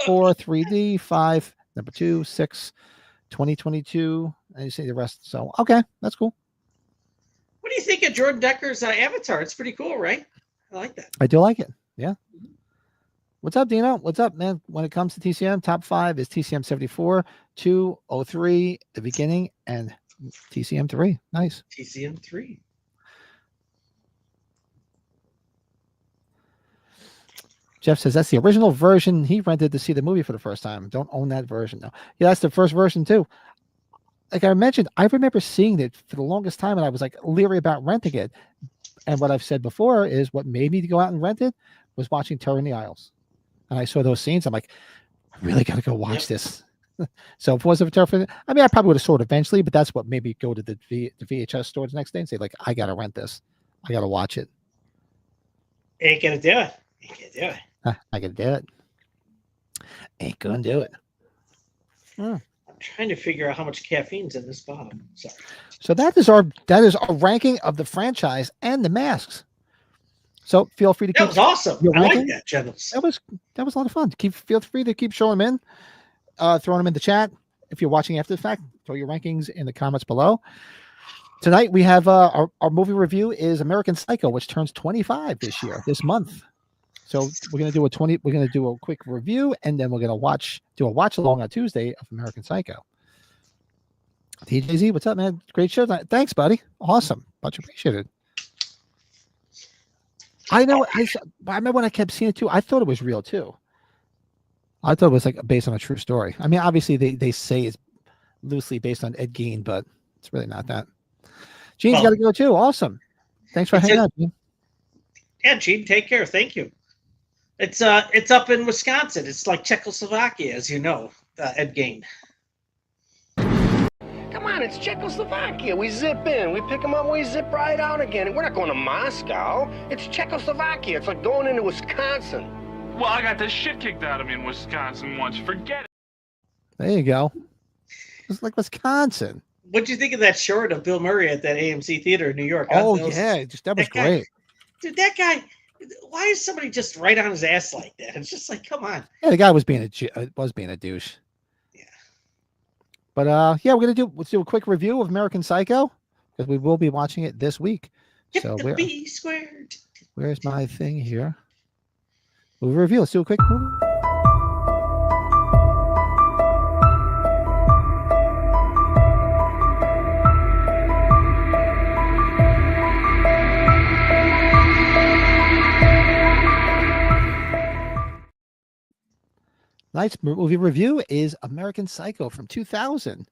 4, 3D. 5, number 2, 6, 2022. And you see the rest. So, okay, that's cool. What do you think of Jordan Decker's avatar? It's pretty cool, right? I like that. I do like it. Yeah. What's up, Dino? What's up, man? When it comes to TCM, top 5 is TCM 74, 2, 03, the beginning, and TCM 3. Nice. TCM 3. Jeff says that's the original version he rented to see the movie for the first time. Don't own that version though. Yeah, that's the first version too. Like I mentioned, I remember seeing it for the longest time, and I was like leery about renting it. And what I've said before is what made me to go out and rent it was watching Terror in the Isles. And I saw those scenes. I'm like, I really got to go watch this. So if it wasn't for Terror, I mean, I probably would have saw it eventually, but that's what made me go to the VHS store the next day and say, like, I got to rent this. I got to watch it. Ain't gonna do it. Ain't gonna do it. I can do it. Ain't gonna do it. I'm trying to figure out how much caffeine's in this bottle. Sorry. So that is our ranking of the franchise and the masks. So feel free to That was awesome. I like that, Generals. That was a lot of fun. Feel free to keep showing them in, throwing them in the chat. If you're watching after the fact, throw your rankings in the comments below. Tonight we have our movie review is American Psycho, which turns 25 this month. So we're gonna do a quick review, and then we're gonna do a watch along on Tuesday of American Psycho. TJZ, what's up, man? Great show tonight. Thanks, buddy. Awesome. Much appreciated. I know. I remember when I kept seeing it too. I thought it was real too. I thought it was like based on a true story. I mean, obviously they say it's loosely based on Ed Gein, but it's really not that. Gene's got to go too. Awesome. Thanks for hanging out, Gene. Yeah, Gene, take care. Thank you. It's up in Wisconsin. It's like Czechoslovakia, as you know, Ed Gein. Come on, it's Czechoslovakia. We zip in, we pick them up, we zip right out again. We're not going to Moscow. It's Czechoslovakia. It's like going into Wisconsin. Well, I got the shit kicked out of me in Wisconsin once. Forget it. There you go. It's like Wisconsin. What'd you think of that short of Bill Murray at that AMC theater in New York? Oh, yeah. That was great. Dude, that guy, why is somebody just right on his ass like that? It's just like, come on. Yeah, the guy was being a douche. Yeah. But yeah, let's do a quick review of American Psycho because we will be watching it this week. Get So the B squared. Where's my thing here? Movie review. Let's do a quick movie. Tonight's movie review is American Psycho from 2000.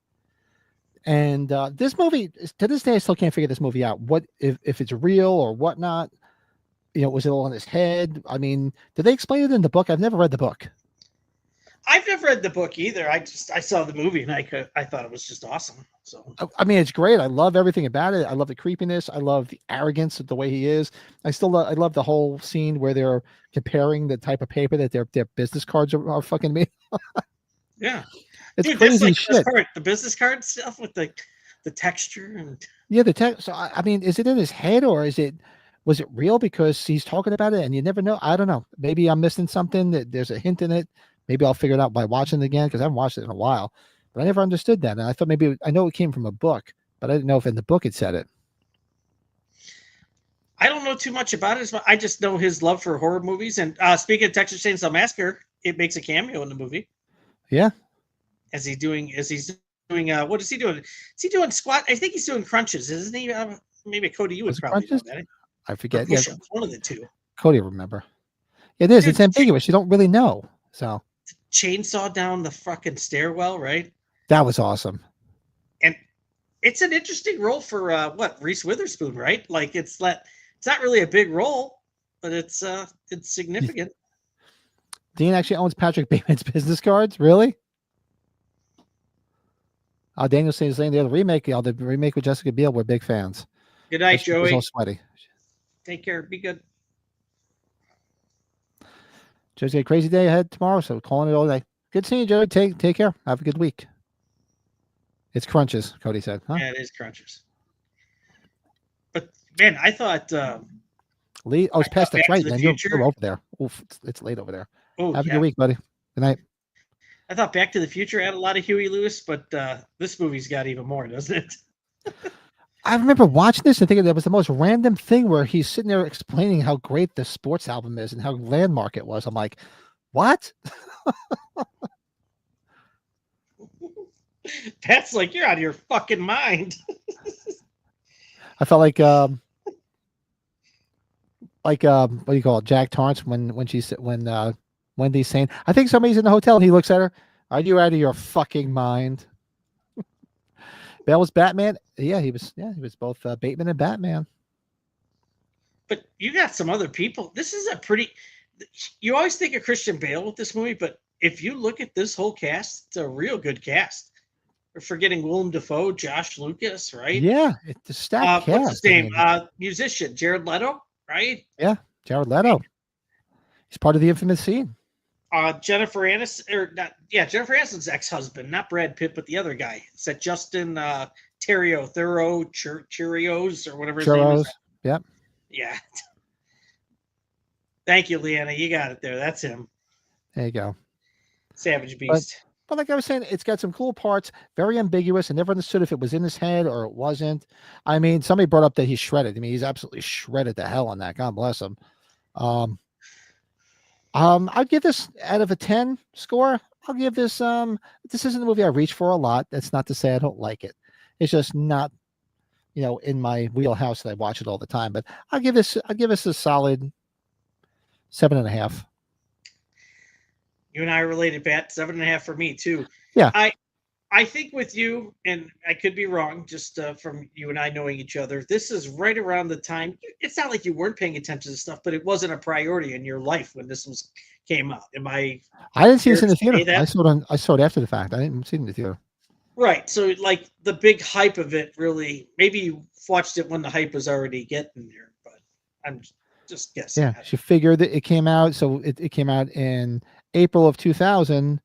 And this movie, to this day, I still can't figure this movie out. What if it's real or whatnot? You know, was it all in his head? I mean, did they explain it in the book? I've never read the book. I've never read the book either. I saw the movie and I thought it was just awesome. So I mean, it's great. I love everything about it. I love the creepiness. I love the arrogance of the way he is. I love the whole scene where they're comparing the type of paper that their business cards are fucking made. yeah, It's dude, crazy that's like shit. the business card stuff with the texture and Yeah, the text. So I mean, is it in his head or was it real? Because he's talking about it and you never know. I don't know. Maybe I'm missing something. That there's a hint in it. Maybe I'll figure it out by watching it again because I haven't watched it in a while. But I never understood that, and I thought maybe I know it came from a book, but I didn't know if in the book it said it. I don't know too much about it. I just know his love for horror movies. And speaking of Texas Chainsaw Massacre, it makes a cameo in the movie. Yeah. As he's doing what is he doing? Is he doing squat? I think he's doing crunches, isn't he? Maybe Cody, you would Was it probably know crunches? that. I Or forget. Yeah, push-ups, one of the two. Cody will remember. It is. Dude, It's ambiguous. You don't really know. So Chainsaw down the fucking stairwell, right? that was awesome. And it's an interesting role for Reese Witherspoon, right? Like it's not really a big role, but it's significant. Dean actually owns Patrick Bateman's business cards. Really? Daniel's saying the remake with Jessica Biel. We're big fans. Good night, She was Joey. all sweaty. Take care. Be good. Joe's got a crazy day ahead tomorrow, so calling it all day. Good seeing you, Joey. Take care. Have a good week. It's crunches, Cody said. Huh? Yeah, it is crunchers. But man, I thought Lee, it's past Back that's right, to the man. Future. You're over there. Oof, it's late over there. oh Have a yeah, good week, buddy. Good night. I thought Back to the Future had a lot of Huey Lewis, but this movie's got even more, doesn't it? I remember watching this and thinking that was the most random thing where he's sitting there explaining how great the sports album is and how landmark it was. I'm like, what? Pat's like, you're out of your fucking mind. I felt like what do you call it? Jack Torrance when Wendy's saying, I think somebody's in the hotel, and he looks at her. Are you out of your fucking mind? Bale was Batman. Yeah, he was both Bateman and Batman. But you got some other people. This is you always think of Christian Bale with this movie, but if you look at this whole cast, it's a real good cast. We're forgetting Willem Dafoe, Josh Lucas, right? Yeah, it's a stacked cast. What's his name? I mean, Musician Jared Leto, right? yeah, Jared Leto. He's part of the infamous scene. Jennifer Aniston's ex-husband, not Brad Pitt, but the other guy. Is that Justin Cheerios or whatever his name Churros. is? Yep. Yeah. Thank you, Leanna. You got it there. That's him. There you go. Savage Beast. But like I was saying, it's got some cool parts, very ambiguous. I never understood if it was in his head or it wasn't. I mean, somebody brought up that he's shredded. I mean, he's absolutely shredded the hell on that. God bless him. I'd give this out of a 10 score. I'll give this, this isn't a movie I reach for a lot. That's not to say I don't like it. It's just not, in my wheelhouse that I watch it all the time, but I'll give this a solid 7.5. You and I are related, Pat. 7.5 for me too. Yeah. I think with you, and I could be wrong, just from you and I knowing each other, this is right around the time. It's not like you weren't paying attention to stuff, but it wasn't a priority in your life when this came out. I didn't see this in the fair to say theater. that? I saw it after the fact. I didn't see it in the theater. Right. So like the big hype of it really, maybe you watched it when the hype was already getting there, but I'm just guessing. Yeah, she figured that it came out. So it came out in April of 2000.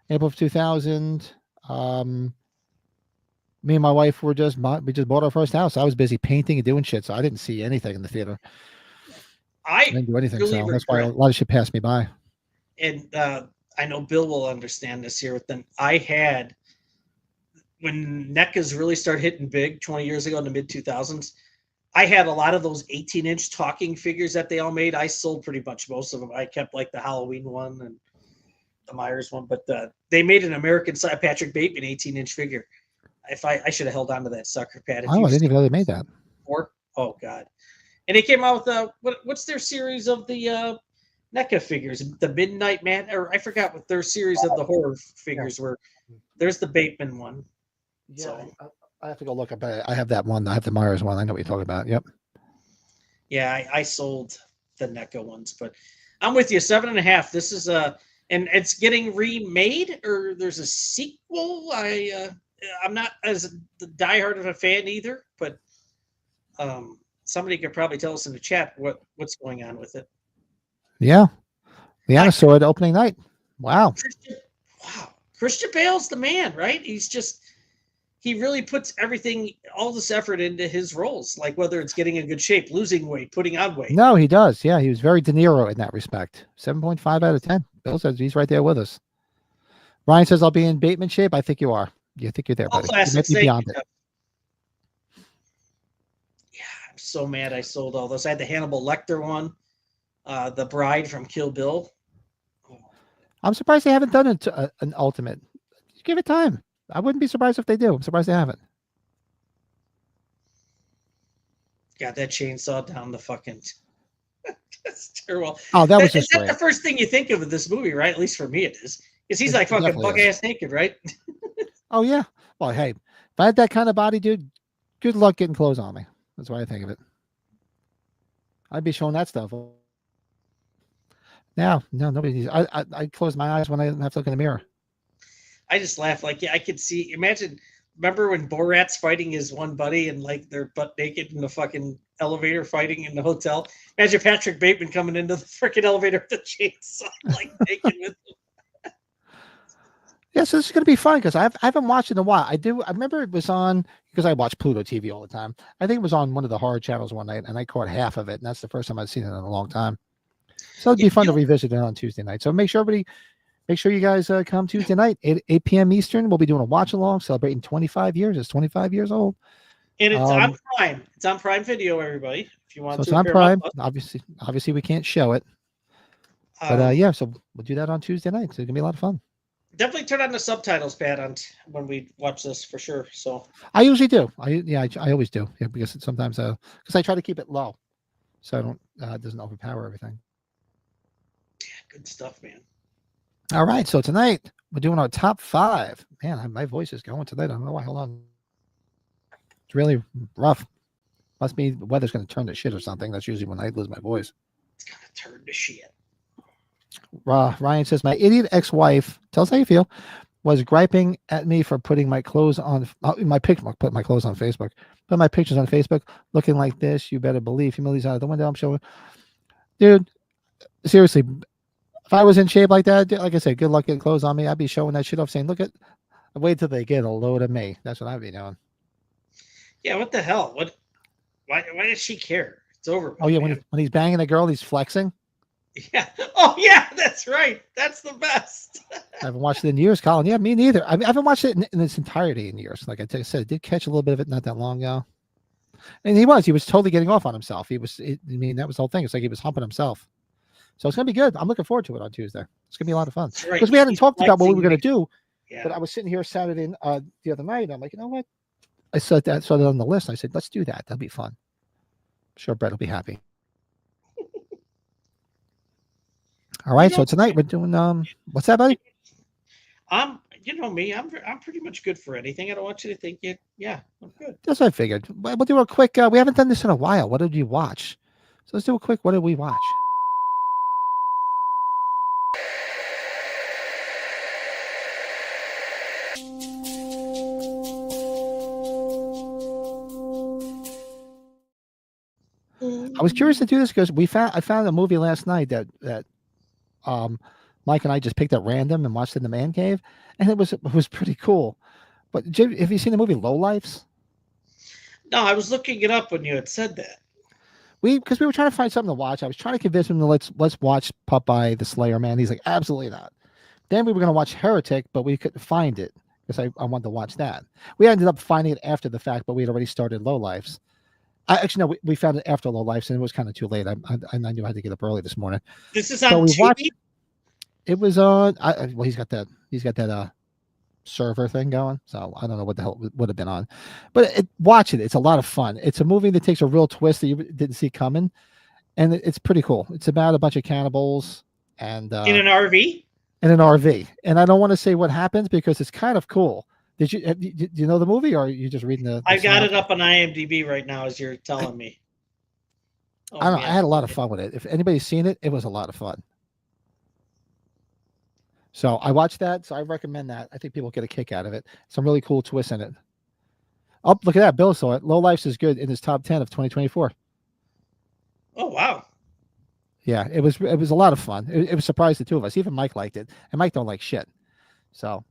Me and my wife we just bought our first house. I was busy painting and doing shit, so I didn't see anything in the theater. I didn't do anything, really so that's why a lot of shit passed me by. And I know Bill will understand this here. Then I had, when NECAs really started hitting big 20 years ago in the mid 2000s, I had a lot of those 18-inch talking figures that they all made. I sold pretty much most of them. I kept like the Halloween one and the Myers one, but they made an American side Patrick Bateman 18-inch figure. If I should have held on to that sucker, Pat. Oh, I didn't even know they made that. Oh God! And they came out with what's their series of the NECA figures, the Midnight Man, or I forgot what their series of the horror figures were. There's the Bateman one. Yeah, So I have to go look up. I have that one. I have the Myers one. I know what you're talking about. Yep. yeah, I sold the NECA ones, but I'm with you. 7.5. This is and it's getting remade, or there's a sequel. I'm not as diehard of a fan either, but somebody could probably tell us in the chat what's going on with it. Yeah. The Anna saw it opening night. Wow. Christian Bale's the man, right? He really puts everything, all this effort into his roles, like whether it's getting in good shape, losing weight, putting on weight. No, he does. Yeah, he was very De Niro in that respect. 7.5 out of 10. Bill says he's right there with us. Ryan says, I'll be in Bateman shape. I think you are. You think you're there, buddy. You might be beyond it. Yeah, I'm so mad I sold all those. I had the Hannibal Lecter one, the Bride from Kill Bill. I'm surprised they haven't done an ultimate. Just give it time. I wouldn't be surprised if they do. I'm surprised they haven't. Got that chainsaw down the fucking. That's terrible. Oh, that was just Is that great. the first thing you think of this movie, right? At least for me, it is. Because he's It like fucking definitely buck ass naked, right? Oh, yeah. Well, hey, if I had that kind of body, dude, good luck getting clothes on me. That's why I think of it. I'd be showing that stuff. No, nobody needs. I close my eyes when I have to look in the mirror. I just laugh like, yeah, I could see. Remember when Borat's fighting his one buddy and like they're butt naked in the fucking elevator fighting in the hotel? Imagine Patrick Bateman coming into the freaking elevator with the chainsaw, like naked with him. Yeah, so this is going to be fun because I haven't watched it in a while. I remember it was on, because I watch Pluto TV all the time. I think it was on one of the horror channels one night, and I caught half of it, and that's the first time I've seen it in a long time. So it'd be fun to revisit it on Tuesday night. So make sure you guys come Tuesday night, 8 p.m. Eastern. We'll be doing a watch along, celebrating 25 years. It's 25 years old. And it's on Prime. It's on Prime Video, everybody. If you want so to. It's on Prime. Obviously, we can't show it. But yeah, so we'll do that on Tuesday night. So it's going to be a lot of fun. Definitely turn on the subtitles, Pat, when we watch this for sure. So I usually do. I always do. Yeah, because sometimes because I try to keep it low, so I don't it doesn't overpower everything. Yeah, good stuff, man. All right, so tonight we're doing our top 5. Man, my voice is going tonight. I don't know why. Hold on. It's really rough. Must be the weather's going to turn to shit or something. That's usually when I lose my voice. It's going to turn to shit. Ryan says, my idiot ex-wife, tell us how you feel, was griping at me for putting my clothes on put my clothes on Facebook. Put my pictures on Facebook looking like this. You better believe humility's out of the window. I'm showing. Dude, seriously, if I was in shape like that, like I said, good luck getting clothes on me. I'd be showing that shit off saying, look at, wait till they get a load of me. That's what I'd be doing. Yeah, what the hell? Why does she care? It's over. Oh, yeah, when he's banging a girl, he's flexing. Yeah. Oh, yeah, that's right. That's the best. I haven't watched it in years, Colin. Yeah, me neither. I haven't watched it in its entirety in years. Like I said, I did catch a little bit of it not that long ago. And he was totally getting off on himself. That was the whole thing. It's like he was humping himself. So it's going to be good. I'm looking forward to it on Tuesday. It's going to be a lot of fun. Because we hadn't talked about what we were going to do. Yeah. But I was sitting here Saturday, the other night. And I'm like, you know what? I saw that on the list. I said, let's do that. That'll be fun. I'm sure Brett will be happy. All right. So tonight we're doing, what's that, buddy? You know me, I'm pretty much good for anything. I don't want you to think it. Yeah, I'm good. That's what I figured. We'll do a quick, we haven't done this in a while. What did you watch? So let's do a quick, what did we watch? I was curious to do this because I found a movie last night that Mike and I just picked at random and watched in the man cave, and it was pretty cool. But have you seen the movie Lowlifes? No, I was looking it up when you had said that. Because we were trying to find something to watch. I was trying to convince him to let's watch Popeye the Slayer Man. He's like, absolutely not. Then we were going to watch Heretic, but we couldn't find it because I wanted to watch that. We ended up finding it after the fact, but we had already started Lowlifes. Actually, no, we found it after Lowlifes, and it was kind of too late. I knew I had to get up early this morning. This is on TV? It was on. Well, he's got that server thing going, so I don't know what the hell it would have been on. But watch it. It's a lot of fun. It's a movie that takes a real twist that you didn't see coming, and it's pretty cool. It's about a bunch of cannibals and In an RV? in an RV. And I don't want to say what happens because it's kind of cool. Do you know the movie, or are you just reading the I've got it synopsis? up on IMDb right now as you're telling me. Oh, I don't know. I man. had a lot of fun with it. If anybody's seen it, it was a lot of fun. So I watched that. So I recommend that. I think people get a kick out of it. Some really cool twists in it. Oh, look at that. Bill saw it. Low Lifes is good in his top 10 of 2024. Oh, wow. Yeah, it was a lot of fun. It was surprised the two of us. Even Mike liked it, and Mike don't like shit. So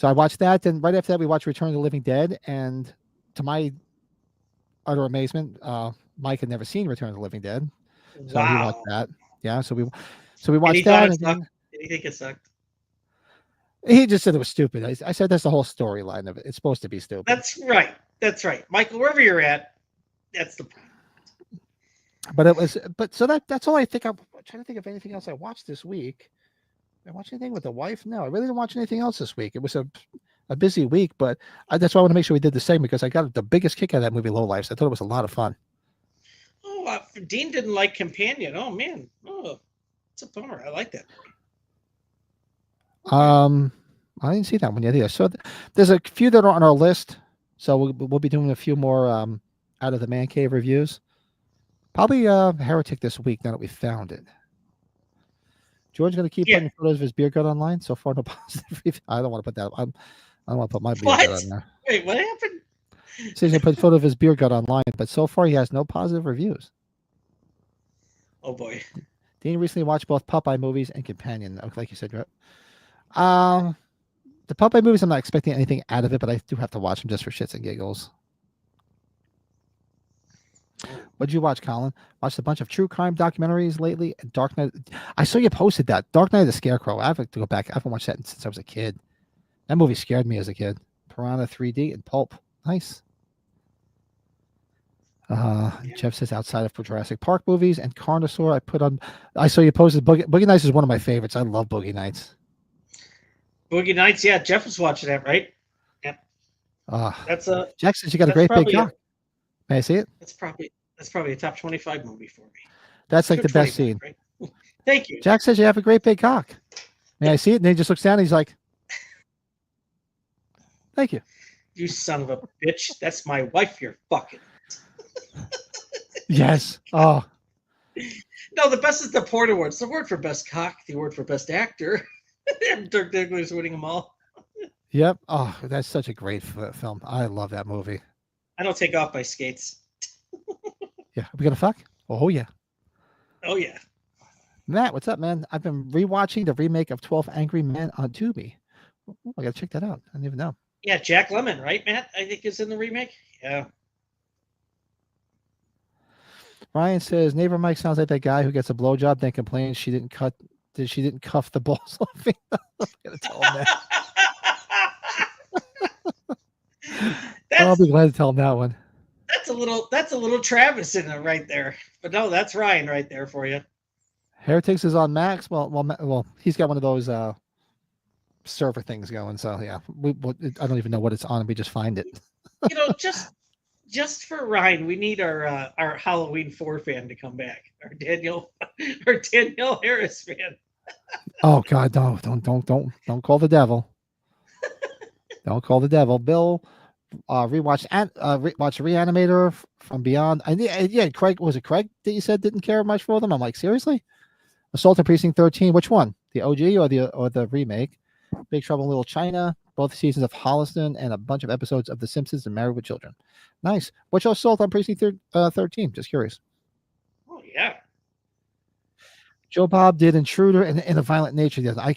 I watched that. Then right after that, we watched Return of the Living Dead, and to my utter amazement, Mike had never seen Return of the Living Dead, so he watched Wow. that. Yeah, so we And he watched thought that, it and then sucked. Did he think it sucked? he just said it was stupid. I said that's the whole storyline of it. It's supposed to be stupid. That's right. That's right. Michael, wherever you're at, that's the problem. But it was, so that's all I think. I'm trying to think of anything else I watched this week. Did I watch anything with the wife? No, I really didn't watch anything else this week. It was a busy week, but that's why I want to make sure we did the same because I got the biggest kick out of that movie, Low Lives. I thought it was a lot of fun. Oh, Dean didn't like Companion. Oh, man. Oh, it's a bummer. I like that movie. I didn't see that one yet either. So there's a few that are on our list. So we'll be doing a few more out of the man cave reviews. Probably Heretic this week now that we found it. George's going to keep putting photos of his beer gut online. So far, no positive review. I don't want to put that. I don't want to put my beer gut on there. Wait, what happened? So he's going to put a photo of his beer gut online, but so far he has no positive reviews. Oh boy. Dean recently watched both Popeye movies and Companion, like you said, right? The Popeye movies, I'm not expecting anything out of it, but I do have to watch them just for shits and giggles. What did you watch, Colin? Watched a bunch of true crime documentaries lately. Dark Knight. I saw you posted that. Dark Knight of the Scarecrow. I have to go back. I haven't watched that since I was a kid. That movie scared me as a kid. Piranha 3D and Pulp. Nice. Jeff says outside of Jurassic Park movies and Carnosaur. I saw you posted Boogie Nights is one of my favorites. I love Boogie Nights. Boogie Nights. Yeah, Jeff was watching that, right? Yeah. That's a. Jack says you got a great big cock. May I see it? That's probably a top 25 movie for me. That's like the best scene. Right? Thank you. Jack says you have a great big cock. May I see it? And then he just looks down and he's like, thank you. You son of a bitch. That's my wife you're fucking. Yes. Oh. No, the best is the Port Awards. The award for best cock, the award for best actor. Dirk Diggler's winning them all. Yep. Oh, that's such a great film. I love that movie. I don't take off my skates. Yeah. Are we going to fuck? Oh, yeah. Oh, yeah. Matt, what's up, man? I've been rewatching the remake of 12 Angry Men on Tubi. Oh, I got to check that out. I didn't even know. Yeah, Jack Lemmon, right, Matt? I think is in the remake. Yeah. Ryan says neighbor Mike sounds like that guy who gets a blowjob then complains she didn't cuff the balls off. I'm gonna tell him that. I'll be glad to tell him that one. That's a little Travis in it right there. But no, that's Ryan right there for you. Heretics is on Max. Well, he's got one of those server things going. So yeah, I don't even know what it's on. We just find it. You know, just for Ryan, we need our Halloween 4 fan to come back. Our Danielle Harris fan. Oh God, no! Don't call the devil. Don't call the devil. Bill watched Reanimator from Beyond. Yeah, Craig, was it Craig that you said didn't care much for them? I'm like, seriously? Assault on Precinct 13. Which one? The OG or the remake? Big Trouble in Little China. Both seasons of Holliston and a bunch of episodes of The Simpsons and Married with Children. Nice. What's your Assault on Precinct 13? Just curious. Oh yeah. Joe Bob did Intruder and a Violent Nature. I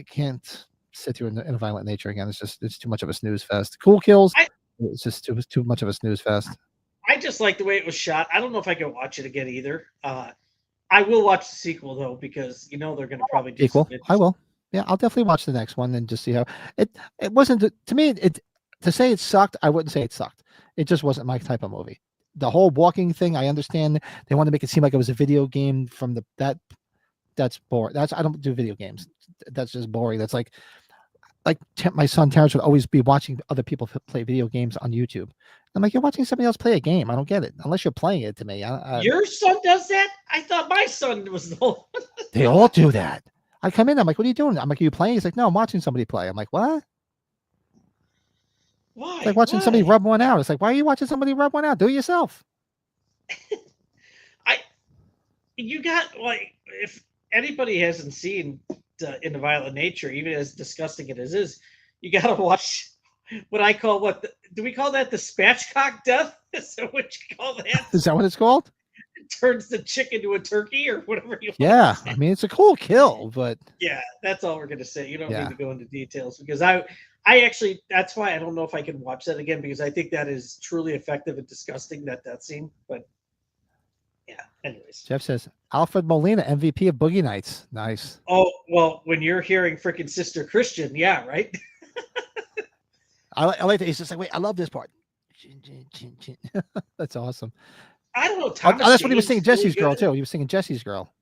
can't sit through in a Violent Nature again. It's too much of a snooze fest. Cool Kills. It's just too much of a snooze fest. I just like the way it was shot. I don't know if I can watch it again either. I will watch the sequel though because you know they're going to probably do sequel. I will. Yeah, I'll definitely watch the next one and just see how it wasn't to me. To say it sucked, I wouldn't say it sucked. It just wasn't my type of movie. The whole walking thing, I understand they want to make it seem like it was a video game from that's boring. I don't do video games. That's just boring. That's like like my son Terrence would always be watching other people play video games on YouTube. I'm like, you're watching somebody else play a game. I don't get it unless you're playing it to me. Your son does that? I thought my son was the one. They all do that. I come in, I'm like, what are you doing? I'm like, are you playing? He's like, no, I'm watching somebody play. I'm like, what? Why? It's like watching somebody rub one out. It's like, why are you watching somebody rub one out? Do it yourself. You got, like, if anybody hasn't seen In the Violent Nature, even as disgusting it is, you got to watch what I call do we call that the spatchcock death? Is that what you call that? Is that what it's called? It turns the chicken into a turkey or whatever you want. Yeah, I mean, it's a cool kill, but yeah, that's all we're gonna say. You don't Yeah. need to go into details because I actually, that's why I don't know if I can watch that again, because I think that is truly effective and disgusting, that scene. But yeah, anyways. Jeff says Alfred Molina, MVP of Boogie Nights. Nice. Oh, well, when you're hearing freaking Sister Christian, yeah, right? I like that. He's just like, wait, I love this part. That's awesome. I don't know. Oh, Thomas that's what he was Jane's singing Jesse's really Girl, good. too. He was singing Jesse's Girl.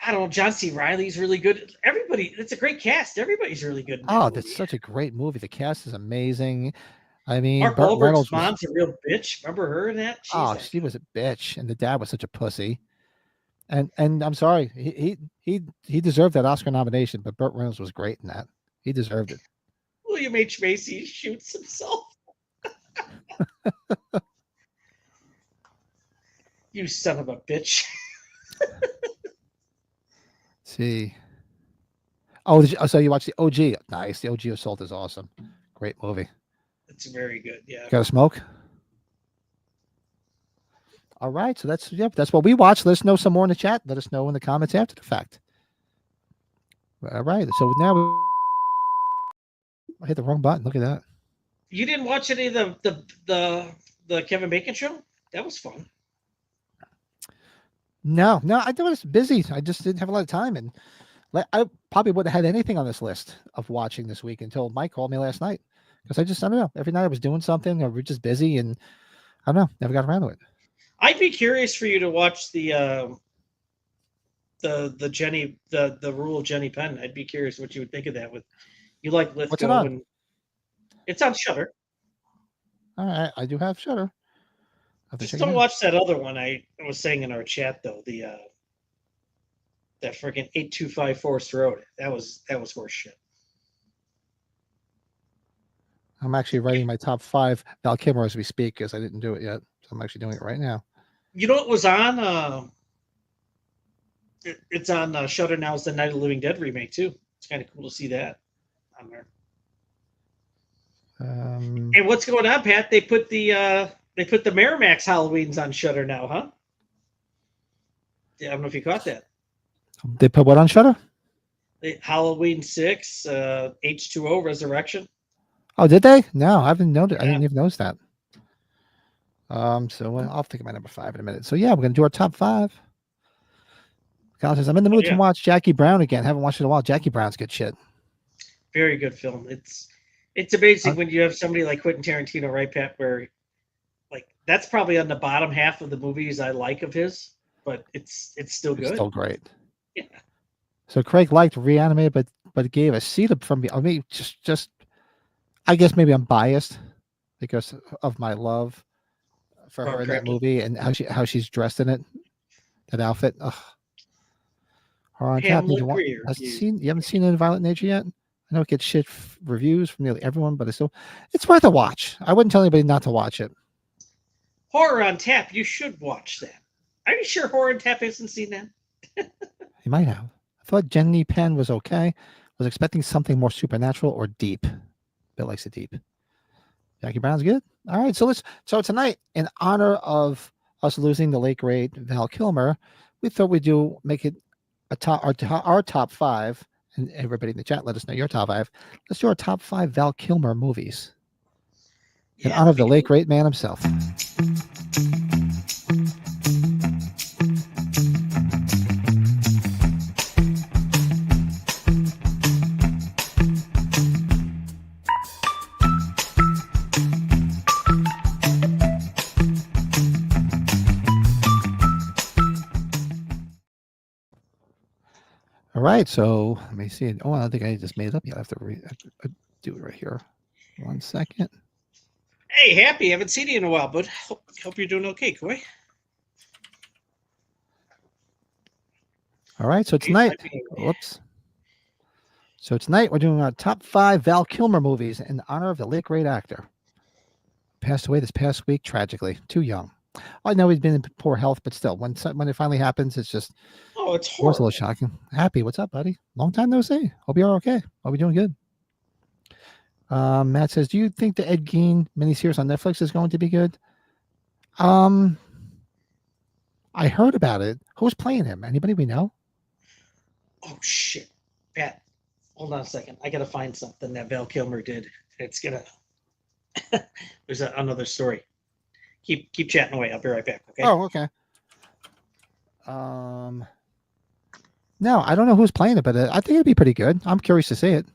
I don't know. John C. Reilly's really good. Everybody, it's a great cast. Everybody's really good. In that Oh, movie. that's such a great movie. The cast is amazing. I mean, Mark Burt Wahlberg's Reynolds was, mom's a real bitch. Remember her in that? oh, She's she was a bitch, and the dad was such a pussy. And I'm sorry, he deserved that Oscar nomination, but Burt Reynolds was great in that. He deserved it. William H. Macy shoots himself. You son of a bitch. See. Oh, so you watched the OG? Nice. The OG Assault is awesome. Great movie. It's very good. Yeah. Got a smoke? All right. So that's what we watched. Let us know some more in the chat. Let us know in the comments after the fact. All right. So now I hit the wrong button. Look at that. You didn't watch any of the Kevin Bacon show? That was fun. No, I was busy. I just didn't have a lot of time, and I probably wouldn't have had anything on this list of watching this week until Mike called me last night. Because I don't know. Every night I was doing something, or we're just busy, and I don't know. Never got around to it. I'd be curious for you to watch the Jenny the Rule of Jenny Penn. I'd be curious what you would think of that. With you like Lithgow, What's it on? and it's on Shudder. All right, I do have Shudder. Just don't watch that other one I was saying in our chat though. The that freaking 825 Forest Road. That was horse shit. I'm actually writing my top 5 Val Kilmer as we speak because I didn't do it yet. So I'm actually doing it right now. You know what was on? It's on Shudder now. It's the Night of the Living Dead remake too. It's kind of cool to see that on there. And what's going on, Pat? They put the Miramax Halloweens on Shudder now, huh? Yeah, I don't know if you caught that. They put what on Shudder? Halloween 6, H2O Resurrection. Oh, did they? No, I haven't noticed. I Yeah. didn't even notice that. So I'll think of my number 5 in a minute. So yeah, we're gonna do our top 5. Kyle says I'm in the mood to watch Jackie Brown again. Haven't watched it in a while. Jackie Brown's good shit. Very good film. It's amazing when you have somebody like Quentin Tarantino, right, Pat? Where like that's probably on the bottom half of the movies I like of his, but it's still good. It's still great. Yeah. So Craig liked Reanimated, but it gave a seat up from me. I mean, just I guess maybe I'm biased because of my love for her in that movie and how she's dressed in it, that outfit. Ugh. Horror on Tap. You haven't seen In Violent Nature yet? I know it gets shit reviews from nearly everyone, but it's worth a watch. I wouldn't tell anybody not to watch it. Horror on Tap. You should watch that. Are you sure Horror on Tap hasn't seen that? You might have. I thought Jenny Penn was okay. Was expecting something more supernatural or deep. Bill likes it deep. Jackie Brown's good. All right, so tonight, in honor of us losing the late great Val Kilmer, we thought we'd make it our top 5, and everybody in the chat, let us know your top 5. Let's do our top 5 Val Kilmer movies in honor of the late great man himself. All All right, so let me see. Oh, I think I just made it up yet. I have to do it right here. 1 second. Hey, Happy, haven't seen you in a while, bud. Hope you're doing okay, Koi. All right, so tonight, whoops. So tonight we're doing our top 5 Val Kilmer movies in honor of the late great actor. Passed away this past week, tragically, too young. I know he's been in poor health, but still, when it finally happens, it's just it's a little horrible. shocking. Happy, what's up, buddy? Long time no see. Hope you're okay. Hope you're doing good. Matt says, do you think the Ed Gein miniseries on Netflix is going to be good? I heard about it. Who's playing him? Anybody we know? Oh shit, Pat. Hold on a second. I gotta find something that Val Kilmer did. It's gonna. There's another story. Keep chatting away. I'll be right back. Okay. Oh, okay. No, I don't know who's playing it, but I think it'd be pretty good. I'm curious to see it.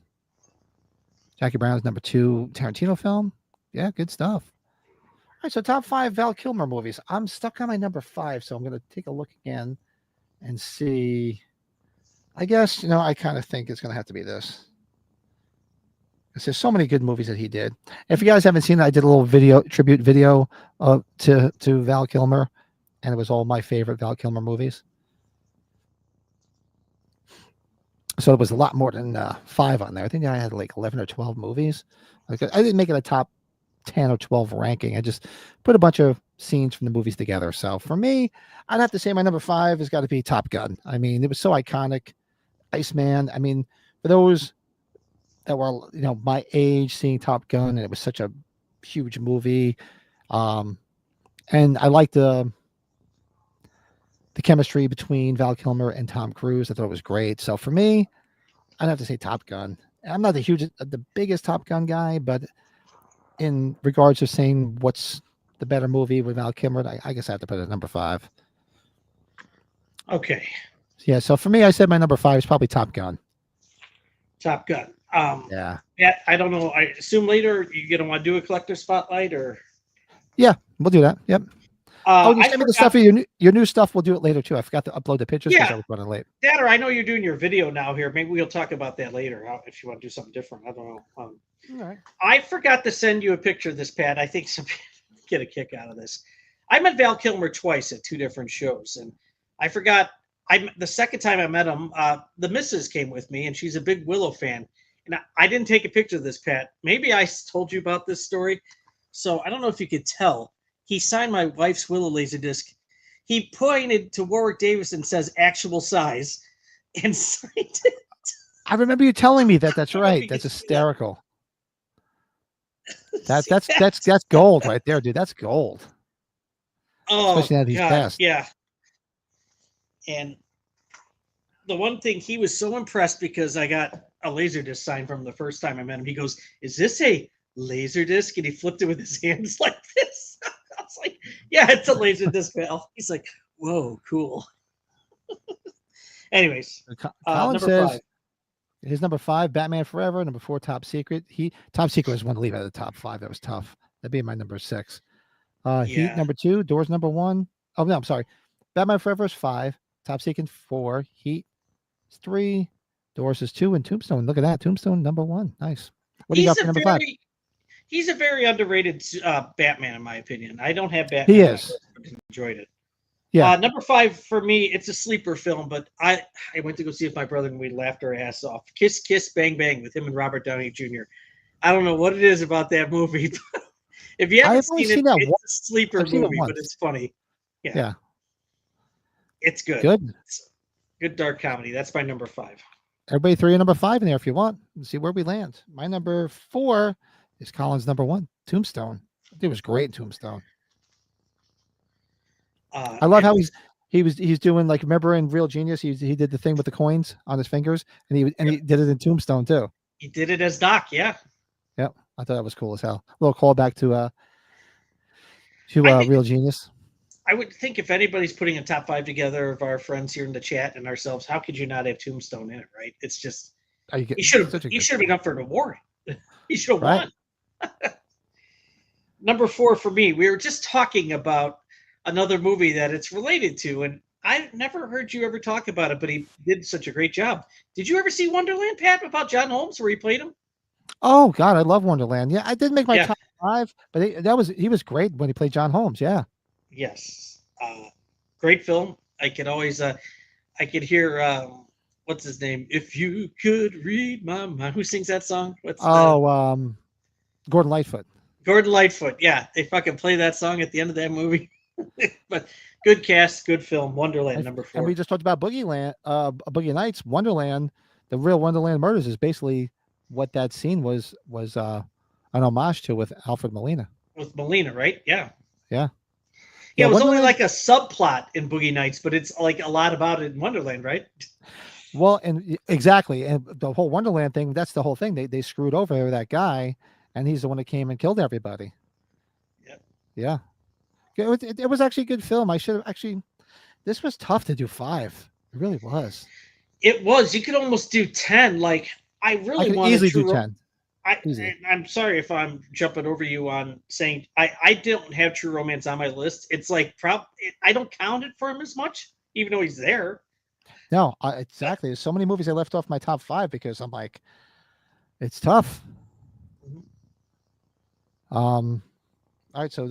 Jackie Brown's #2 Tarantino film. Yeah, good stuff. All right, so top 5 Val Kilmer movies. I'm stuck on my number 5, so I'm going to take a look again and see. I guess, I kind of think it's going to have to be this. Because there's so many good movies that he did. If you guys haven't seen it, I did a little tribute video to Val Kilmer, and it was all my favorite Val Kilmer movies. So it was a lot more than 5 on there. I think I had like 11 or 12 movies. Like, I didn't make it a top 10 or 12 ranking. I just put a bunch of scenes from the movies together. So for me, I'd have to say my number 5 has got to be Top Gun. I mean, it was so iconic. Iceman. I mean, for those that were, my age seeing Top Gun, and it was such a huge movie. And I liked the chemistry between Val Kilmer and Tom Cruise. I thought it was great. So for me, I'd have to say Top Gun. I'm not the biggest Top Gun guy, but in regards to saying what's the better movie with Val Kilmer, I guess I have to put it at number 5. Okay. Yeah. So for me, I said my number 5 is probably Top Gun. Top Gun. Yeah. Pat, I don't know. I assume later you're gonna want to do a collector spotlight, or Yeah, we'll do that. Yep. You send me the stuff. Your new stuff. We'll do it later too. I forgot to upload the pictures because I was running late. Dad, or I know you're doing your video now here. Maybe we'll talk about that later if you want to do something different. I don't know. All right. I forgot to send you a picture of this, Pat. I think some people get a kick out of this. I met Val Kilmer twice at 2 different shows, and I forgot. The second time I met him, the missus came with me, and she's a big Willow fan. And I didn't take a picture of this, Pat. Maybe I told you about this story, so I don't know if you could tell. He signed my wife's Willow Laserdisc. He pointed to Warwick Davis and says "actual size," and signed it. I remember you telling me that. That's right. That's hysterical. That's gold right there, dude. That's gold. Oh, especially now that he's passed. Yeah. And the one thing, he was so impressed because I got a Laserdisc signed from him the first time I met him. He goes, "Is this a Laserdisc?" And he flipped it with his hands like this. I was like, "Yeah, it's a Laserdisc, Val." He's like, "Whoa, cool." Anyways, Colin number says 5. his number 5, Batman Forever. Number 4, Top Secret. Top Secret was one to leave out of the top 5. That was tough. That'd be my number 6. Heat number 2, Doors number 1. Oh no, I'm sorry. Batman Forever is 5. Top Secret 4. Heat is 3. Doors is 2, and Tombstone. Look at that. Tombstone number 1. Nice. What do you got for number 5? He's a very underrated Batman, in my opinion. I don't have Batman. He is. I enjoyed it. Yeah. Number 5 for me, it's a sleeper film, but I went to go see it with my brother and we laughed our ass off. Kiss, Kiss, Bang, Bang with him and Robert Downey Jr. I don't know what it is about that movie. If you haven't seen it, it's a sleeper movie, but it's funny. Yeah. It's good. It's good dark comedy. That's my number 5. Everybody throw your number 5 in there if you want. Let's see where we land. My number 4 is Colin's number 1, Tombstone. It was great in Tombstone. I love how he's doing, like, remember in Real Genius, he did the thing with the coins on his fingers, and he did it in Tombstone too. He did it as Doc, yeah. Yep, I thought that was cool as hell. A little callback to Real Genius. I would think if anybody's putting a top 5 together of our friends here in the chat and ourselves, how could you not have Tombstone in it, right? It's just he should have been up for an award. He should have won. Number 4 for me, we were just talking about another movie that it's related to, and I never heard you ever talk about it, but he did such a great job. Did you ever see Wonderland, Pat, about John Holmes, where he played him? Oh God, I love Wonderland. Yeah, I didn't make my Yeah. top 5, but he was great when he played John Holmes. Yeah. Yes. Great film. I could always I could hear what's his name? If you could read my mind. Who sings that song? What's Gordon Lightfoot. Gordon Lightfoot. Yeah, they fucking play that song at the end of that movie. But good cast, good film. Wonderland number 4. And we just talked about Boogie Nights. Wonderland, the real Wonderland Murders is basically what that scene was an homage to with Alfred Molina. With Molina, right? Yeah. Yeah. Yeah, it was only Wonderland, like a subplot in Boogie Nights, but it's like a lot about it in Wonderland, right? well, and exactly, and the whole Wonderland thing. That's the whole thing. They screwed over that guy, and he's the one that came and killed everybody. Yep. Yeah. It was actually a good film. I should have actually. This was tough to do 5. It really was. It was. You could almost do 10. Like I I really could wanted easily to. do 10. Easy. I'm sorry if I'm jumping over you on saying I don't have True Romance on my list. It's like I don't count it for him as much, even though he's there. No, exactly. There's so many movies I left off my top 5 because I'm like, it's tough. All right, so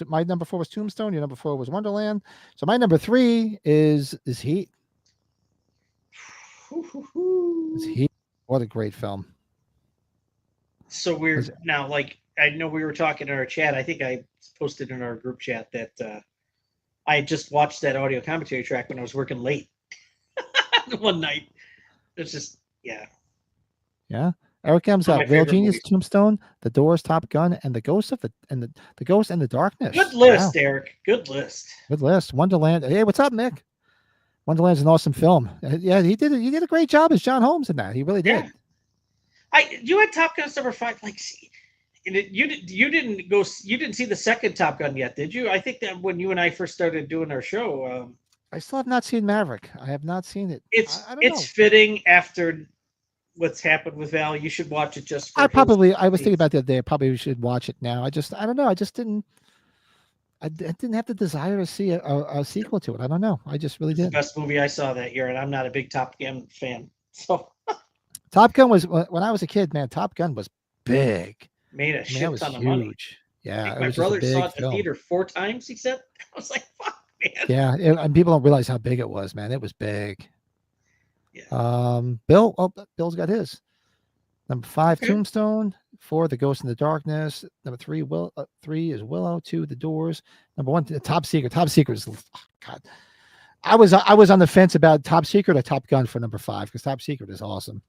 my number 4 was Tombstone. Your number 4 was Wonderland. So my number 3 is Heat. It's Heat. What a great film. So we're now like I know we were talking in our chat. I think I posted in our group chat that I just watched that audio commentary track when I was working late one night. It's just yeah. Eric M's One got of my Real favorite Genius, movies. Tombstone, The Doors, Top Gun, and The Ghost of the Ghost and the Darkness. Good list, Wow. Eric. Good list. Good list. Wonderland. Hey, what's up, Mick? Wonderland's an awesome film. Yeah, he did a great job as John Holmes in that. He really did. Yeah. You had Top Gun's number 5. Like, see, you didn't see the second Top Gun yet, did you? I think that when you and I first started doing our show, I still have not seen Maverick. I have not seen it. it's I don't know. fitting after what's happened with Val. You should watch it just for I was thinking his- about the other day. I probably should watch it now. I don't know. I just didn't. I didn't have the desire to see a sequel to it. I don't know. I just really It's the didn't. best movie I saw that year, and I'm not a big Top Gun fan. So Top Gun was when I was a kid. Man, Top Gun was big. made a I mean, shit that was ton of money. huge. I Yeah, think it my was just a brother big saw it in the film. theater 4 times. He said, "I was like, fuck, man." Yeah, and people don't realize how big it was, man. It was big. Yeah. Bill's got his. Number 5, Okay. Tombstone. 4, The Ghost in the Darkness. Number 3, 3 is Willow. 2, The Doors. Number 1, Top Secret. Top Secret is God. I was on the fence about Top Secret or Top Gun for number 5 because Top Secret is awesome.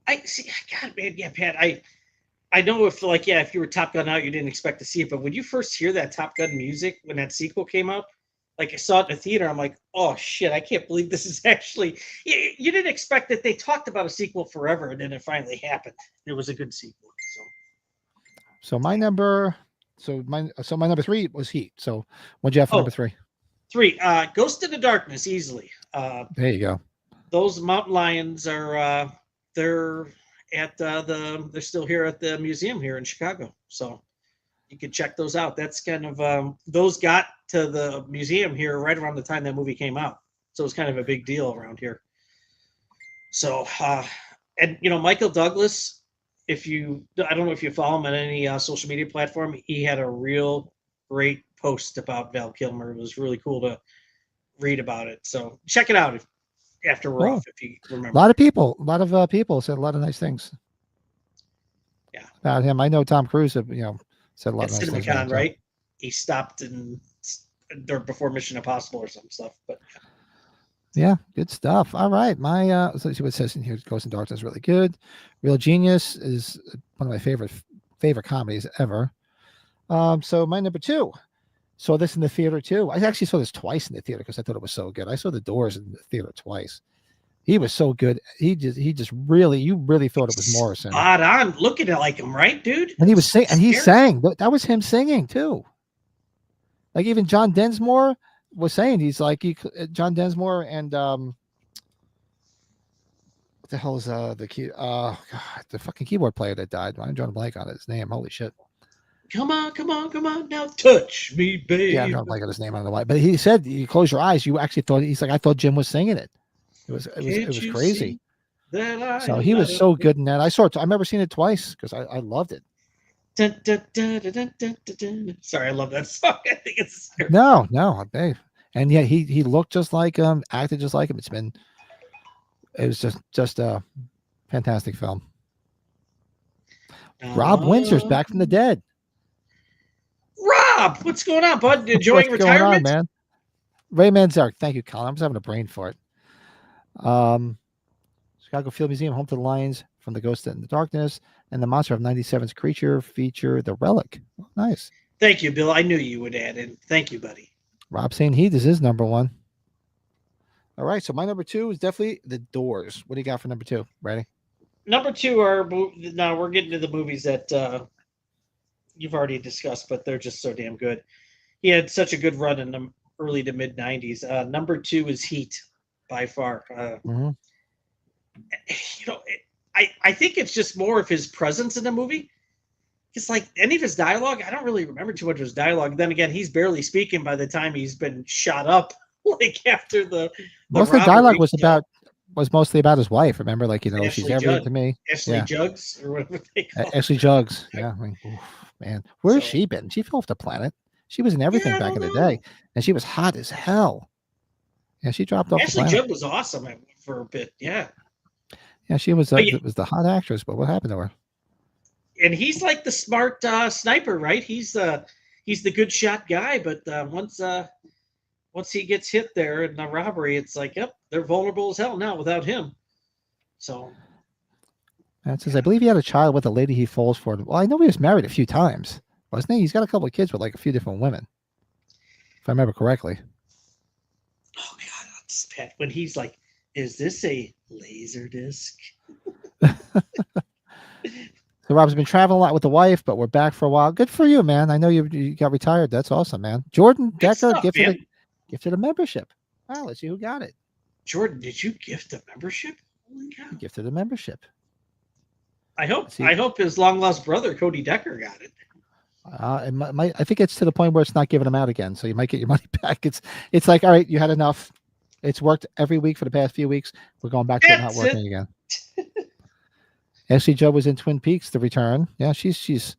I see. God, man, yeah, Pat. I know if you were Top Gun out, you didn't expect to see it, but when you first hear that Top Gun music when that sequel came out, like I saw it in the theater, I'm like, oh shit, I can't believe this is actually. You didn't expect that. They talked about a sequel forever, and then it finally happened. It was a good sequel. So my number 3 was Heat. So what'd you have for number 3? 3, Ghost in the Darkness, easily. There you go. Those mountain lions are they're at they're still here at the museum here in Chicago, so you can check those out. That's kind of those got to the museum here right around the time that movie came out, so it's kind of a big deal around here. So and Michael Douglas, I don't know if you follow him on any social media platform, he had a real great post about Val Kilmer. It was really cool to read about it, so check it out after we're off, if you remember. A lot of people said a lot of nice things. Yeah. About him. I know Tom Cruise said a lot At of nice things. about CinemaCon, him. right? He stopped before Mission Impossible or some stuff, but Yeah, good stuff. All right. Let's see what it says in here. Ghost in Darkness is really good. Real Genius is one of my favorite comedies ever. So my number 2. Saw this in the theater too. I actually saw this twice in the theater because I thought it was so good. I saw The Doors in the theater twice. He was so good. You really thought it was Morrison. spot on. Look at it like him, right, dude? And he was singing, and he Scary. sang. That was him singing too. Like even John Densmore was saying, he's like John Densmore and what the hell is the key? Oh God, the fucking keyboard player that died. I'm drawing a blank on his name. Holy shit. Come on, come on, come on, now touch me, baby. Yeah, I don't like his name. I don't know why, but he said you close your eyes. You actually thought he's like I thought Jim was singing it. It was Can't crazy. see that I So he was so good in that. I remember seeing it twice because I loved it. Dun, dun, dun, dun, dun, dun, dun, dun. Sorry, I love that song. I think it's No, and yeah, he looked just like him, acted just like him. It was just a fantastic film. Rob Windsor's back from the dead. Rob, what's going on, bud? Enjoying What's going on, retirement? man? Ray Manzarek. Thank you, Colin. I'm just having a brain for it. Chicago Field Museum, Home to the Lions from the Ghost in the Darkness, and the Monster of 97's Creature feature The Relic. Oh, nice. Thank you, Bill. I knew you would add in. Thank you, buddy. Rob saying he is his number one. All right, so my number two is definitely The Doors. What do you got for number two? Ready? Number two are now we're getting to the movies that you've already discussed, but they're just so damn good. He had such a good run in the early to mid 90s. Number two is Heat by far. Mhm. You know, I think it's just more of his presence in the movie. It's like any of his dialogue, I don't really remember too much of his dialogue. Then again, he's barely speaking by the time he's been shot up. Like after the Most of the dialogue robbery. was mostly about his wife. Remember, like, she's Ashley everything Judd. to me. Ashley Yeah. Jugs or whatever they call it. Ashley Jugs. Yeah, I mean, oof, man, where's So- she been? She fell off the planet. She was in everything Yeah, I back in don't the know. day, and she was hot as hell. Yeah, she dropped off Ashley the planet. Judd was awesome for a bit, yeah. Yeah, she was But yeah- was the hot actress. But what happened to her? And he's like the smart sniper, right? He's the good shot guy, but once he gets hit there in the robbery, it's like, yep, they're vulnerable as hell now without him. So It says, I believe he had a child with a lady he falls for. Well, I know he was married a few times, wasn't he? He's got a couple of kids with like a few different women, if I remember correctly. oh god, it's Pat when he's like, is this a laser disc? So Rob's been traveling a lot with the wife, but we're back for a while. Good for you, man. I know you got retired. That's awesome, man. Jordan Good Decker stuff, man. gifted a membership. Wow, let's see who got it. Jordan, did you gift a membership? Holy cow. Gifted a membership. I hope See- I hope his long lost brother Cody Decker got it. I think it's to the point where it's not giving them out again, so you might get your money back. It's like, all right, you had enough. It's worked every week for the past few weeks. We're going back to it not That's working again. Ashley Judd was in Twin Peaks: The Return. Yeah, she's.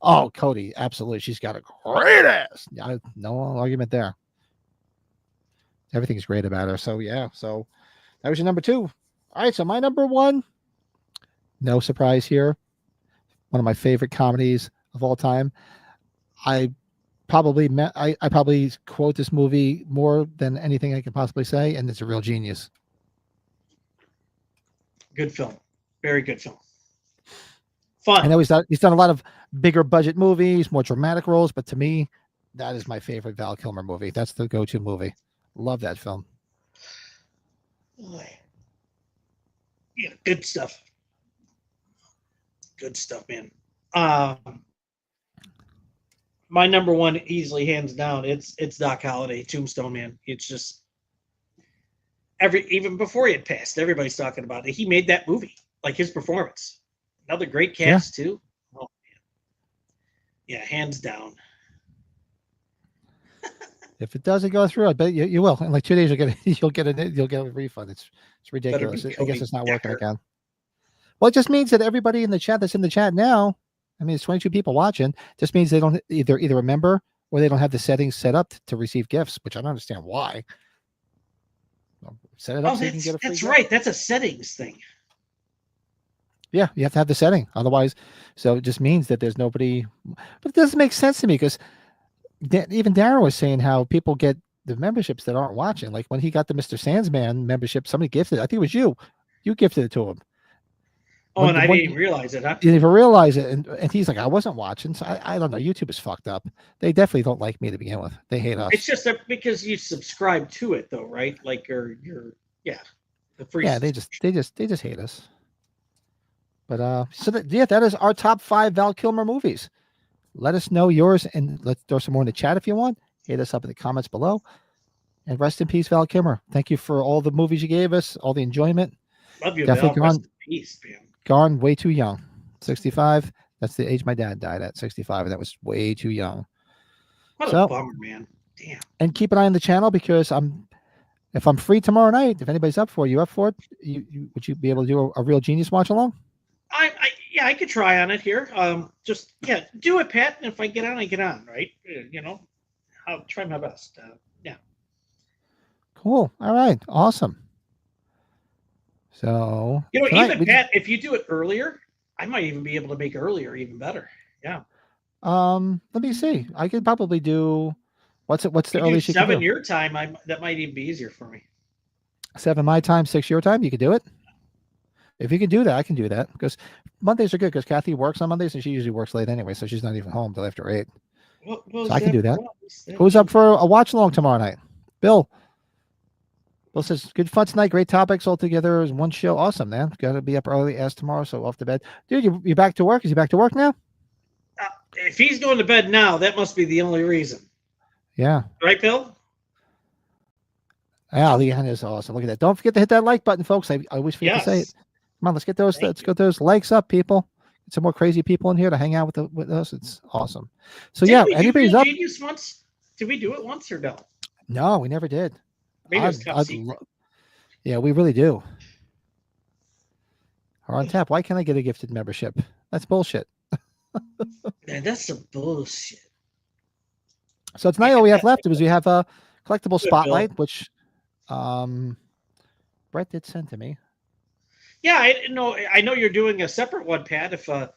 Oh, Cody, absolutely. She's got a great ass. Yeah, no argument there. Everything's great about her. So yeah, so that was your number two. All right, so my number one. No surprise here. One of my favorite comedies of all time. I probably quote this movie more than anything I can possibly say, and it's a real genius. Good film. Very good film. I Fun. know he's done a lot of bigger budget movies, more dramatic roles, but to me, that is my favorite Val Kilmer movie. That's the go-to movie. Love that film. Boy. Yeah, good stuff. Good stuff, man. My number one, easily hands down, it's Doc Holliday, Tombstone, man. It's just even before he had passed, everybody's talking about it. He made that movie, like his performance. Another great cast too. Oh man, yeah, hands down. If it doesn't go through, I bet you will. In like 2 days, you'll get a refund. It's ridiculous. be I guess it's not working Decker. again. Well, it just means that everybody in the chat that's in the chat now, I mean, it's 22 people watching. Just means they don't either remember or they don't have the settings set up to receive gifts, which I don't understand why. Well, set it up Oh, so you can get a free that's gift. right. That's a settings thing. Yeah, you have to have the setting. Otherwise, so it just means that there's nobody. But it doesn't make sense to me because even Darren was saying how people get the memberships that aren't watching. Like when he got the Mr. Sandsman membership, somebody gifted it. I think it was you. You gifted it to him. Oh, When and the I one- didn't even realize it, huh? You didn't even realize it. And he's like, I wasn't watching. So I don't know. YouTube is fucked up. They definitely don't like me to begin with. They hate us. It's just that because you subscribe to it, though, right? Like you're the free. Yeah, they just hate us. But that is our top 5 Val Kilmer movies. Let us know yours and let's throw some more in the chat if you want. Hit us up in the comments below. And rest in peace, Val Kilmer. Thank you for all the movies you gave us, all the enjoyment. Love you, definitely Val. Rest gone. in peace, man. Gone way too young. 65. That's the age my dad died at, 65, and that was way too young. What So- a bummer, man. Damn. And keep an eye on the channel because if I'm free tomorrow night, if anybody's up for it, you up for it? Would you be able to do a real genius watch along? I could try on it here. Do it, Pat. And if I get on, I get on, right? I'll try my best. Yeah. Cool. All right. Awesome. So tonight even Pat, if you do it earlier, I might even be able to make earlier even better. Yeah. let me see. I could probably do what's the earliest you can 7 do? your time. That might even be easier for me. 7 my time, 6 your time. You could do it. If you can do that, I can do that because Mondays are good because Kathy works on Mondays and she usually works late anyway, so she's not even home till after 8. So I can do that. Who's up for a watch along tomorrow night? Bill. Bill says, good fun tonight. Great topics all together as one show. Awesome, man. Got to be up early as tomorrow, so off to bed. Dude, you back to work? Is he back to work now? If he's going to bed now, that must be the only reason. Yeah. Right, Bill? Yeah, Leanne is awesome. Look at that. Don't forget to hit that like button, folks. I always forget to say it. Yes. Come on, let's get those likes up, people. Get some more crazy people in here to hang out with us. It's awesome. So Didn't we do anybody's Real up? Genius once? Did we do it once or no? No, we never did. Maybe it was top secret. Yeah, we really do. Or on tap. Why can't I get a gifted membership? That's bullshit. Man, that's some bullshit. So tonight all we have left is we have a collectible Good, spotlight, which Brett did send to me. Yeah, I know you're doing a separate one, Pat. Well,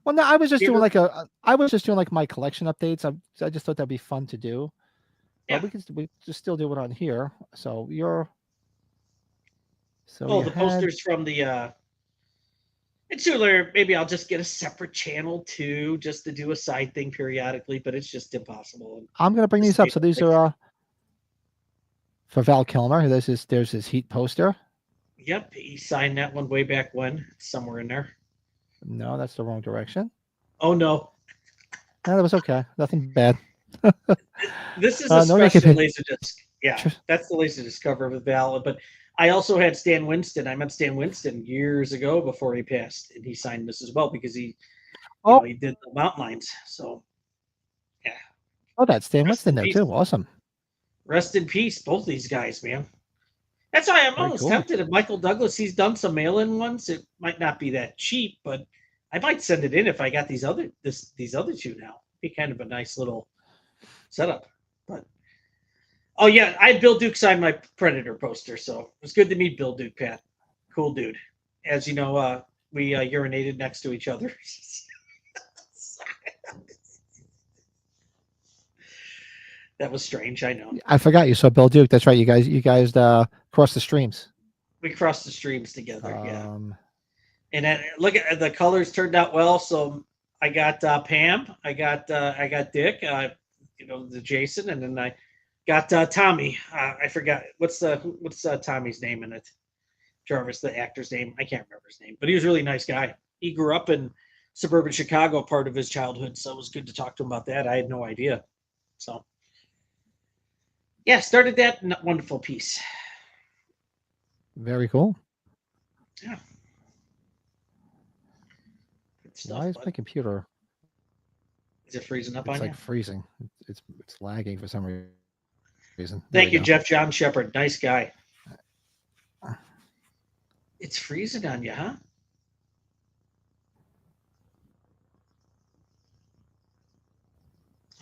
no, I was just doing like my collection updates. I just thought that'd be fun to do. Yeah. But we just still do it on here. So the posters from the it's similar. Maybe I'll just get a separate channel too, just to do a side thing periodically, but it's just impossible. I'm gonna bring these up. So these are for Val Kilmer. There's his Heat poster. Yep, he signed that one way back when, somewhere in there. No, that's the wrong direction. Oh no. No, that was okay. Nothing bad. This is a no, special Laserdisc. Yeah, that's the Laserdisc cover of Val. But I also had Stan Winston. I met Stan Winston years ago before he passed, and he signed this as well because he did the mountain lines. So, yeah. Oh, that's Stan Winston there too. Awesome. Rest in peace, both these guys, man. That's why I'm almost tempted. If Michael Douglas, he's done some mail-in ones. It might not be that cheap, but I might send it in if I got these other two now. Be kind of a nice little setup. But oh yeah, I had Bill Duke sign my Predator poster, so it was good to meet Bill Duke, Pat. Cool dude. As you know, we urinated next to each other. That was strange, I know. I forgot you saw Bill Duke. That's right. You guys crossed the streams. We crossed the streams together, yeah. And then, look at the colors turned out well. So I got Pam, I got Dick, the Jason, and then I got Tommy. I forgot what's Tommy's name in it. Jarvis, the actor's name. I can't remember his name, but he was a really nice guy. He grew up in suburban Chicago, part of his childhood, so it was good to talk to him about that. I had no idea. So yeah, started that wonderful piece. Very cool. Yeah. Stuff, why is my computer? Is it freezing up it's on like you? Freezing. It's lagging for some reason. Thank you, Jeff John Shepard. Nice guy. It's freezing on you, huh?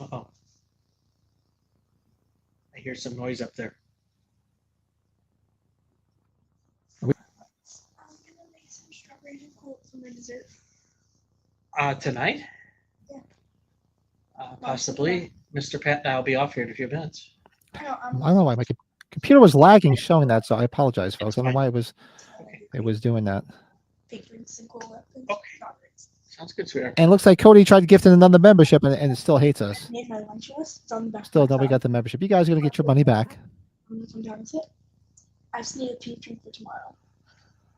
Uh-oh. I hear some noise up there. I'm gonna make some strawberries and cold for my dessert. Tonight? Yeah. Possibly. Mr. Pat and I will be off here in a few minutes. I don't know why my computer was lagging showing that, so I apologize, folks. I don't know why it was doing that. Patrons and cold weapons. Okay. Sounds good, sweetheart. And it looks like Cody tried to gift in another membership and it still hates us. I made my lunch list. It's on the back. Still nobody got the membership. You guys are gonna get your money back. I'm gonna come down with it. I just need a patron for tomorrow.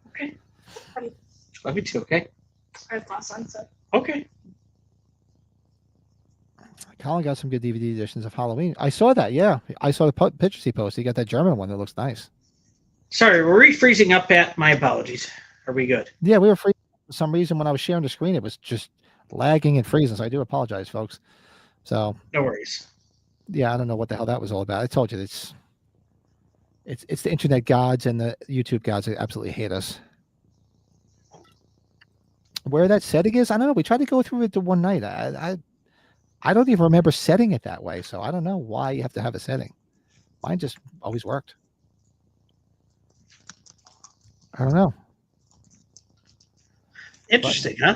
Okay. Ready? Love you too, okay? I have class on, so. Okay. Colin got some good DVD editions of Halloween. I saw that, yeah. I saw the pictures he posted. He got that German one that looks nice. Sorry, were we freezing up, Pat? My apologies. Are we good? Yeah, we were free for some reason when I was sharing the screen. It was just lagging and freezing. So I do apologize, folks. So No worries. yeah, I don't know what the hell that was all about. I told you it's the internet gods and the YouTube gods that absolutely hate us. Where that setting is, I don't know. We tried to go through it the one night. I don't even remember setting it that way. So I don't know why you have to have a setting. Mine just always worked. I don't know. Interesting, huh?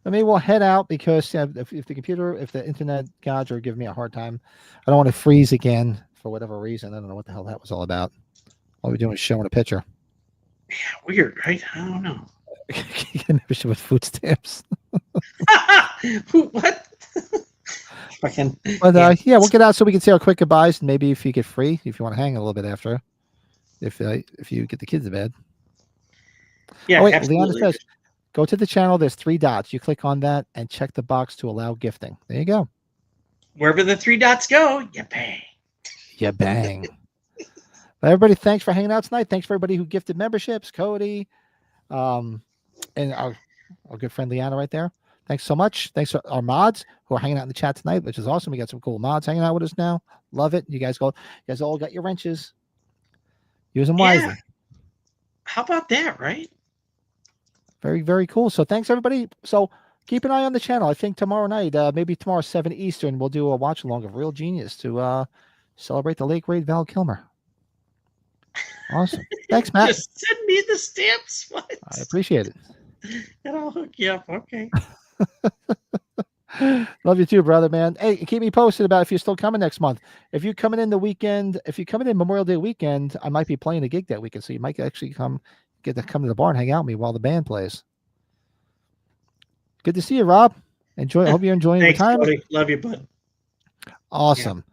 I mean, we'll head out because if the internet gods are giving me a hard time, I don't want to freeze again for whatever reason. I don't know what the hell that was all about. All we're doing is showing a picture. Yeah, weird, right? I don't know. Membership with food stamps. What? Fucking. But yeah, we'll get out so we can say our quick goodbyes. And maybe if you get free, if you want to hang a little bit after, if you get the kids to bed. Yeah, oh, wait, absolutely. Leon says, go to the channel. There's 3 dots. You click on that and check the box to allow gifting. There you go. Wherever the 3 dots go, you pay. Yeah, bang. But everybody, thanks for hanging out tonight. Thanks for everybody who gifted memberships. Cody, and our good friend Liana right there. Thanks so much. Thanks to our mods who are hanging out in the chat tonight, which is awesome. We got some cool mods hanging out with us now. Love it. You guys all got your wrenches. Use them wisely. How about that, right? Very, very cool. So thanks everybody. So keep an eye on the channel. I think tomorrow night, maybe tomorrow 7 Eastern, we'll do a watch along of Real Genius to celebrate the late great Val Kilmer. Awesome. Thanks, Matt. Just send me the stamps. What? I appreciate it. And I'll hook you up. Okay. Love you too, brother, man. Hey, keep me posted about if you're still coming next month. If you're coming in the weekend, if you're coming in Memorial Day weekend, I might be playing a gig that weekend. So you might actually get to come to the bar and hang out with me while the band plays. Good to see you, Rob. Enjoy. I hope you're enjoying Thanks, retirement. Cody. Love you, bud. Awesome.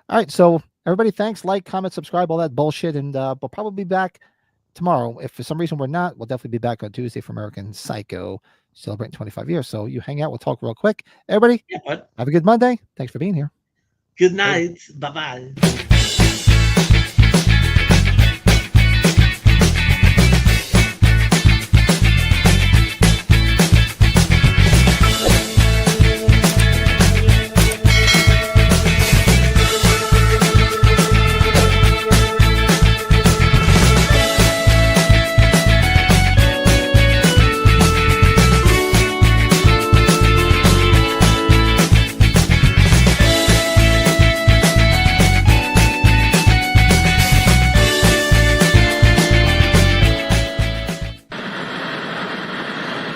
All right. So everybody, thanks. Like, comment, subscribe, all that bullshit. And we'll probably be back tomorrow. If for some reason we're not, we'll definitely be back on Tuesday for American Psycho, celebrating 25 years. So you hang out. We'll talk real quick. Everybody, Yeah, bud. have a good Monday. Thanks for being here. Good night. Bye-bye.